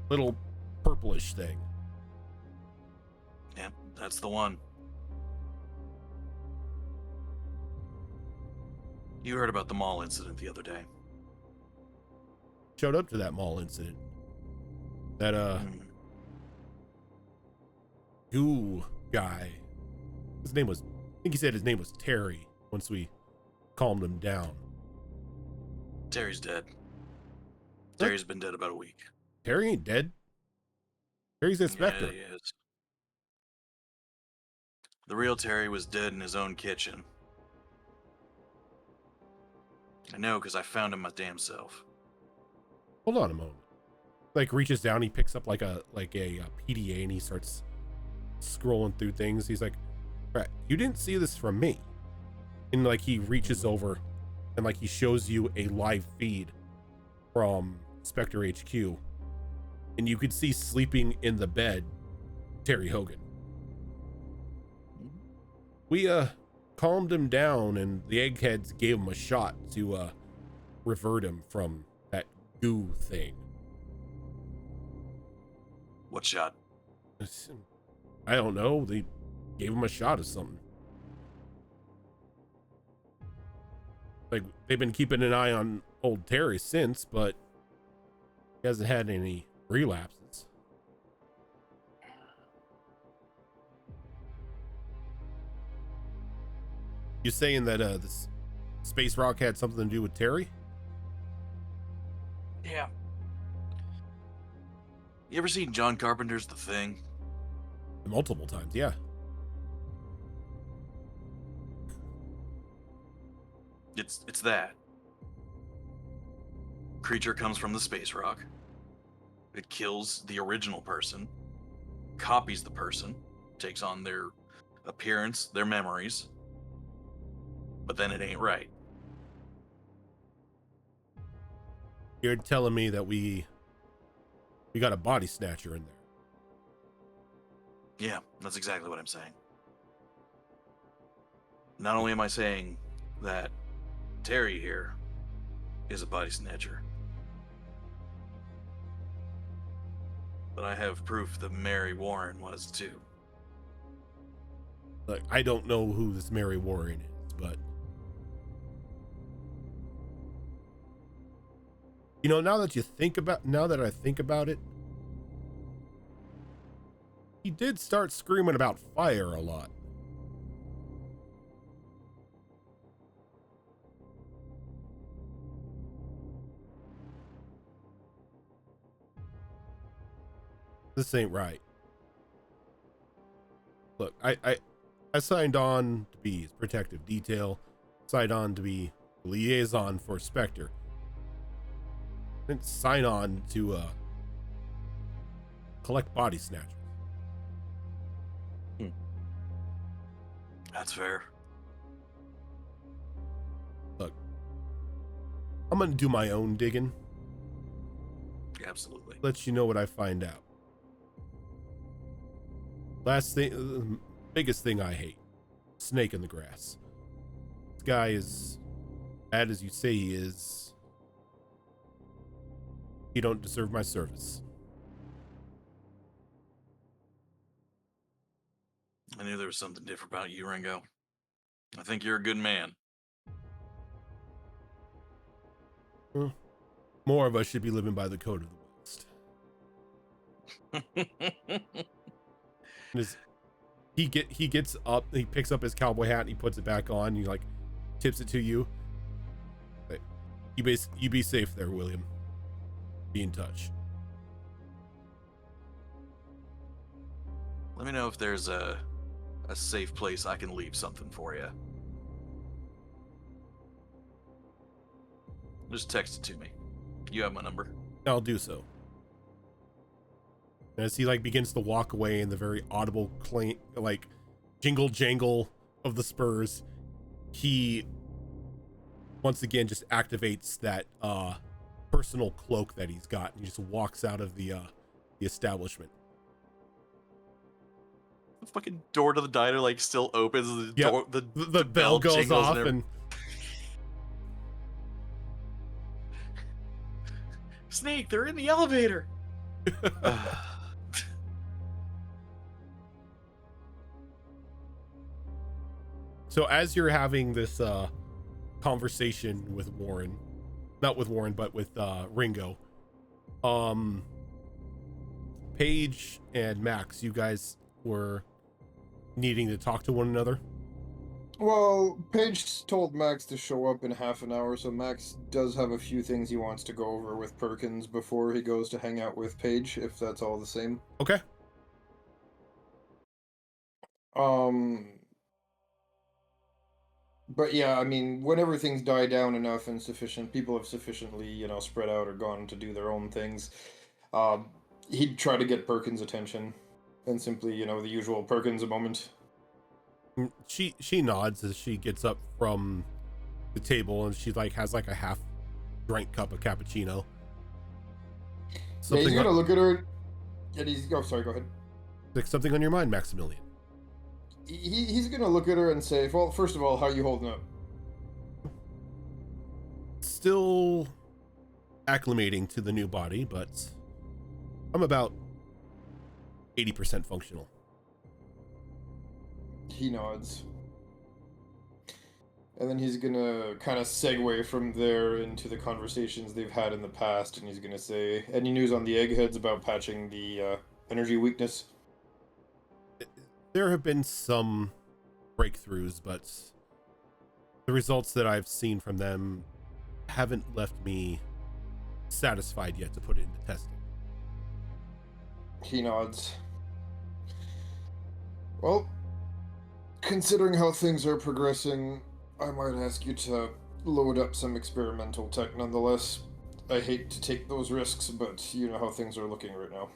Little purplish thing. Yeah, that's the one. You heard about the mall incident the other day. Showed up to that mall incident. That goo guy. I think he said his name was Terry once we calmed him down. Terry's dead. Terry's been dead about a week. Terry ain't dead. Terry's a Spectre. Yeah, he is. The real Terry was dead in his own kitchen. I know, because I found him my damn self. Hold on a moment. Like reaches down, he picks up like a PDA and he starts scrolling through things. He's like, "Right, you didn't see this from me." And like he reaches over and like he shows you a live feed from Spectre HQ, and you could see sleeping in the bed Terry Hogan. We calmed him down, and the eggheads gave him a shot to revert him from that goo thing. What shot? I don't know. They gave him a shot of something. Like, they've been keeping an eye on old Terry since, but he hasn't had any relapses. You saying that this space rock had something to do with Terry? Yeah. You ever seen John Carpenter's The Thing? Multiple times, yeah. It's that. Creature comes from the space rock. It kills the original person, copies the person, takes on their appearance, their memories, but then it ain't right. You're telling me that we got a body snatcher in there. Yeah, that's exactly what I'm saying. Not only am I saying that Terry here is a body snatcher, but I have proof that Mary Warren was too. Like, I don't know who this Mary Warren is, but you know, now that I think about it, he did start screaming about fire a lot. This ain't right. Look, I signed on to be his protective detail, signed on to be liaison for Spectre. I didn't sign on to collect body snatchers. That's fair. Look, I'm gonna do my own digging. Absolutely. Let you know what I find out. Last thing, biggest thing I hate, snake in the grass. This guy is bad as you say he is. You don't deserve my service. I knew there was something different about you, Ringo. I think you're a good man. More of us should be living by the code of the West. He gets up, he picks up his cowboy hat, and he puts it back on. He like tips it to you. Like, you be safe there, William. Be in touch. Let me know if there's a safe place I can leave something for you. Just text it to me. You have my number. I'll do so. As he like begins to walk away in the very audible clank, like jingle jangle of the spurs, he once again just activates that personal cloak that he's got, and he just walks out of the establishment. The fucking door to the diner like still opens. The Yep. door, The bell goes jingles off, everything. and Snake, they're in the elevator. so as you're having this conversation with Warren, not with Warren, but with Ringo, Paige and Max, you guys were needing to talk to one another. Well, Paige told Max to show up in half an hour, so Max does have a few things he wants to go over with Perkins before he goes to hang out with Paige, if that's all the same. Okay. But yeah, I mean, when everything's died down enough and people have sufficiently, spread out or gone to do their own things, he'd try to get Perkins' attention, and simply, the usual Perkins a moment. She nods as she gets up from the table, and she has a half drank cup of cappuccino. Yeah, he's gonna look at her, and sorry, go ahead. Like, something on your mind, Maximilian? He's gonna look at her and say, well, first of all, how are you holding up? still acclimating to the new body, but I'm about 80% functional. He nods. And then he's gonna kind of segue from there into the conversations they've had in the past, and he's gonna say, any news on the eggheads about patching the energy weakness? There have been some breakthroughs, but the results that I've seen from them haven't left me satisfied yet to put it into testing. He nods. Well, considering how things are progressing, I might ask you to load up some experimental tech nonetheless. I hate to take those risks, but you know how things are looking right now.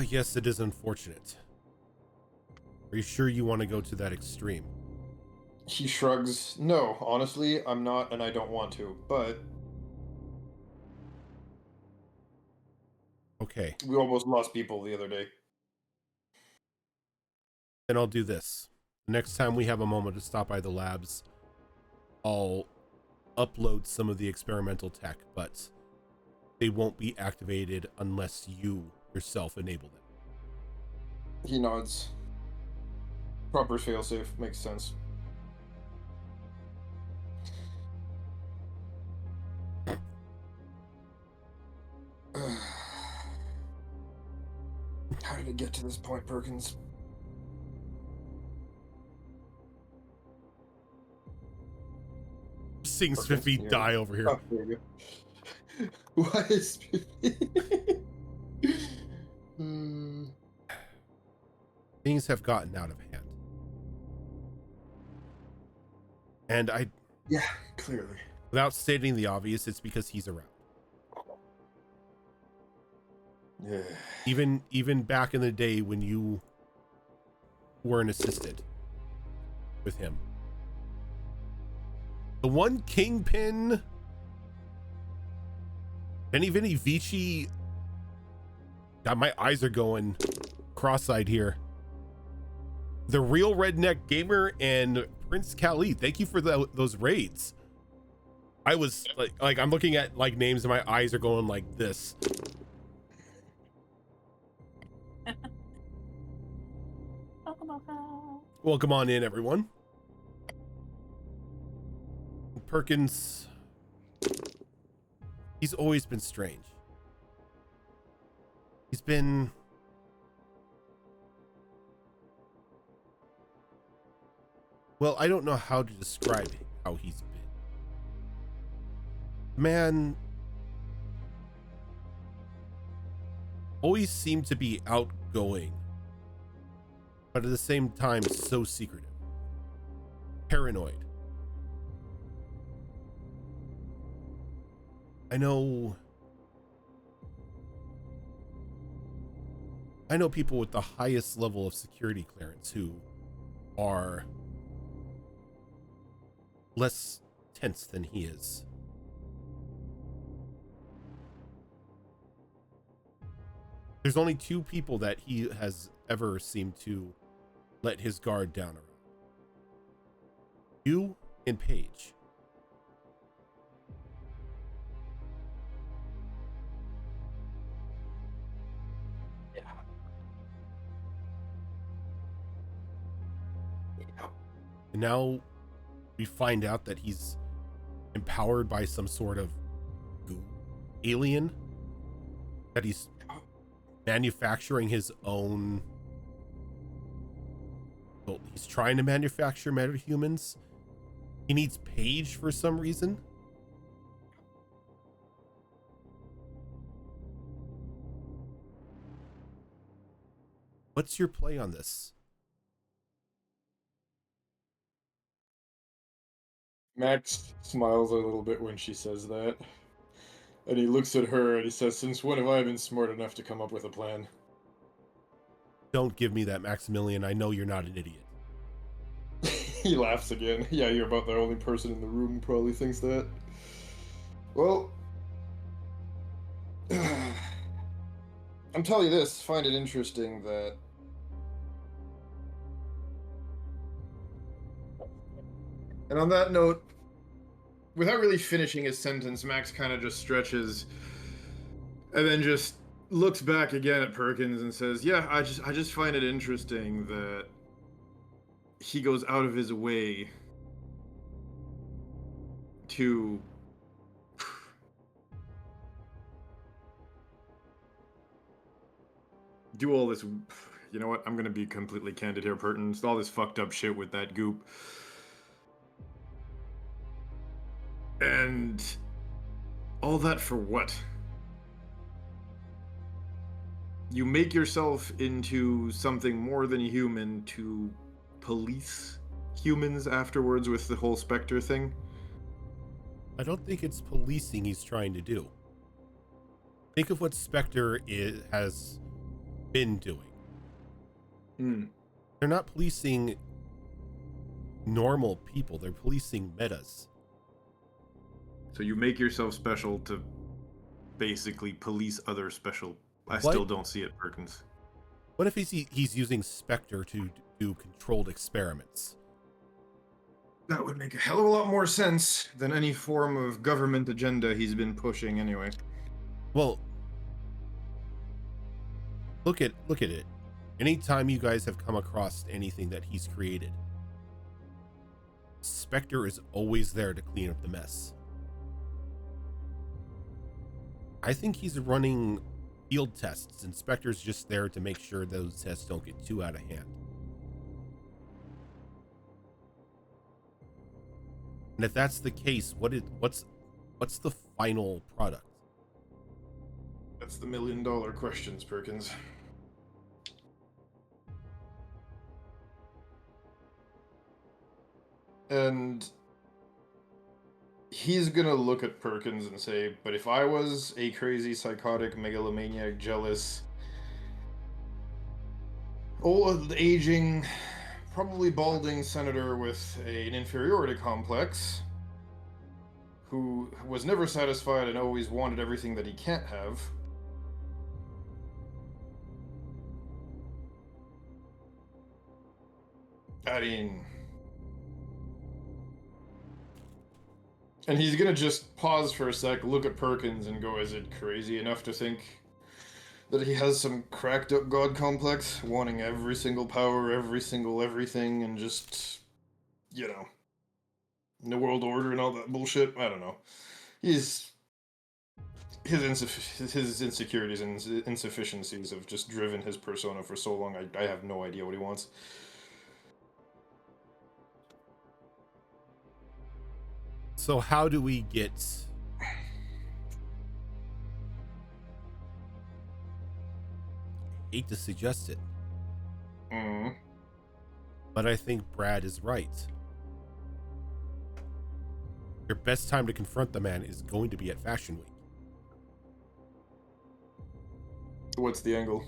Yes, it is unfortunate. Are you sure you want to go to that extreme? He shrugs. No, honestly, I'm not, and I don't want to, but Okay, we almost lost people the other day. then I'll do this. Next time we have a moment to stop by the labs, I'll upload some of the experimental tech, but they won't be activated unless you yourself enable them. He nods. Proper failsafe makes sense. How did it get to this point, Perkins? Seeing Okay, Spiffy yeah. die over here. Oh, there you go. Why is Things have gotten out of hand. And Yeah, clearly. without stating the obvious, it's because he's around. Yeah. Even back in the day when you were an assistant with him. The one kingpin, Vinny Vici. God, my eyes are going cross-eyed here. The Real Redneck Gamer and Prince Kali. Thank you for those raids. I was like I'm looking at like names and my eyes are going like this. Welcome on in, everyone. Perkins, he's always been strange. He's been well, I don't know how to describe how he's been. Man always seemed to be outgoing, but at the same time so secretive, paranoid. I know people with the highest level of security clearance who are less tense than he is. There's only two people that he has ever seemed to let his guard down around. You and Paige. And now we find out that he's empowered by some sort of alien, that he's manufacturing his own. Well, he's trying to manufacture metahumans. He needs Paige for some reason. What's your play on this? Max smiles a little bit when she says that. And he looks at her and he says, since when have I been smart enough to come up with a plan? Don't give me that, Maximilian. I know you're not an idiot. He laughs again. Yeah, you're about the only person in the room who probably thinks that. Well, I'm telling you this, find it interesting that And on that note, without really finishing his sentence, Max kind of just stretches and then just looks back again at Perkins and says, "Yeah, I just find it interesting that he goes out of his way to do all this. You know what? I'm gonna be completely candid here, Perkins. All this fucked up shit with that goop. And all that for what? You make yourself into something more than human to police humans afterwards with the whole Spectre thing? I don't think it's policing he's trying to do. Think of what Spectre has been doing. They're not policing normal people, they're policing metas. So you make yourself special to basically police other special. I What? still don't see it, Perkins. What if he's using Spectre to do controlled experiments? That would make a hell of a lot more sense than any form of government agenda he's been pushing anyway. Well, look at it. Anytime you guys have come across anything that he's created, Spectre is always there to clean up the mess. I think he's running field tests, and Spectre's just there to make sure those tests don't get too out of hand. And if that's the case, what's the final product? That's the $1 million questions, Perkins. And he's gonna look at Perkins and say, but if I was a crazy, psychotic, megalomaniac, jealous, old, aging, probably balding senator with an inferiority complex, who was never satisfied and always wanted everything that he can't have, I mean... And he's gonna just pause for a sec, look at Perkins, and go, is it crazy enough to think that he has some cracked up god complex, wanting every single power, every single everything, and just, you know, the world order and all that bullshit? I don't know. His insecurities and insufficiencies have just driven his persona for so long, I have no idea what he wants. So how do we get... hate to suggest it, but I think Brad is right. Your best time to confront the man is going to be at Fashion Week. What's the angle?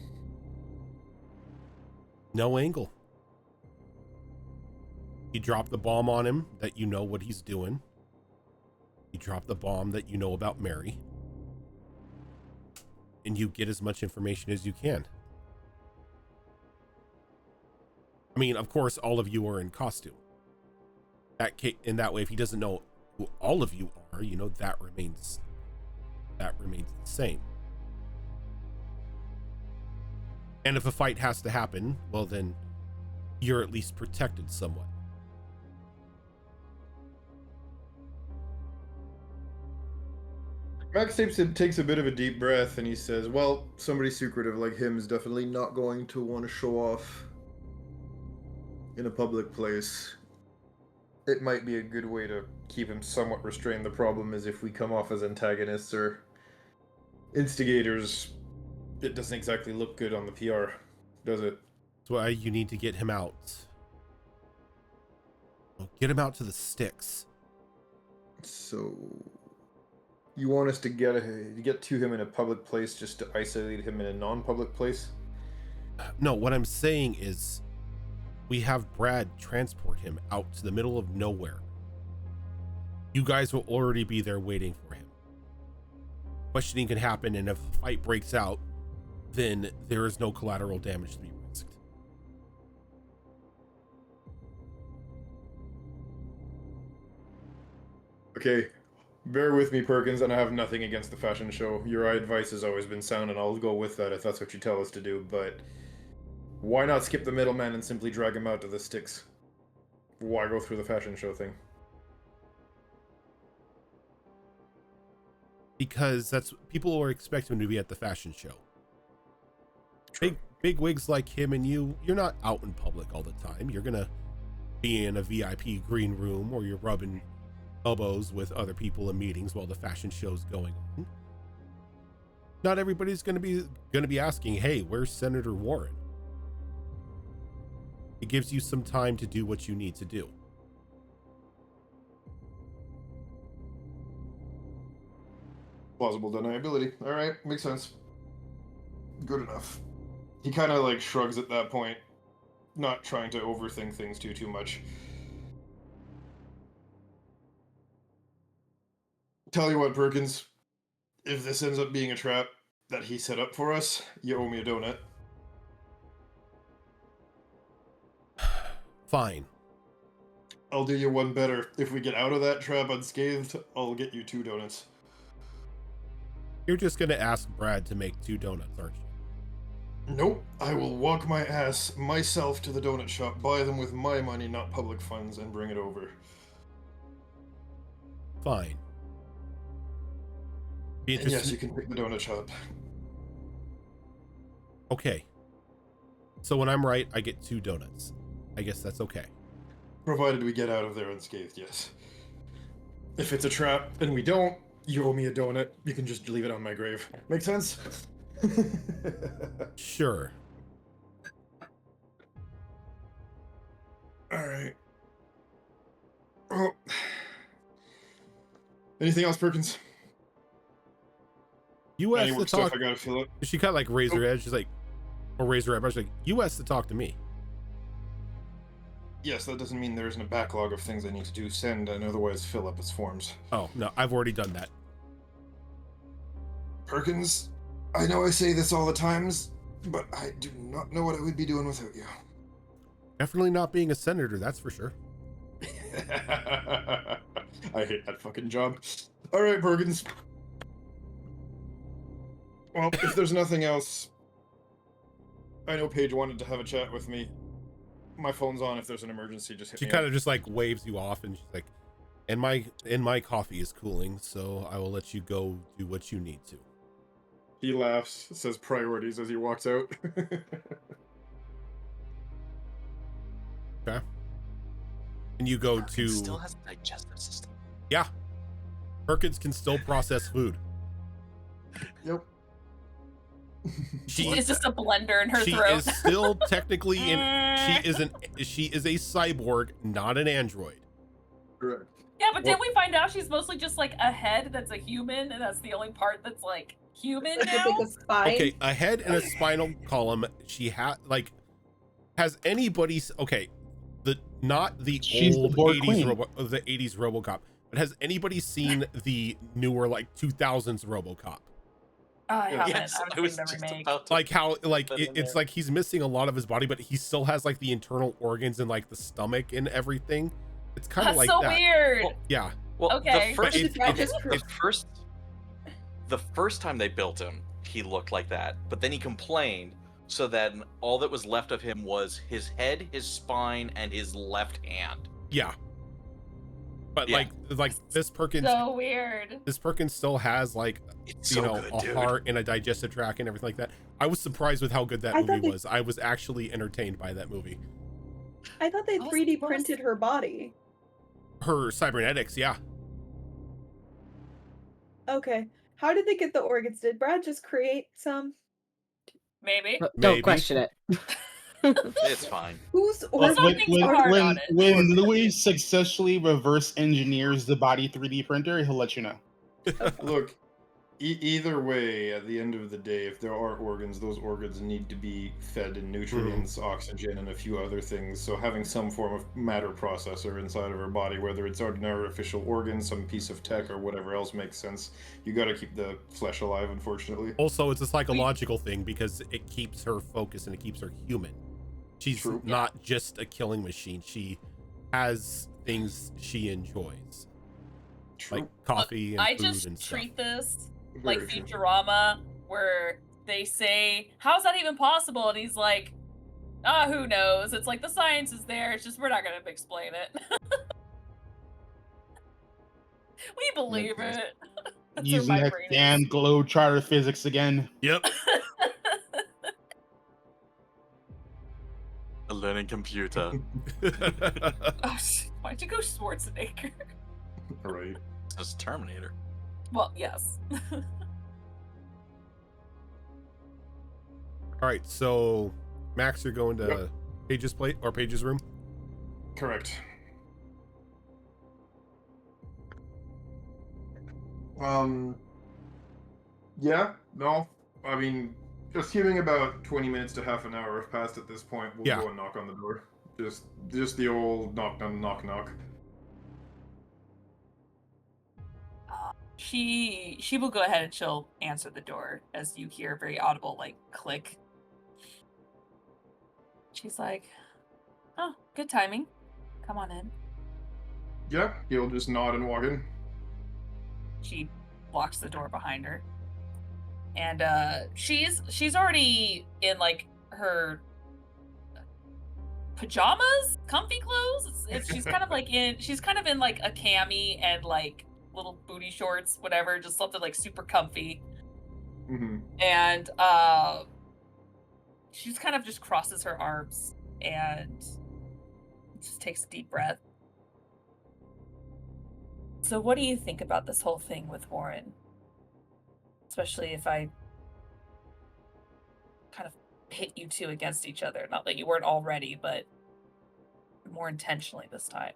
No angle. You drop the bomb on him that you know what he's doing. You drop the bomb that you know about Mary. And you get as much information as you can. I mean, of course, all of you are in costume. In that way, if he doesn't know who all of you are, you know, that remains the same. And if a fight has to happen, well, then you're at least protected somewhat. Max takes a bit of a deep breath and he says, well, somebody secretive like him is definitely not going to want to show off in a public place. It might be a good way to keep him somewhat restrained. The problem is if we come off as antagonists or instigators, it doesn't exactly look good on the PR, does it? That's why you need to get him out. Well, get him out to the sticks. So... you want us to get to him in a public place just to isolate him in a non-public place? No, what I'm saying is we have Brad transport him out to the middle of nowhere. You guys will already be there waiting for him. Questioning can happen, and if a fight breaks out, then there is no collateral damage to be risked. Okay, bear with me, Perkins, and I have nothing against the fashion show. Your advice has always been sound, and I'll go with that if that's what you tell us to do, but why not skip the middleman and simply drag him out to the sticks? Why go through the fashion show thing? Because that's people are expecting him to be at the fashion show. Big wigs like him and you're not out in public all the time. You're gonna be in a VIP green room, or you're rubbing elbows with other people in meetings while the fashion show's going on. Not everybody's gonna be asking, "Hey, where's Senator Warren?" It gives you some time to do what you need to do. Plausible deniability. Alright, makes sense. Good enough. He kind of like shrugs at that point, not trying to overthink things too much. Tell you what, Perkins, if this ends up being a trap that he set up for us, you owe me a donut. Fine. I'll do you one better. If we get out of that trap unscathed, I'll get you 2 donuts. You're just gonna ask Brad to make 2 donuts, aren't you? Nope, I will walk my ass myself to the donut shop, buy them with my money, not public funds, and bring it over. Fine. Be And yes, interested- you can pick the donut shop. Okay. So when I'm right, I get 2 donuts. I guess that's okay. Provided we get out of there unscathed, yes. If it's a trap and we don't, you owe me a donut. You can just leave it on my grave. Make sense? Sure. Alright. Oh. Anything else, Perkins? You Any asked to work stuff talk. I gotta fill up? She kind of like raised her edge. She's like, or raised her eyebrows. She's like, you asked to talk to me. Yes, that doesn't mean there isn't a backlog of things I need to do, send, and otherwise fill up its forms. Oh, no, I've already done that. Perkins, I know I say this all the times, but I do not know what I would be doing without you. Definitely not being a senator, that's for sure. I hate that fucking job. Alright, Perkins. Well, if there's nothing else, I know Paige wanted to have a chat with me. My phone's on. If there's an emergency, just hit She me kind up. of just like waves you off, and she's like, and my coffee is cooling, so I will let you go do what you need to. He laughs, says priorities as he walks out. Okay. And you go Perkins to still has a digestive system. yeah. Perkins can still process food. Yep. She is just a blender in her She throat. is still technically she is a cyborg, not an android. Correct. Yeah, but didn't we find out she's mostly just like a head that's a human, and that's the only part that's like human Like now? a spine. Okay, a head and a spinal column. She has anybody not the She's the old Borg 80s RoboCop, but has anybody seen the newer 2000s RoboCop? I haven't. Yes, I I was haven't seen the just remake. about to. Like how Put in it's there. like he's missing a lot of his body, but he still has like the internal organs and like the stomach and everything. It's kind of That's like so that. weird. Well, Yeah. Well, Okay. the But first, it- That it- just the first time they built him, he looked like that. But then he complained, so then all that was left of him was his head, his spine, and his left hand. Yeah. But Yeah. like this Perkins So weird. still has like It's so good, a dude. heart and a digestive tract and everything like that. I was surprised with how good that I thought movie they- was. I was actually entertained by that movie. I thought they What was- 3D what was- printed her body. Her cybernetics, yeah. Okay. How did they get the organs? Did Brad just create some? Maybe. Don't Maybe. question it. It's fine. Whose Let's organs? not think so hard on it. when Louis successfully reverse engineers the body 3D printer, he'll let you know. Look, either way, at the end of the day, if there are organs, those organs need to be fed in nutrients, oxygen, and a few other things. So having some form of matter processor inside of our body, whether it's an artificial organ, some piece of tech, or whatever else makes sense, you got to keep the flesh alive, unfortunately. Also, it's a psychological thing because it keeps her focused and it keeps her human. She's True. not just a killing machine. She has things she enjoys. True. like coffee and I food just and stuff. treat this Very like true. Futurama, where they say, "How's that even possible?" And he's like, who knows? It's like the science is there. It's just we're not gonna explain it. We believe Makes sense. it. That's where Using my that brain damn is. globetrotter physics again. Yep. A learning computer. Oh, why'd you go Schwarzenegger? Right. It's Terminator. Well, yes. All right, so Max, you're going to Yep. Paige's plate or Paige's room. Correct. Yeah, no. I mean, assuming about 20 minutes to half an hour have passed at this point, we'll Yeah. go and knock on the door. Just the old knock. She will go ahead and she'll answer the door as you hear a very audible like click. She's like, "Oh, good timing. Come on in." Yeah, he'll just nod and walk in. She locks the door behind her. And she's already in like her pajamas, comfy clothes. She's kind of like in like a cami and like little booty shorts, whatever, just something like super comfy. Mm-hmm. And she just kind of just crosses her arms and just takes a deep breath. So what do you think about this whole thing with Warren? Especially if I kind of pit you two against each other. Not that you weren't already, but more intentionally this time.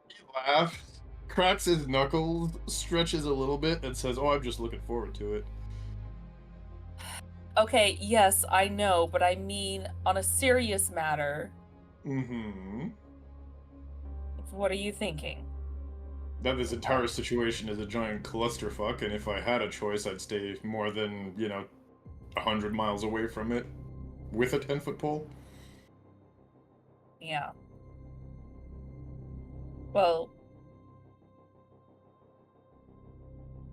He laughs, cracks his knuckles, stretches a little bit, and says, "Oh, I'm just looking forward to it." Okay, yes, I know, but I mean on a serious matter. Mm-hmm. What are you thinking? That this entire situation is a giant clusterfuck, and if I had a choice, I'd stay more than, 100 miles away from it with a 10-foot pole. Yeah. Well,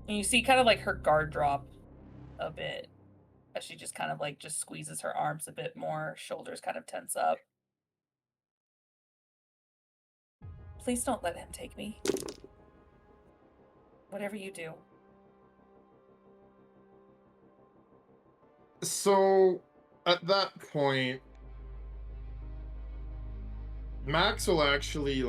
you see kind of like her guard drop a bit as she just kind of like just squeezes her arms a bit more, shoulders kind of tense up. Please don't let him take me. Whatever you do. So, at that point, Max will actually,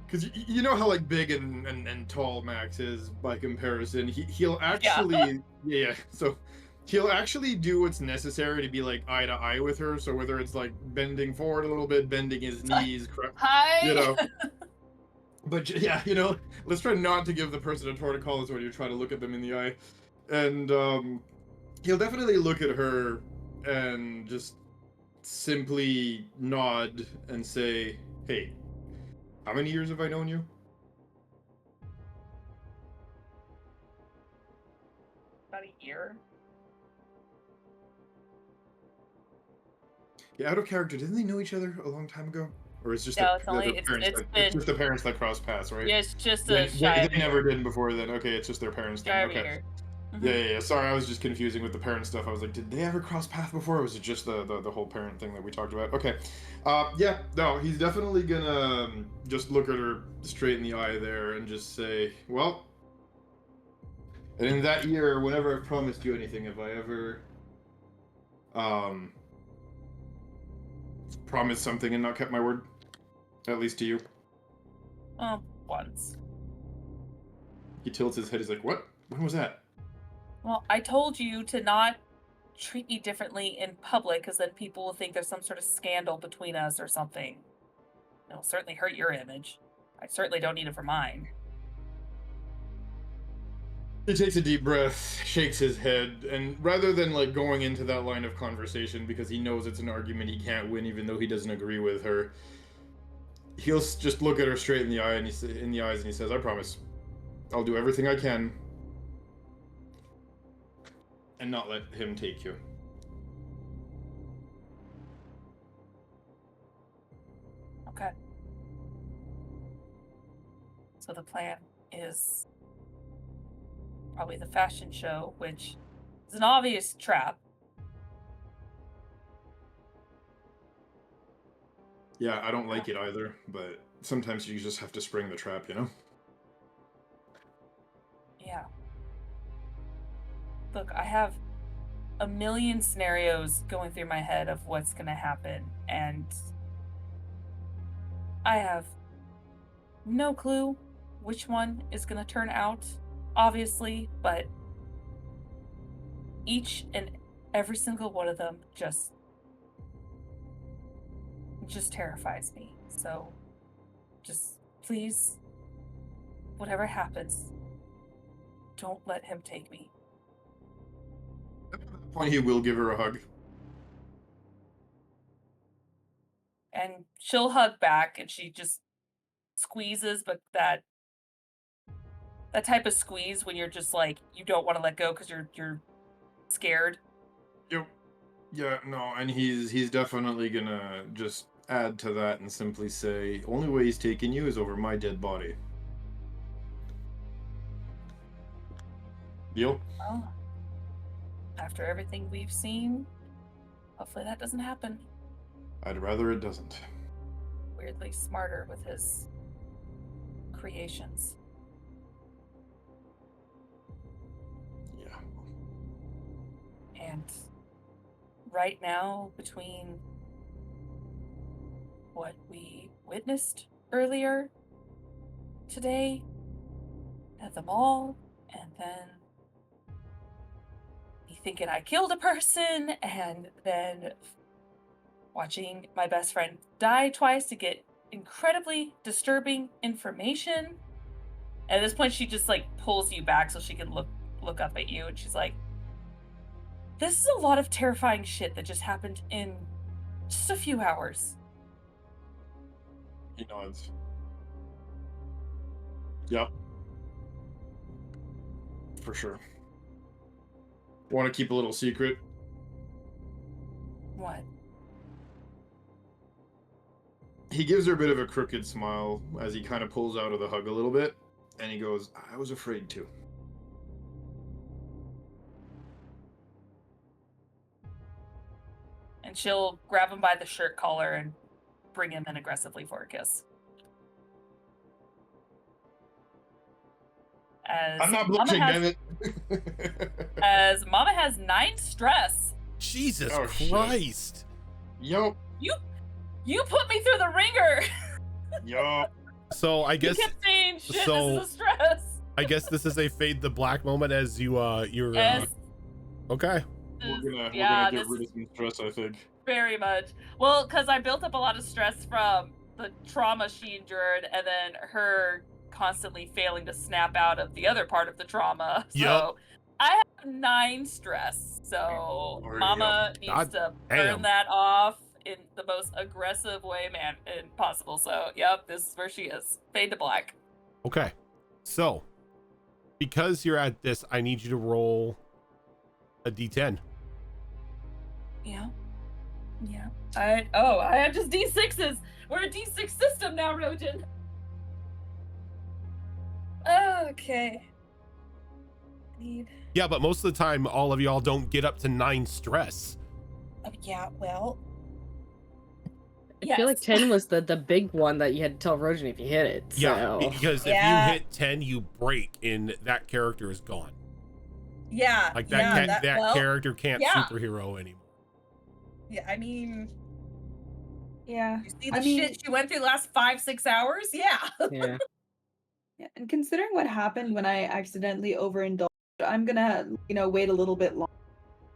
because you know how, big and tall Max is by comparison. He'll actually, yeah, so he'll actually do what's necessary to be, eye to eye with her. So whether it's, bending forward a little bit, bending his knees, Hi! But yeah, let's try not to give the person a torticollis when you try to look at them in the eye. And he'll definitely look at her and just simply nod and say, "Hey, how many years have I known you?" About a year. Yeah, out of character, didn't they know each other a long time ago? Or it's just No, the, it's only the it's parents it's just the parents that cross paths, right? yeah, it's just They, a shy they, of they a never year. did before then. Okay, it's just their parents thing. Shy of a Okay. year. Mhm. Yeah. Sorry, I was just confusing with the parent stuff. I was like, did they ever cross path before? Or was it just the whole parent thing that we talked about? Okay. Yeah, no, he's definitely gonna just look at her straight in the eye there and just say, "Well, and in that year, whenever I've promised you anything, have I ever promised something and not kept my word? At least to you?" Once. He tilts his head. He's like, "What? When was that?" Well, I told you to not treat me differently in public, because then people will think there's some sort of scandal between us or something. It'll certainly hurt your image. I certainly don't need it for mine. He takes a deep breath, shakes his head, and rather than going into that line of conversation because he knows it's an argument he can't win, even though he doesn't agree with her, he'll just look at her straight in the eye and in the eyes, and he says, "I promise, I'll do everything I can, and not let him take you." Okay. So the plan is probably the fashion show, which is an obvious trap. Yeah, I don't like it either, but sometimes you just have to spring the trap, you know? Yeah. Look, I have a million scenarios going through my head of what's going to happen, and I have no clue which one is going to turn out, obviously, but each and every single one of them just terrifies me. So just please, whatever happens, don't let him take me. At that point, he will give her a hug. And she'll hug back, and she just squeezes, but that type of squeeze when you're just like, you don't want to let go because you're scared. Yep. Yeah, no, and he's definitely gonna just add to that and simply say, only way he's taking you is over my dead body. Deal? Well, after everything we've seen, hopefully that doesn't happen. I'd rather it doesn't. Weirdly smarter with his creations. Yeah. And right now, between what we witnessed earlier today at the mall, and then me thinking I killed a person, and then watching my best friend die twice to get incredibly disturbing information. At this point, she just like pulls you back so she can look up at you, and she's like, this is a lot of terrifying shit that just happened in just a few hours. He nods. Yep. For sure. Want to keep a little secret? What? He gives her a bit of a crooked smile as he kind of pulls out of the hug a little bit, and he goes, I was afraid to. And she'll grab him by the shirt collar and bring him in aggressively for a kiss. As I'm not Mama blushing, has, damn it. as Mama has 9 stress. Jesus Oh, shit. Christ. Yup. You put me through the ringer. Yup. So I guess You kept saying shit. so- This is a stress. I guess this is a fade the black moment as you're As okay. We're gonna yeah, get this rid is of some stress, I think. very much. Well, because I built up a lot of stress from the trauma she endured, and then her constantly failing to snap out of the other part of the trauma. Yep. So I have 9 stress. So Or, Mama needs God to damn. burn that off in the most aggressive way possible. So yep, this is where she is. Fade to black. Okay. So because you're at this, I need you to roll a D10. Yeah. Yeah. I have just D6s. We're a D6 system now, Rojan. Okay. Yeah, but most of the time, all of y'all don't get up to 9 stress. Yeah, well. I feel like 10 was the big one that you had to tell Rojan if you hit it. Yeah, So. because if Yeah. you hit 10, you break, and that character is gone. Yeah. Like that character can't yeah. superhero anymore. Yeah, I mean, Yeah. you see the shit she went through the last 5-6 hours? Yeah. Yeah. Yeah, and considering what happened when I accidentally overindulged, I'm gonna, wait a little bit longer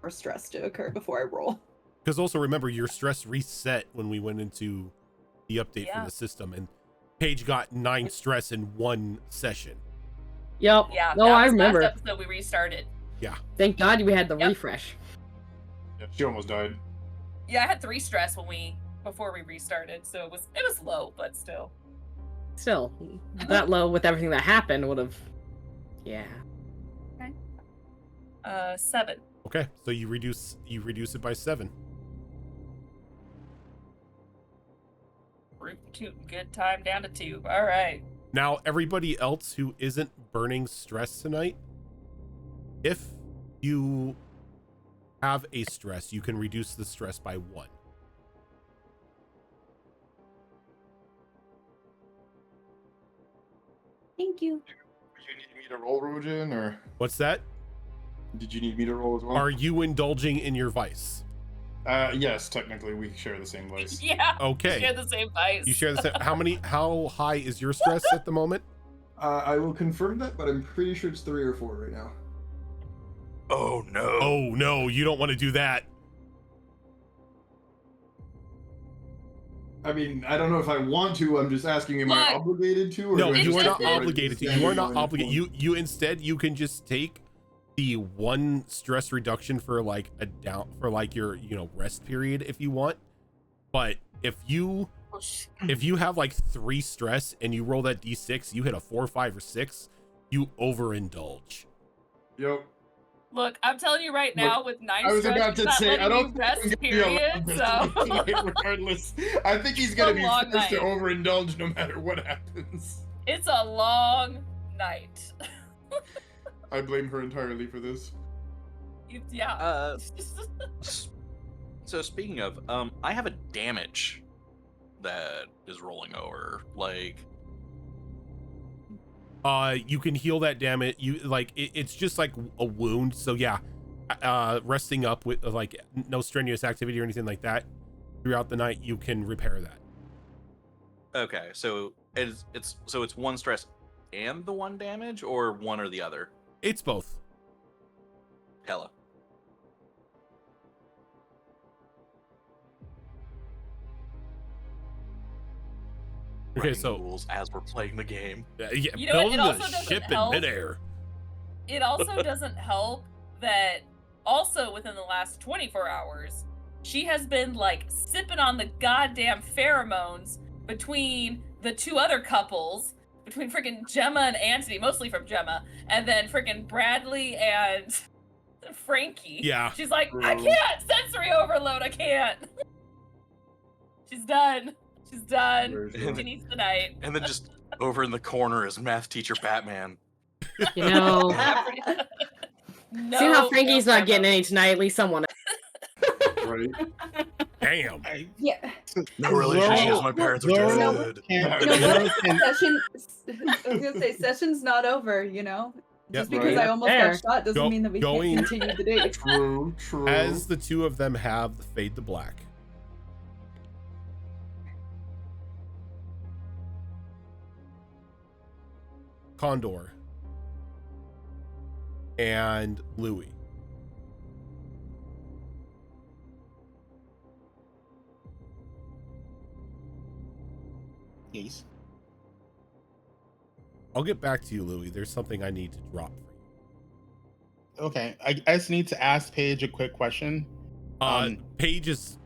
for stress to occur before I roll. Because also remember, your stress reset when we went into the update Yeah. for the system, and Paige got 9 stress in 1 session. Yep. Yeah. No, that I was remember. Last episode we restarted. Thank God we had the Yep. refresh. Yeah, she almost died. Yeah, I had 3 stress before we restarted, so it was low, but still. Still, that low with everything that happened would have. Yeah. 7. Okay, so you reduce it by 7. Root toot good time down to 2. All right. Now, everybody else who isn't burning stress tonight, if you have a stress, you can reduce the stress by 1. Thank you. You need me to roll, Rojin, or What's that? did you need me to roll as well? Are you indulging in your vice? Yes, technically we share the same vice. Yeah. Okay. We share the same vice. You share the same. How high is your stress at the moment? I will confirm that, but I'm pretty sure it's 3 or 4 right now. Oh no. Oh no, you don't want to do that. I mean, I don't know if I want to. I'm just asking, am I Look. obligated to? Or No, do I you just are have not to write obligated to. the You are standard not line obligated. form? You instead you can just take the 1 stress reduction for like a down for like your rest period if you want. But if you have like 3 stress and you roll that d6, you hit a 4, 5, or 6, you overindulge. Yep. Look, I'm telling you right now, with 9 I was stress, about he's to not say, letting I don't you think rest, I'm gonna be allowed period. to So tonight regardless. I think he's gonna It's a be long forced to night. overindulge no matter what happens. it's a long night. I blame her entirely for this. Yeah. So speaking of, I have a damage that is rolling over. Like, You can heal that damage. You like it's just like a wound. So yeah, resting up with like no strenuous activity or anything like that throughout the night, you can repair that. okay, so it's 1 stress and the 1 damage, or one or the other. It's both. Hella. Okay, Writing so rules as we're playing the game. yeah, You know what? building It also the doesn't ship help. in midair. It also doesn't help that also within the last 24 hours, she has been like sipping on the goddamn pheromones between the 2 other couples, between freaking Gemma and Anthony, mostly from Gemma, and then freaking Bradley and Frankie. Yeah. She's like, I can't! Sensory overload, I can't! She's done. She's done. Very She true. needs the night. And then just over in the corner is math teacher Batman. You know, No, seeing how Frankie's no not getting pheromones. any tonight, at least someone. Right. Damn. Yeah. No relationships. My parents are Zoro dead. can't- You know Zoro what? can- Session. I was gonna say session's not over. Just because right. I almost Fair. got shot doesn't mean that we Going- can't continue the day. True, true. As the 2 of them have the fade to black, Condor and Louis. Yes. I'll get back to you, Louis. There's something I need to drop for you. Okay. I just need to ask Paige a quick question. Paige is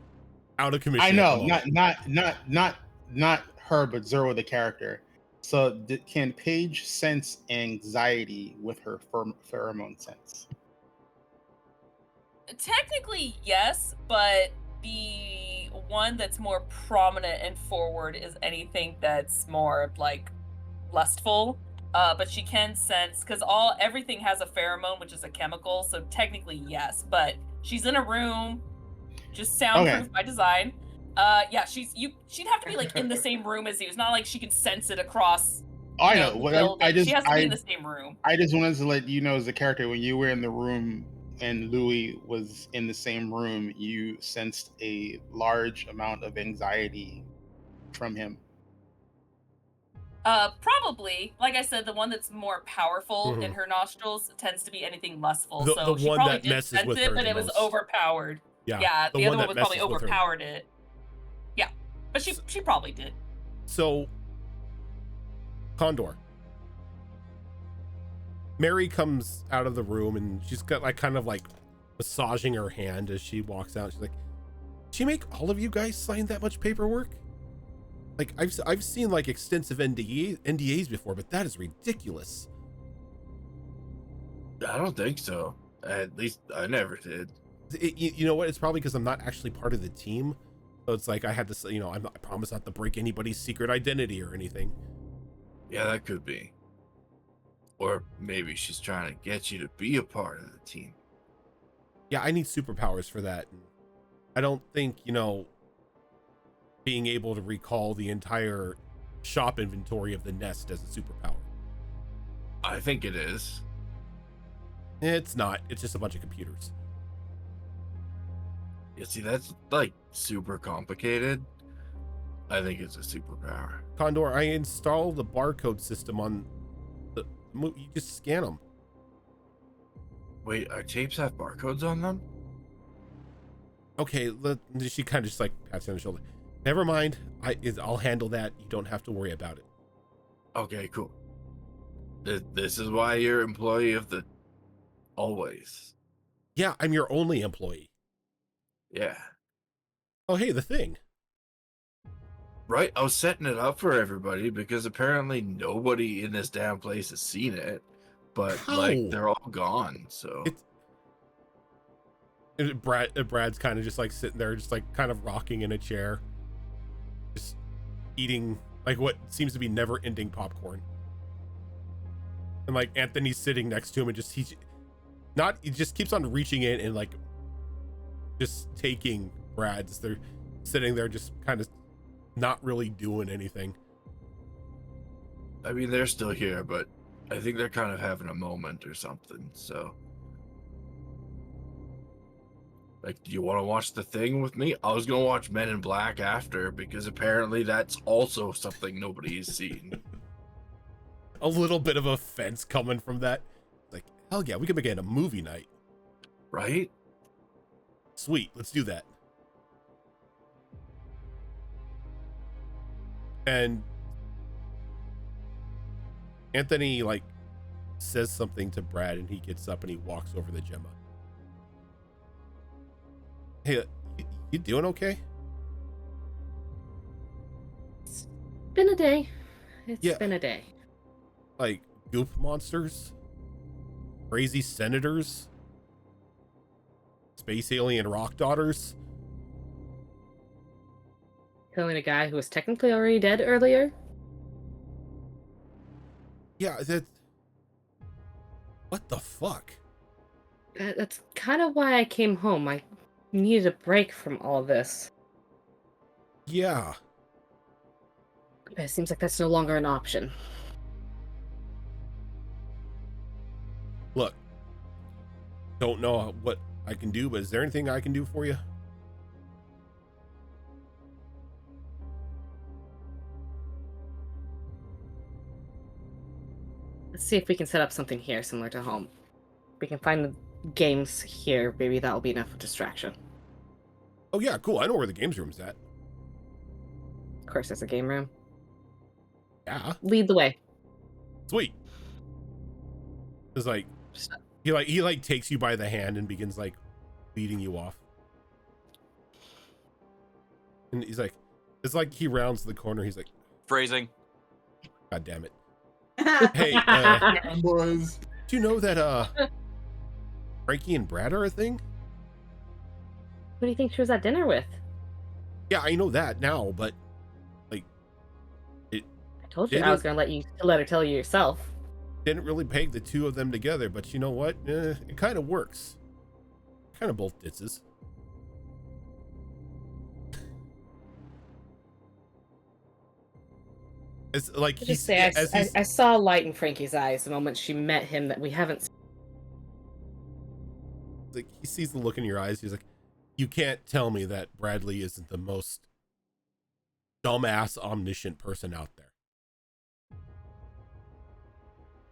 out of commission. I at know, the moment. not her, but Zoro the character. So can Paige sense anxiety with her pheromone sense? Technically, yes, but the one that's more prominent and forward is anything that's more like lustful. But she can sense because everything has a pheromone, which is a chemical. So technically, yes, but she's in a room, just soundproof by design. Yeah, she'd have to be like in the same room as you. It's not like she could sense it across. I you know. the What building. She has to be in the same room. I just wanted to let you know, as a character, when you were in the room and Louis was in the same room, you sensed a large amount of anxiety from him. Probably, like I said, the one that's more powerful in Mhm. her nostrils tends to be anything lustful. The So she one probably that did messes sense with it, her but the it was most. overpowered. Yeah, Yeah, the other one that was probably messes with her. overpowered it. Yeah, but she probably did. So, Condor. Mary comes out of the room and she's got like kind of like massaging her hand as she walks out. She's like, "Did she make all of you guys sign that much paperwork? Like I've seen like extensive NDAs before, but that is ridiculous." I don't think so. At least I never did. You know what? It's probably because I'm not actually part of the team. So it's like I had to say, I promise not to break anybody's secret identity or anything. Yeah, that could be. Or maybe she's trying to get you to be a part of the team. Yeah, I need superpowers for that. I don't think, being able to recall the entire shop inventory of the nest as a superpower. I think it is. It's not. It's just a bunch of computers. You see, that's like super complicated. I think it's a superpower. Condor, I installed the barcode system on the... You just scan them. Wait, our tapes have barcodes on them? Okay, she kind of just like pats you on the shoulder. Never mind. I'll handle that. You don't have to worry about it. Okay, cool. This is why you're employee of the... Always. Yeah, I'm your only employee. Yeah. Oh, hey, the thing. Right, I was setting it up for everybody because apparently nobody in this damn place has seen it. But, How? like, they're all gone, so... Brad's kind of just like sitting there, just like kind of rocking in a chair. Just eating like what seems to be never-ending popcorn. And like Anthony's sitting next to him and he just keeps on reaching in and like just taking Brad's. They're sitting there just kind of not really doing anything. I mean, they're still here, but I think they're kind of having a moment or something, so... Like, do you want to watch The Thing with me? I was going to watch Men in Black after, because apparently that's also something nobody has seen. A little bit of offense coming from that. Like, hell yeah, we can make it a movie night. Right? Sweet, let's do that. And Anthony, like, says something to Brad, and he gets up and he walks over to Gemma. Hey, you doing okay? It's been a day. Yeah. Been a day. Like, goop monsters? Crazy senators? Space alien rock daughters? Killing a guy who was technically already dead earlier. Yeah, that's... What the fuck? That's kind of why I came home. I needed a break from all this. Yeah. It seems like that's no longer an option. Look, don't know what I can do, but is there anything I can do for you? Let's see if we can set up something here similar to home. We can find the games here. Maybe that'll be enough of distraction. Oh yeah, cool. I know where the games room's at. Of course, there's a game room. Yeah. Lead the way. Sweet. It's like he takes you by the hand and begins like leading you off. And he's like, it's like he rounds the corner. He's like, Phrasing. God damn it. Hey, Boys. do you know that Frankie and Brad are a thing? Who do you think she was at dinner with? Yeah, I know that now, but like, I told you I was going to let her tell you yourself. didn't really peg the two of them together. But you know what? It kind of works. Kind of both ditzes. It's like Just say, I saw a light in Frankie's eyes the moment she met him that we haven't. Like he sees the look in your eyes. He's like, you can't tell me that Bradley isn't the most dumbass omniscient person out there.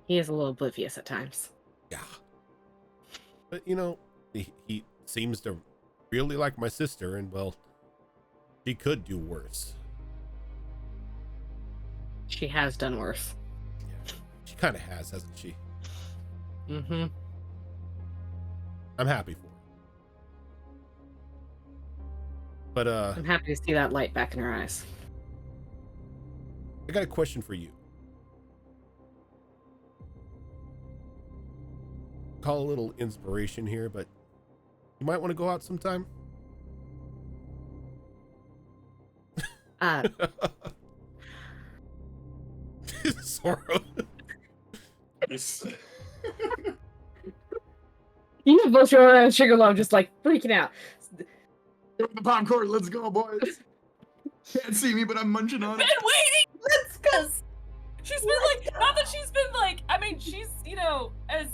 He is a little oblivious at times. Yeah. But you know, he seems to really like my sister, and well, she could do worse. She has done worse. Yeah, she kind of has, hasn't she? Mm-hmm. I'm happy for her. But I'm happy to see that light back in her eyes. I got a question for you. Call a little inspiration here, but you might want to go out sometime. Zoro. Yes. You have both your and Sugar Love just like freaking out. The popcorn, let's go, boys. Can't see me, but I'm munching on Been it. waiting. Let's go. She's been like, not that she's been like, I mean, she's, you know, as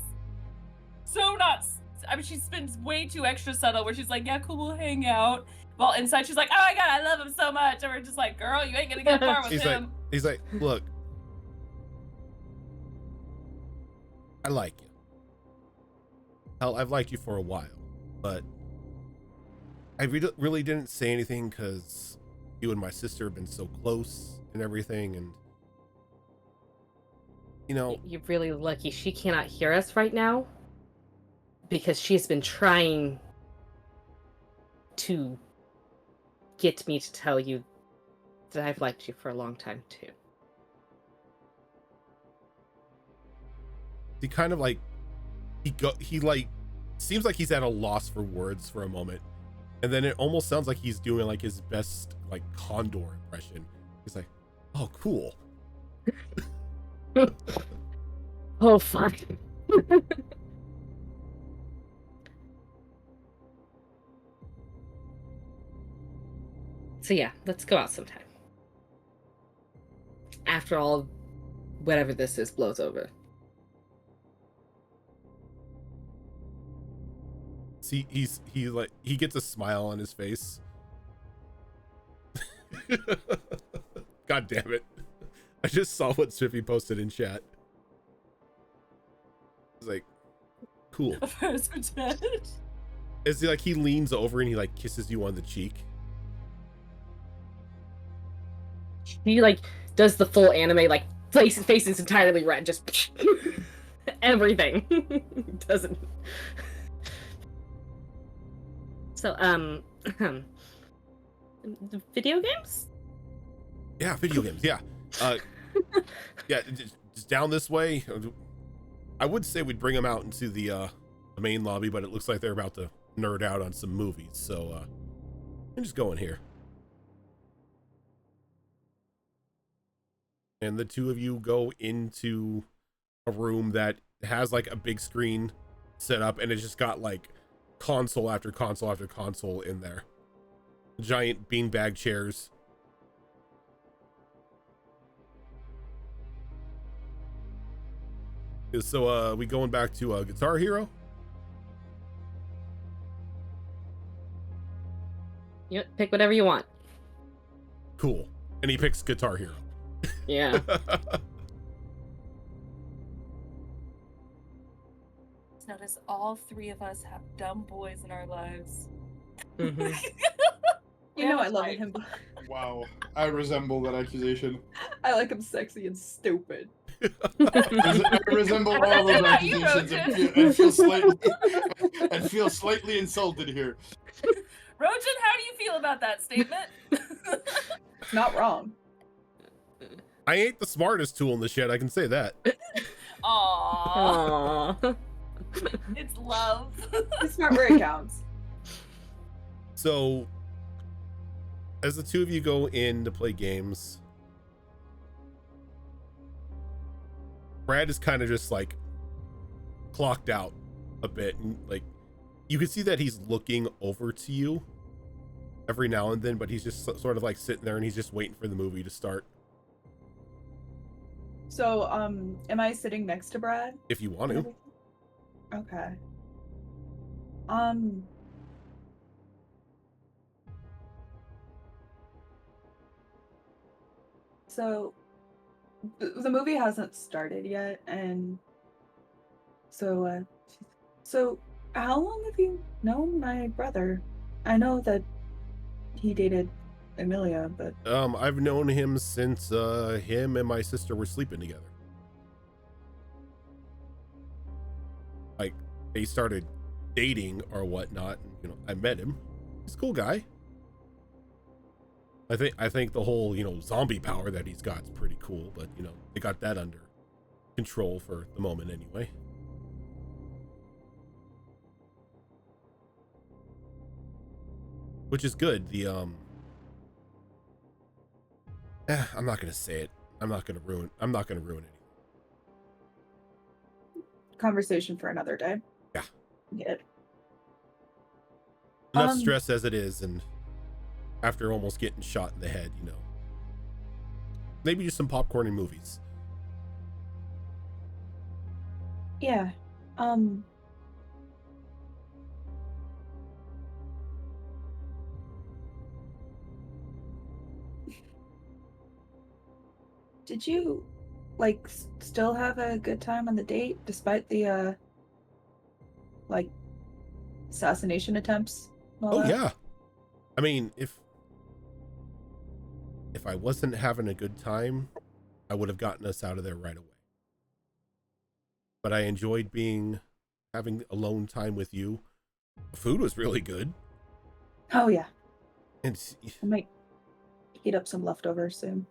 so not, I mean, she's been way too extra subtle where she's like, yeah, cool, we'll hang out. Well, inside she's like, oh my God, I love him so much. And we're just like, girl, you ain't gonna get far with him. He's like, look, I like you. Hell, I've liked you for a while, but I really didn't say anything because you and my sister have been so close and everything, and you know, You're really lucky she cannot hear us right now because she's been trying to get me to tell you that I've liked you for a long time too. he kind of like he like seems like he's at a loss for words for a moment, and then it almost sounds like he's doing like his best like condor impression. He's like, oh cool. Oh fuck. So yeah, let's go out sometime. After all, whatever this is blows over. See, he gets a smile on his face. God damn it. I just saw what Swiffy posted in chat. It's like, cool. Affairs are dead. Is he like, he leans over and he like kisses you on the cheek. He like does the full anime, like face is entirely red, just everything. Doesn't. So the video games? Yeah, video games. Yeah. Yeah, just down this way. I would say we'd bring them out into the main lobby, but it looks like they're about to nerd out on some movies. So I'm just going here. And the two of you go into a room that has like a big screen set up, and it's just got like console after console after console in there. Giant beanbag chairs. So we going back to Guitar Hero? You pick whatever you want. Cool. And he picks Guitar Hero. Yeah. Notice all three of us have dumb boys in our lives. Mhm. You know I Yeah, love right. him. Wow, I resemble that accusation. I like him sexy and stupid. I resemble all those Not you, accusations and feel slightly insulted here. Rojan, how do you feel about that statement? It's not wrong. I ain't the smartest tool in the shed, I can say that. Aww, Aww. it's love. He's smart where it counts. So as the two of you go in to play games, Brad is kind of just like clocked out a bit, and like you can see that he's looking over to you every now and then, but he's just sort of like sitting there and he's just waiting for the movie to start. So, am I sitting next to Brad? If you want to. Okay. So, the movie hasn't started yet, and so how long have you known my brother? I know that he dated Emilia, but I've known him since him and my sister were sleeping together. Like they started dating or whatnot, and, you know, I met him. He's a cool guy. I think the whole, you know, zombie power that he's got is pretty cool, but you know, they got that under control for the moment anyway. Which is good. The I'm not gonna say it. I'm not gonna ruin anything. conversation for another day. Yeah. Yeah. Enough stress as it is, and after almost getting shot in the head, maybe just some popcorn and movies. Yeah. Did you still have a good time on the date despite the assassination attempts and all Oh that? yeah. I mean, if I wasn't having a good time, I would have gotten us out of there right away. But I enjoyed having alone time with you. The food was really good. Oh yeah. And I might heat up some leftovers soon.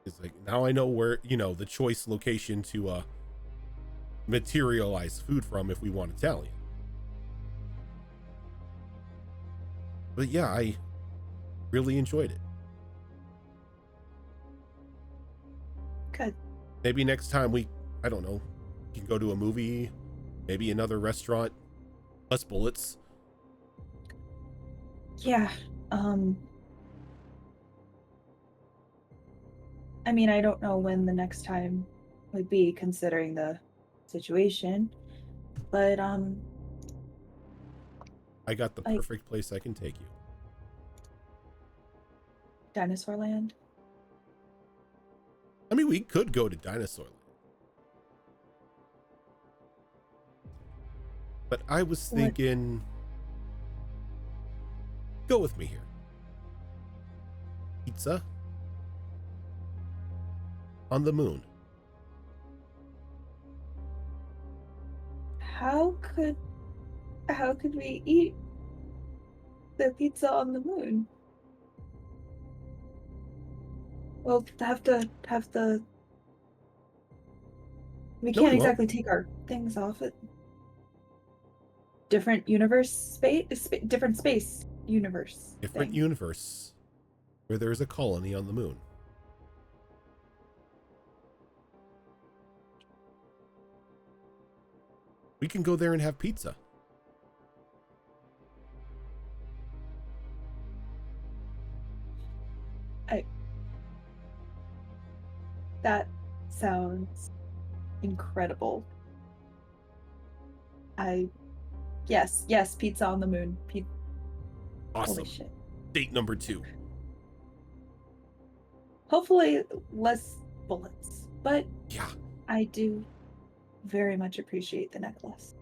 it's like, now I know where, the choice location to materialize food from if we want Italian. But yeah, I really enjoyed it. Good. Maybe next time I don't know, we can go to a movie, maybe another restaurant, less bullets. Yeah. I mean, I don't know when the next time would be considering the situation, but I got the like perfect place I can take you. Dinosaur Land. I mean, we could go to Dinosaur Land. But I was What? thinking, go with me here. Pizza on the moon. How could we eat the pizza on the moon? We'll have the we No, can't we won't. exactly take our things off it. Different universe space, different space universe. Different thing. universe where there's a colony on the moon. We can go there and have pizza. That sounds incredible. Yes, pizza on the moon. Awesome. Holy shit. Date number 2. Hopefully less bullets, but Yeah. I do very much appreciate the necklace.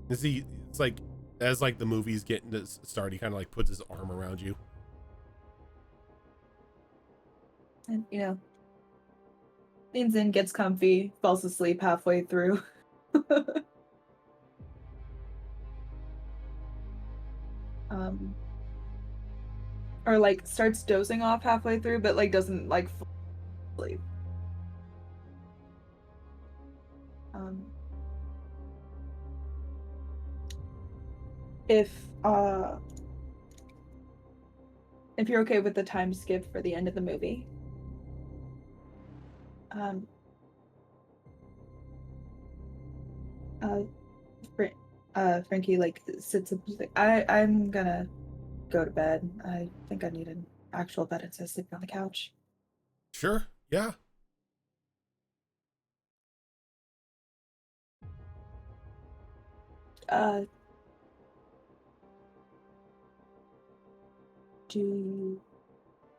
You see, it's like, as like the movie's getting to start, he kind of like puts his arm around you. And leans in, gets comfy, falls asleep halfway through. Or starts dozing off halfway through, but doesn't fall asleep. If you're okay with the time skip for the end of the movie, Frankie sits up. She's like, I'm gonna go to bed. I think I need an actual bed instead of sleeping on the couch. Sure. Yeah.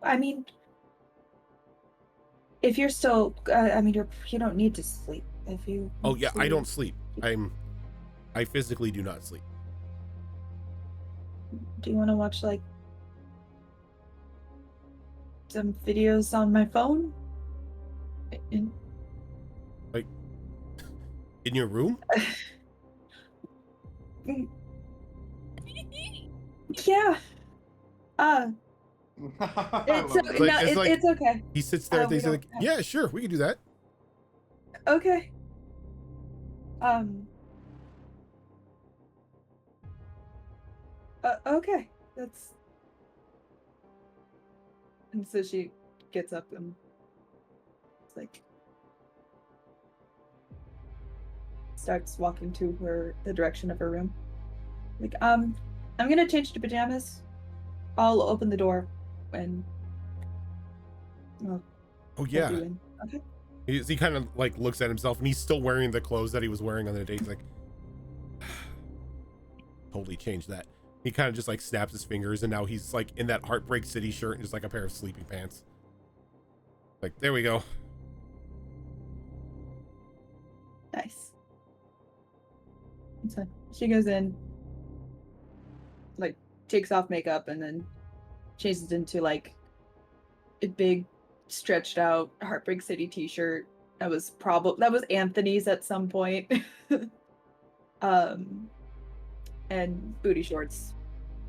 I mean, if you're still, you don't need to sleep. If you. Oh want yeah, I to- don't sleep. I physically do not sleep. Do you want to watch some videos on my phone? In your room? Yeah. It's It's okay. He sits there, we thinks don't like, have- yeah, sure, we can do that. Okay. Okay. And so she gets up and it's like starts walking to the direction of her room. Like, I'm gonna change to pajamas. I'll open the door and Oh yeah. you in. Okay. He kind of like looks at himself, and he's still wearing the clothes that he was wearing on the date. He's like, totally changed that. He kind of just like snaps his fingers, and now he's like in that Heartbreak City shirt and just like a pair of sleeping pants. Like, there we go. Nice. So she goes in, like takes off makeup, and then changes into like a big stretched out Heartbreak City t-shirt. That was Anthony's at some point. And booty shorts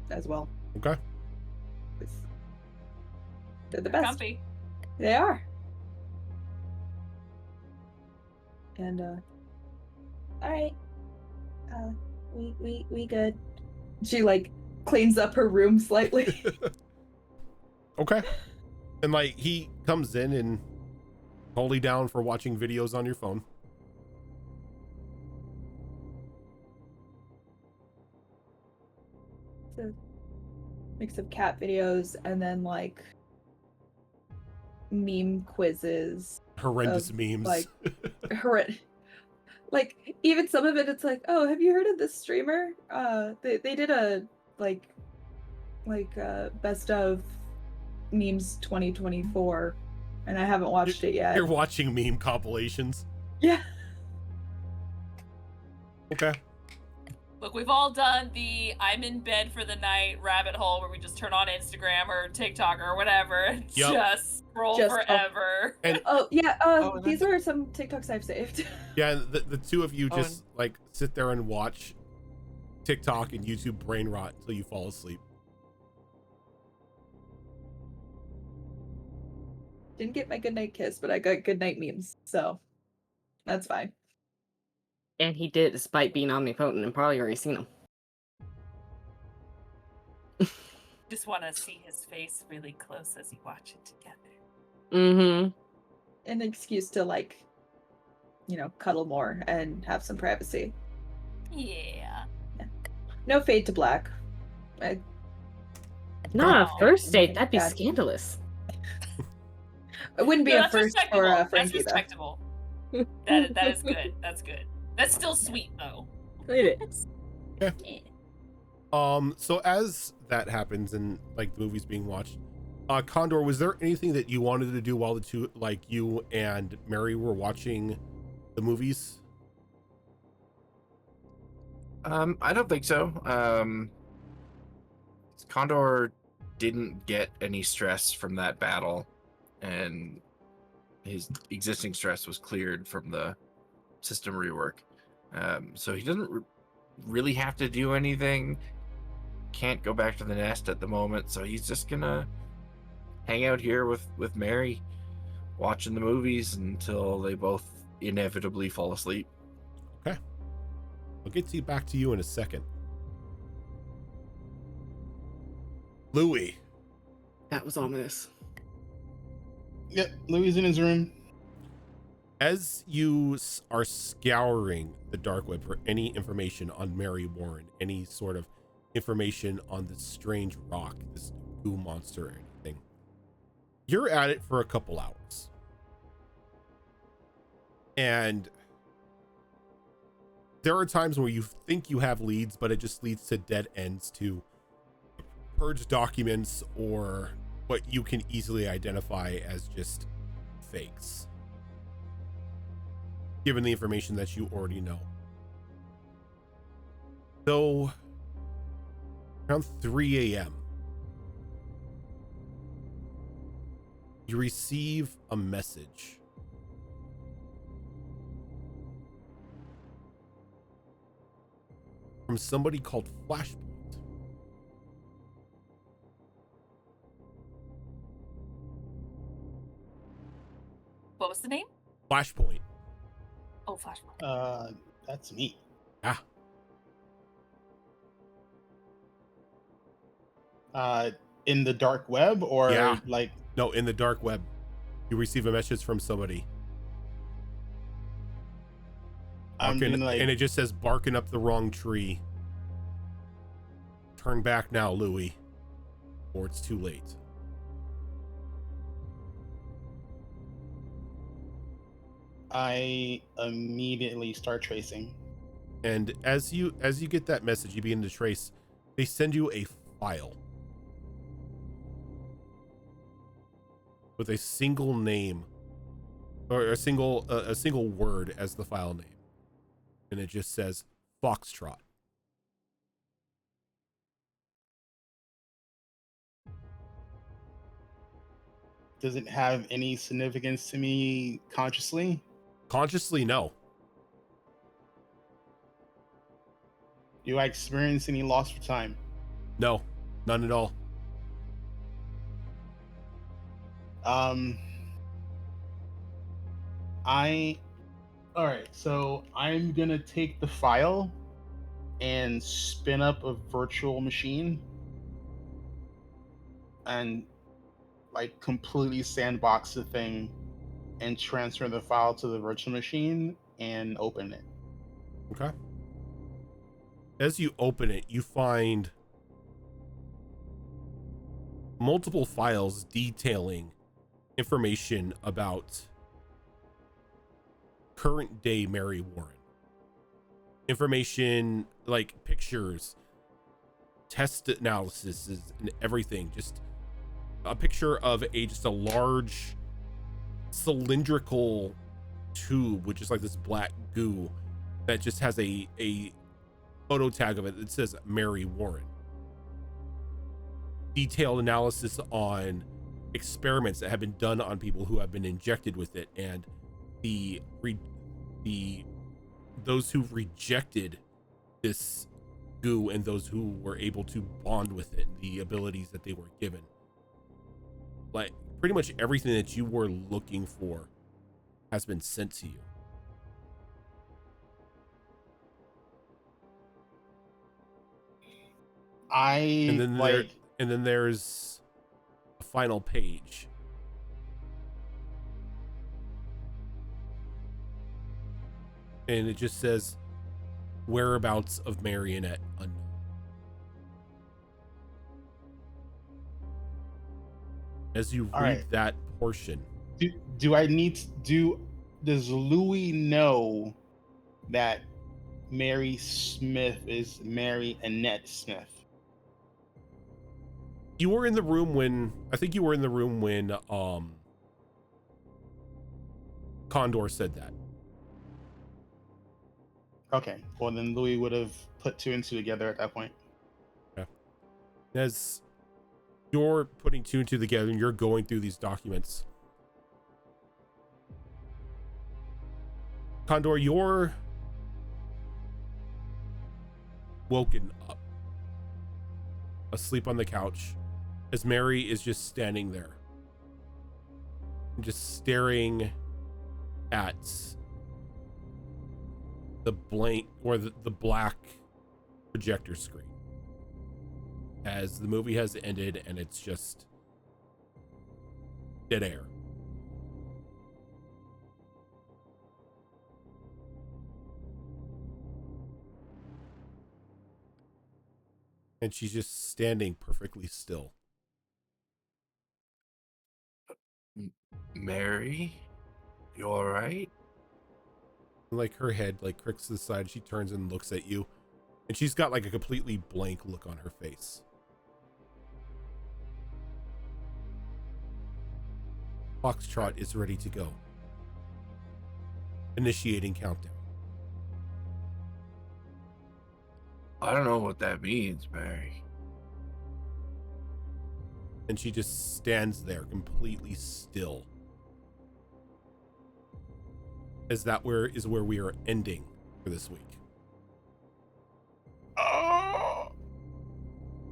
as well. Okay. They're the They're best. comfy. They are. And all right. We good. She like cleans up her room slightly. Okay. And like he comes in and totally down for watching videos on your phone. So mix of cat videos and then like meme quizzes. Horrendous memes. Like like even some of it, it's like, oh, have you heard of this streamer? They did a like best of memes 2024, and I haven't watched it yet. You're watching meme compilations. Yeah. Okay. Look, we've all done the I'm in bed for the night rabbit hole where we just turn on Instagram or TikTok or whatever and Yep. just scroll Just- forever. And Oh yeah. Oh, These are some TikToks I've saved. yeah, the two of you Oh, just like sit there and watch TikTok and YouTube brain rot until you fall asleep. Didn't get my goodnight kiss, but I got goodnight memes, so that's fine. And he did, despite being omnipotent and probably already seen them. Just want to see his face really close as you watch it together. Mm-hmm. An excuse to like, cuddle more and have some privacy. Yeah. No fade to black. Not Oh, a first date. That'd be God. scandalous. It wouldn't be No, a that's first respectable. for That's Frankie though. respectable. That is good. That's good. That's still sweet though. It is. So as that happens and like the movie's being watched, Condor, was there anything that you wanted to do while the two, like you and Mary, were watching the movies? I don't think so. Condor didn't get any stress from that battle, and his existing stress was cleared from the system rework. So he doesn't really have to do anything. Can't go back to the nest at the moment, so he's just gonna hang out here with Mary, watching the movies until they both inevitably fall asleep. Okay. I'll get to back to you in a second. Louis. That was ominous. Yep, Louis in his room. As you are scouring the dark web for any information on Mary Warren, any sort of information on this strange rock, this goo monster or anything, you're at it for a couple hours. And there are times where you think you have leads, but it just leads to dead ends, to purge documents or what you can easily identify as just fakes, given the information that you already know. So around 3 a.m., you receive a message from somebody called Flashpoint. What was the name? Flashpoint. Oh, Flashpoint. That's neat. Ah, In the dark web, or Yeah. like No, in the dark web. You receive a message from somebody. I'm Barking, being like, and it just says barking up the wrong tree. Turn back now, Louis, or it's too late. I immediately start tracing. And as you get that message, you begin to trace. They send you a file with a single name, or a single word as the file name, and it just says Foxtrot. Does it have any significance to me consciously? Consciously, no. Do I experience any loss for time? No, none at all. All right, so I'm gonna take the file and spin up a virtual machine and like completely sandbox the thing and transfer the file to the virtual machine and open it. Okay. As you open it, you find multiple files detailing information about current day Mary Warren. Information like pictures, test analysis, and everything. Just a picture of just a large cylindrical tube, which is like this black goo that just has a photo tag of it that says Mary Warren. Detailed analysis on experiments that have been done on people who have been injected with it, and those who rejected this goo and those who were able to bond with it, the abilities that they were given. Like pretty much everything that you were looking for has been sent to you. And then there's a final page. And it just says whereabouts of Marionette unknown. As you read that portion, does Louis know that Mary Smith is Mary Annette Smith? you were in the room when Condor said that. Okay, well then Louis would have put two and two together at that point. Yeah. As you're putting two and two together and you're going through these documents, Condor, you're woken up, asleep on the couch, as Mary is just standing there, just staring at the blank or the black projector screen as the movie has ended and it's just dead air. And she's just standing perfectly still. Mary, you all right? Like her head like cricks to the side, she turns and looks at you, and she's got like a completely blank look on her face. Foxtrot is ready to go. Initiating countdown. I don't know what that means, Mary. And she just stands there completely still. As that is where we are ending for this week. Oh!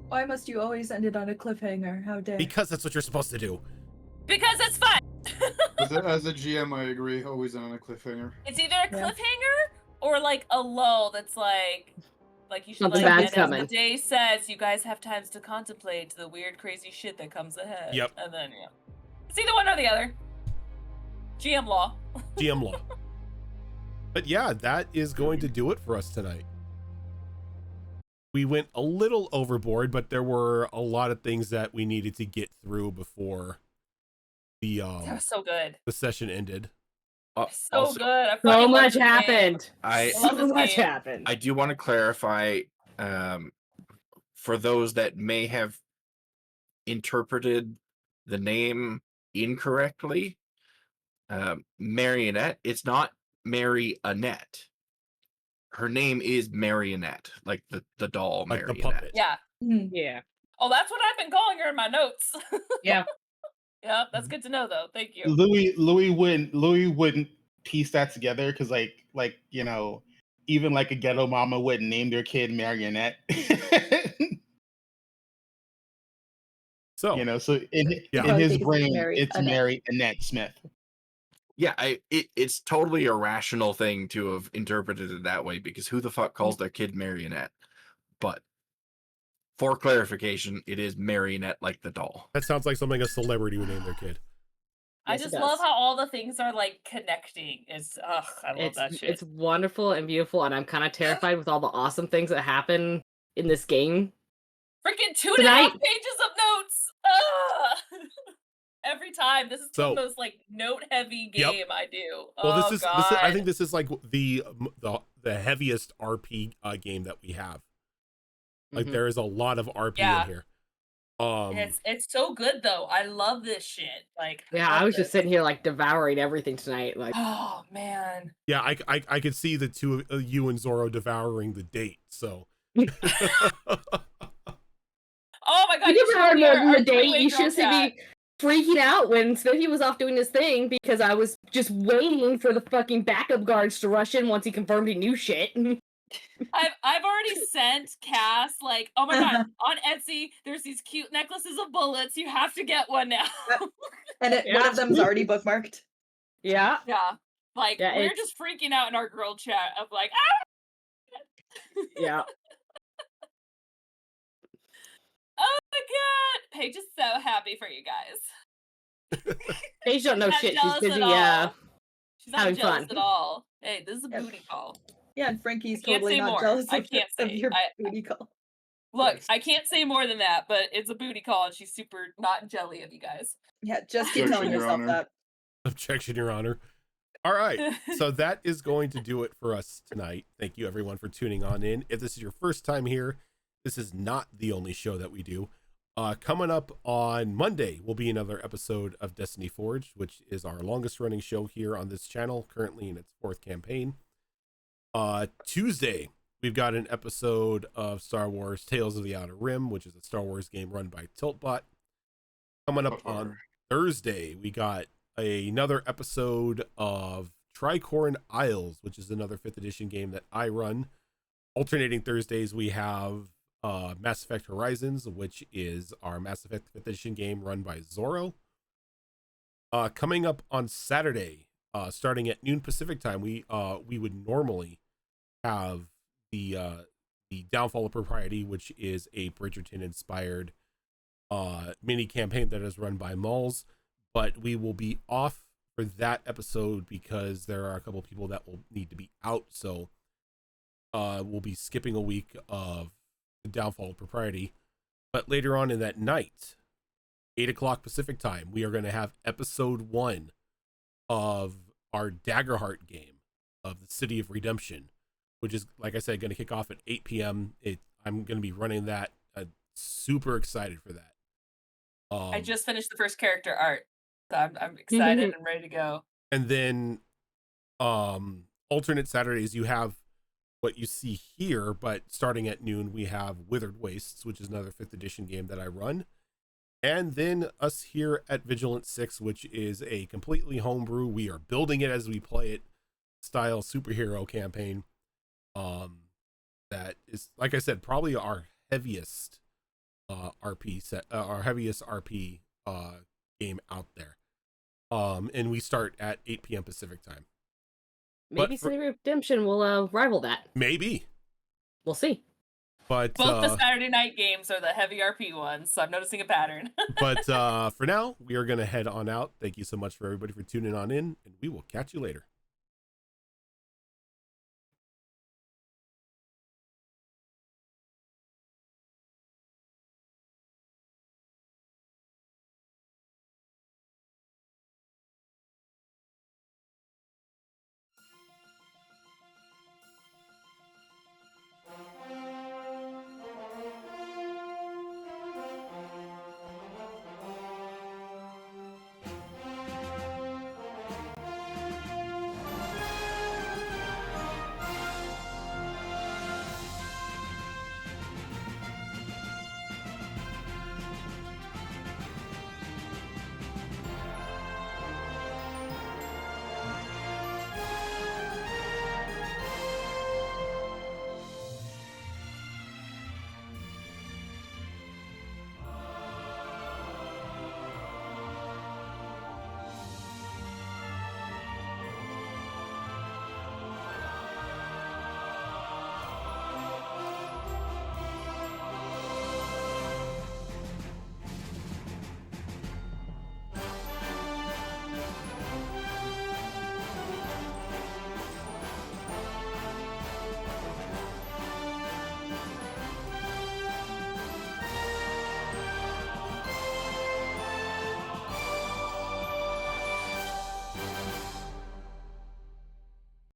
Why must you always end it on a cliffhanger? How dare? Because that's what you're supposed to do. Because it's fun. As a GM, I agree. Always on a cliffhanger. It's either a cliffhanger or like a lull that's like you should Something like, bad's and as coming. the day says, you guys have times to contemplate the weird, crazy shit that comes ahead. Yep. And then It's either one or the other. GM law. GM law. But yeah, that is going to do it for us tonight. We went a little overboard, but there were a lot of things that we needed to get through before the That was so good. the session ended. So Also, good. I So fucking love much this game. happened. I love So this much game. happened. I do want to clarify, for those that may have interpreted the name incorrectly, Marionette, it's not Mary Annette. Her name is Marionette, like the doll Like the Marionette. puppet. Yeah. Mhm. Yeah. Oh, that's what I've been calling her in my notes. Yeah. Yeah, that's good to know though. Thank you. Louis wouldn't piece that together because like you know, even like a ghetto mama wouldn't name their kid Marionette. So You know, so in Yeah. Probably his think it's brain, Mary it's Annette. Mary Annette Smith. Yeah, it's totally a rational thing to have interpreted it that way, because who the fuck calls their kid Marionette? But for clarification, it is Marionette, like the doll. that sounds like something a celebrity would name their kid. I Yes, it just love does. how all the things are like connecting. It's I love that shit. It's wonderful and beautiful, and I'm kind of terrified with all the awesome things that happen in this game. Freaking 2.5 Tonight- pages of notes. Ugh. Every time. This is So- the most like note heavy Yep. game I do. Well, Oh, this is God. I think this is like the heaviest RP game that we have. Like Mhm. there is a lot of RP Yeah. in here. It's so good though. I love this shit. Like Yeah, love I was this. just sitting here like devouring everything tonight. Like, Oh man. Yeah, I could see the two of you and Zoro devouring the date. So Oh my God. you you should devoured see more our- than our the date. three-way You girl should see chat. me freaking out when Smithy was off doing his thing because I was just waiting for the fucking backup guards to rush in once he confirmed he knew shit. I've already sent Cass like, oh my God, on Etsy, there's these cute necklaces of bullets. You have to get one now. And one Yeah. of them's already bookmarked. Yeah. Yeah. Like Yeah, we're it's- just freaking out in our girl chat of like, Yeah. oh my God. Paige is so happy for you guys. Paige don't know Not shit. She's jealous busy. at all. She's not having jealous fun. at all. Hey, this is a Yep. booty call. Yeah, and Frankie's I can't totally say not more. jealous I of, can't of say. your booty call. Look, Yes. I can't say more than that, but it's a booty call, and she's super not jelly of you guys. Yeah, just keep telling Objection, Your yourself Honor. that. objection, Your Honor. All right. So that is going to do it for us tonight. Thank you everyone for tuning on in. If this is your first time here, this is not the only show that we do. Coming up on Monday will be another episode of Destiny Forge, which is our longest running show here on this channel, currently in its 4th campaign. Tuesday, we've got an episode of Star Wars Tales of the Outer Rim, which is a Star Wars game run by Tiltbot. Coming up on Thursday, we got another episode of Tricorn Isles, which is another 5th edition game that I run. Alternating Thursdays, we have Mass Effect Horizons, which is our Mass Effect 5th edition game run by Zoro. Coming up on Saturday, starting at noon Pacific time, we would normally have the Downfall of Propriety, which is a Bridgerton inspired mini campaign that is run by Malls, but we will be off for that episode because there are a couple people that will need to be out, so we'll be skipping a week of the Downfall of Propriety. But later on in that night, 8 o'clock Pacific time, we are going to have episode 1 of our Daggerheart game of the City of Redemption, which is, like I said, going to kick off at 8 p.m. I'm going to be running that. Super excited for that. I just finished the first character art, so I'm excited and ready to go. And then alternate Saturdays, you have what you see here, but starting at noon, we have Withered Wastes, which is another 5th edition game that I run. And then us here at Vigilant 6, which is a completely homebrew, we are building it as we play it style superhero campaign. That is, like I said, probably our heaviest RP set, our heaviest RP game out there. And we start at 8 p.m. Pacific time. Maybe But for- City of Redemption will rival that. Maybe. We'll see. But Both the Saturday night games are the heavy RP ones, so I'm noticing a pattern. but for now, we are going to head on out. Thank you so much for everybody for tuning on in, and we will catch you later.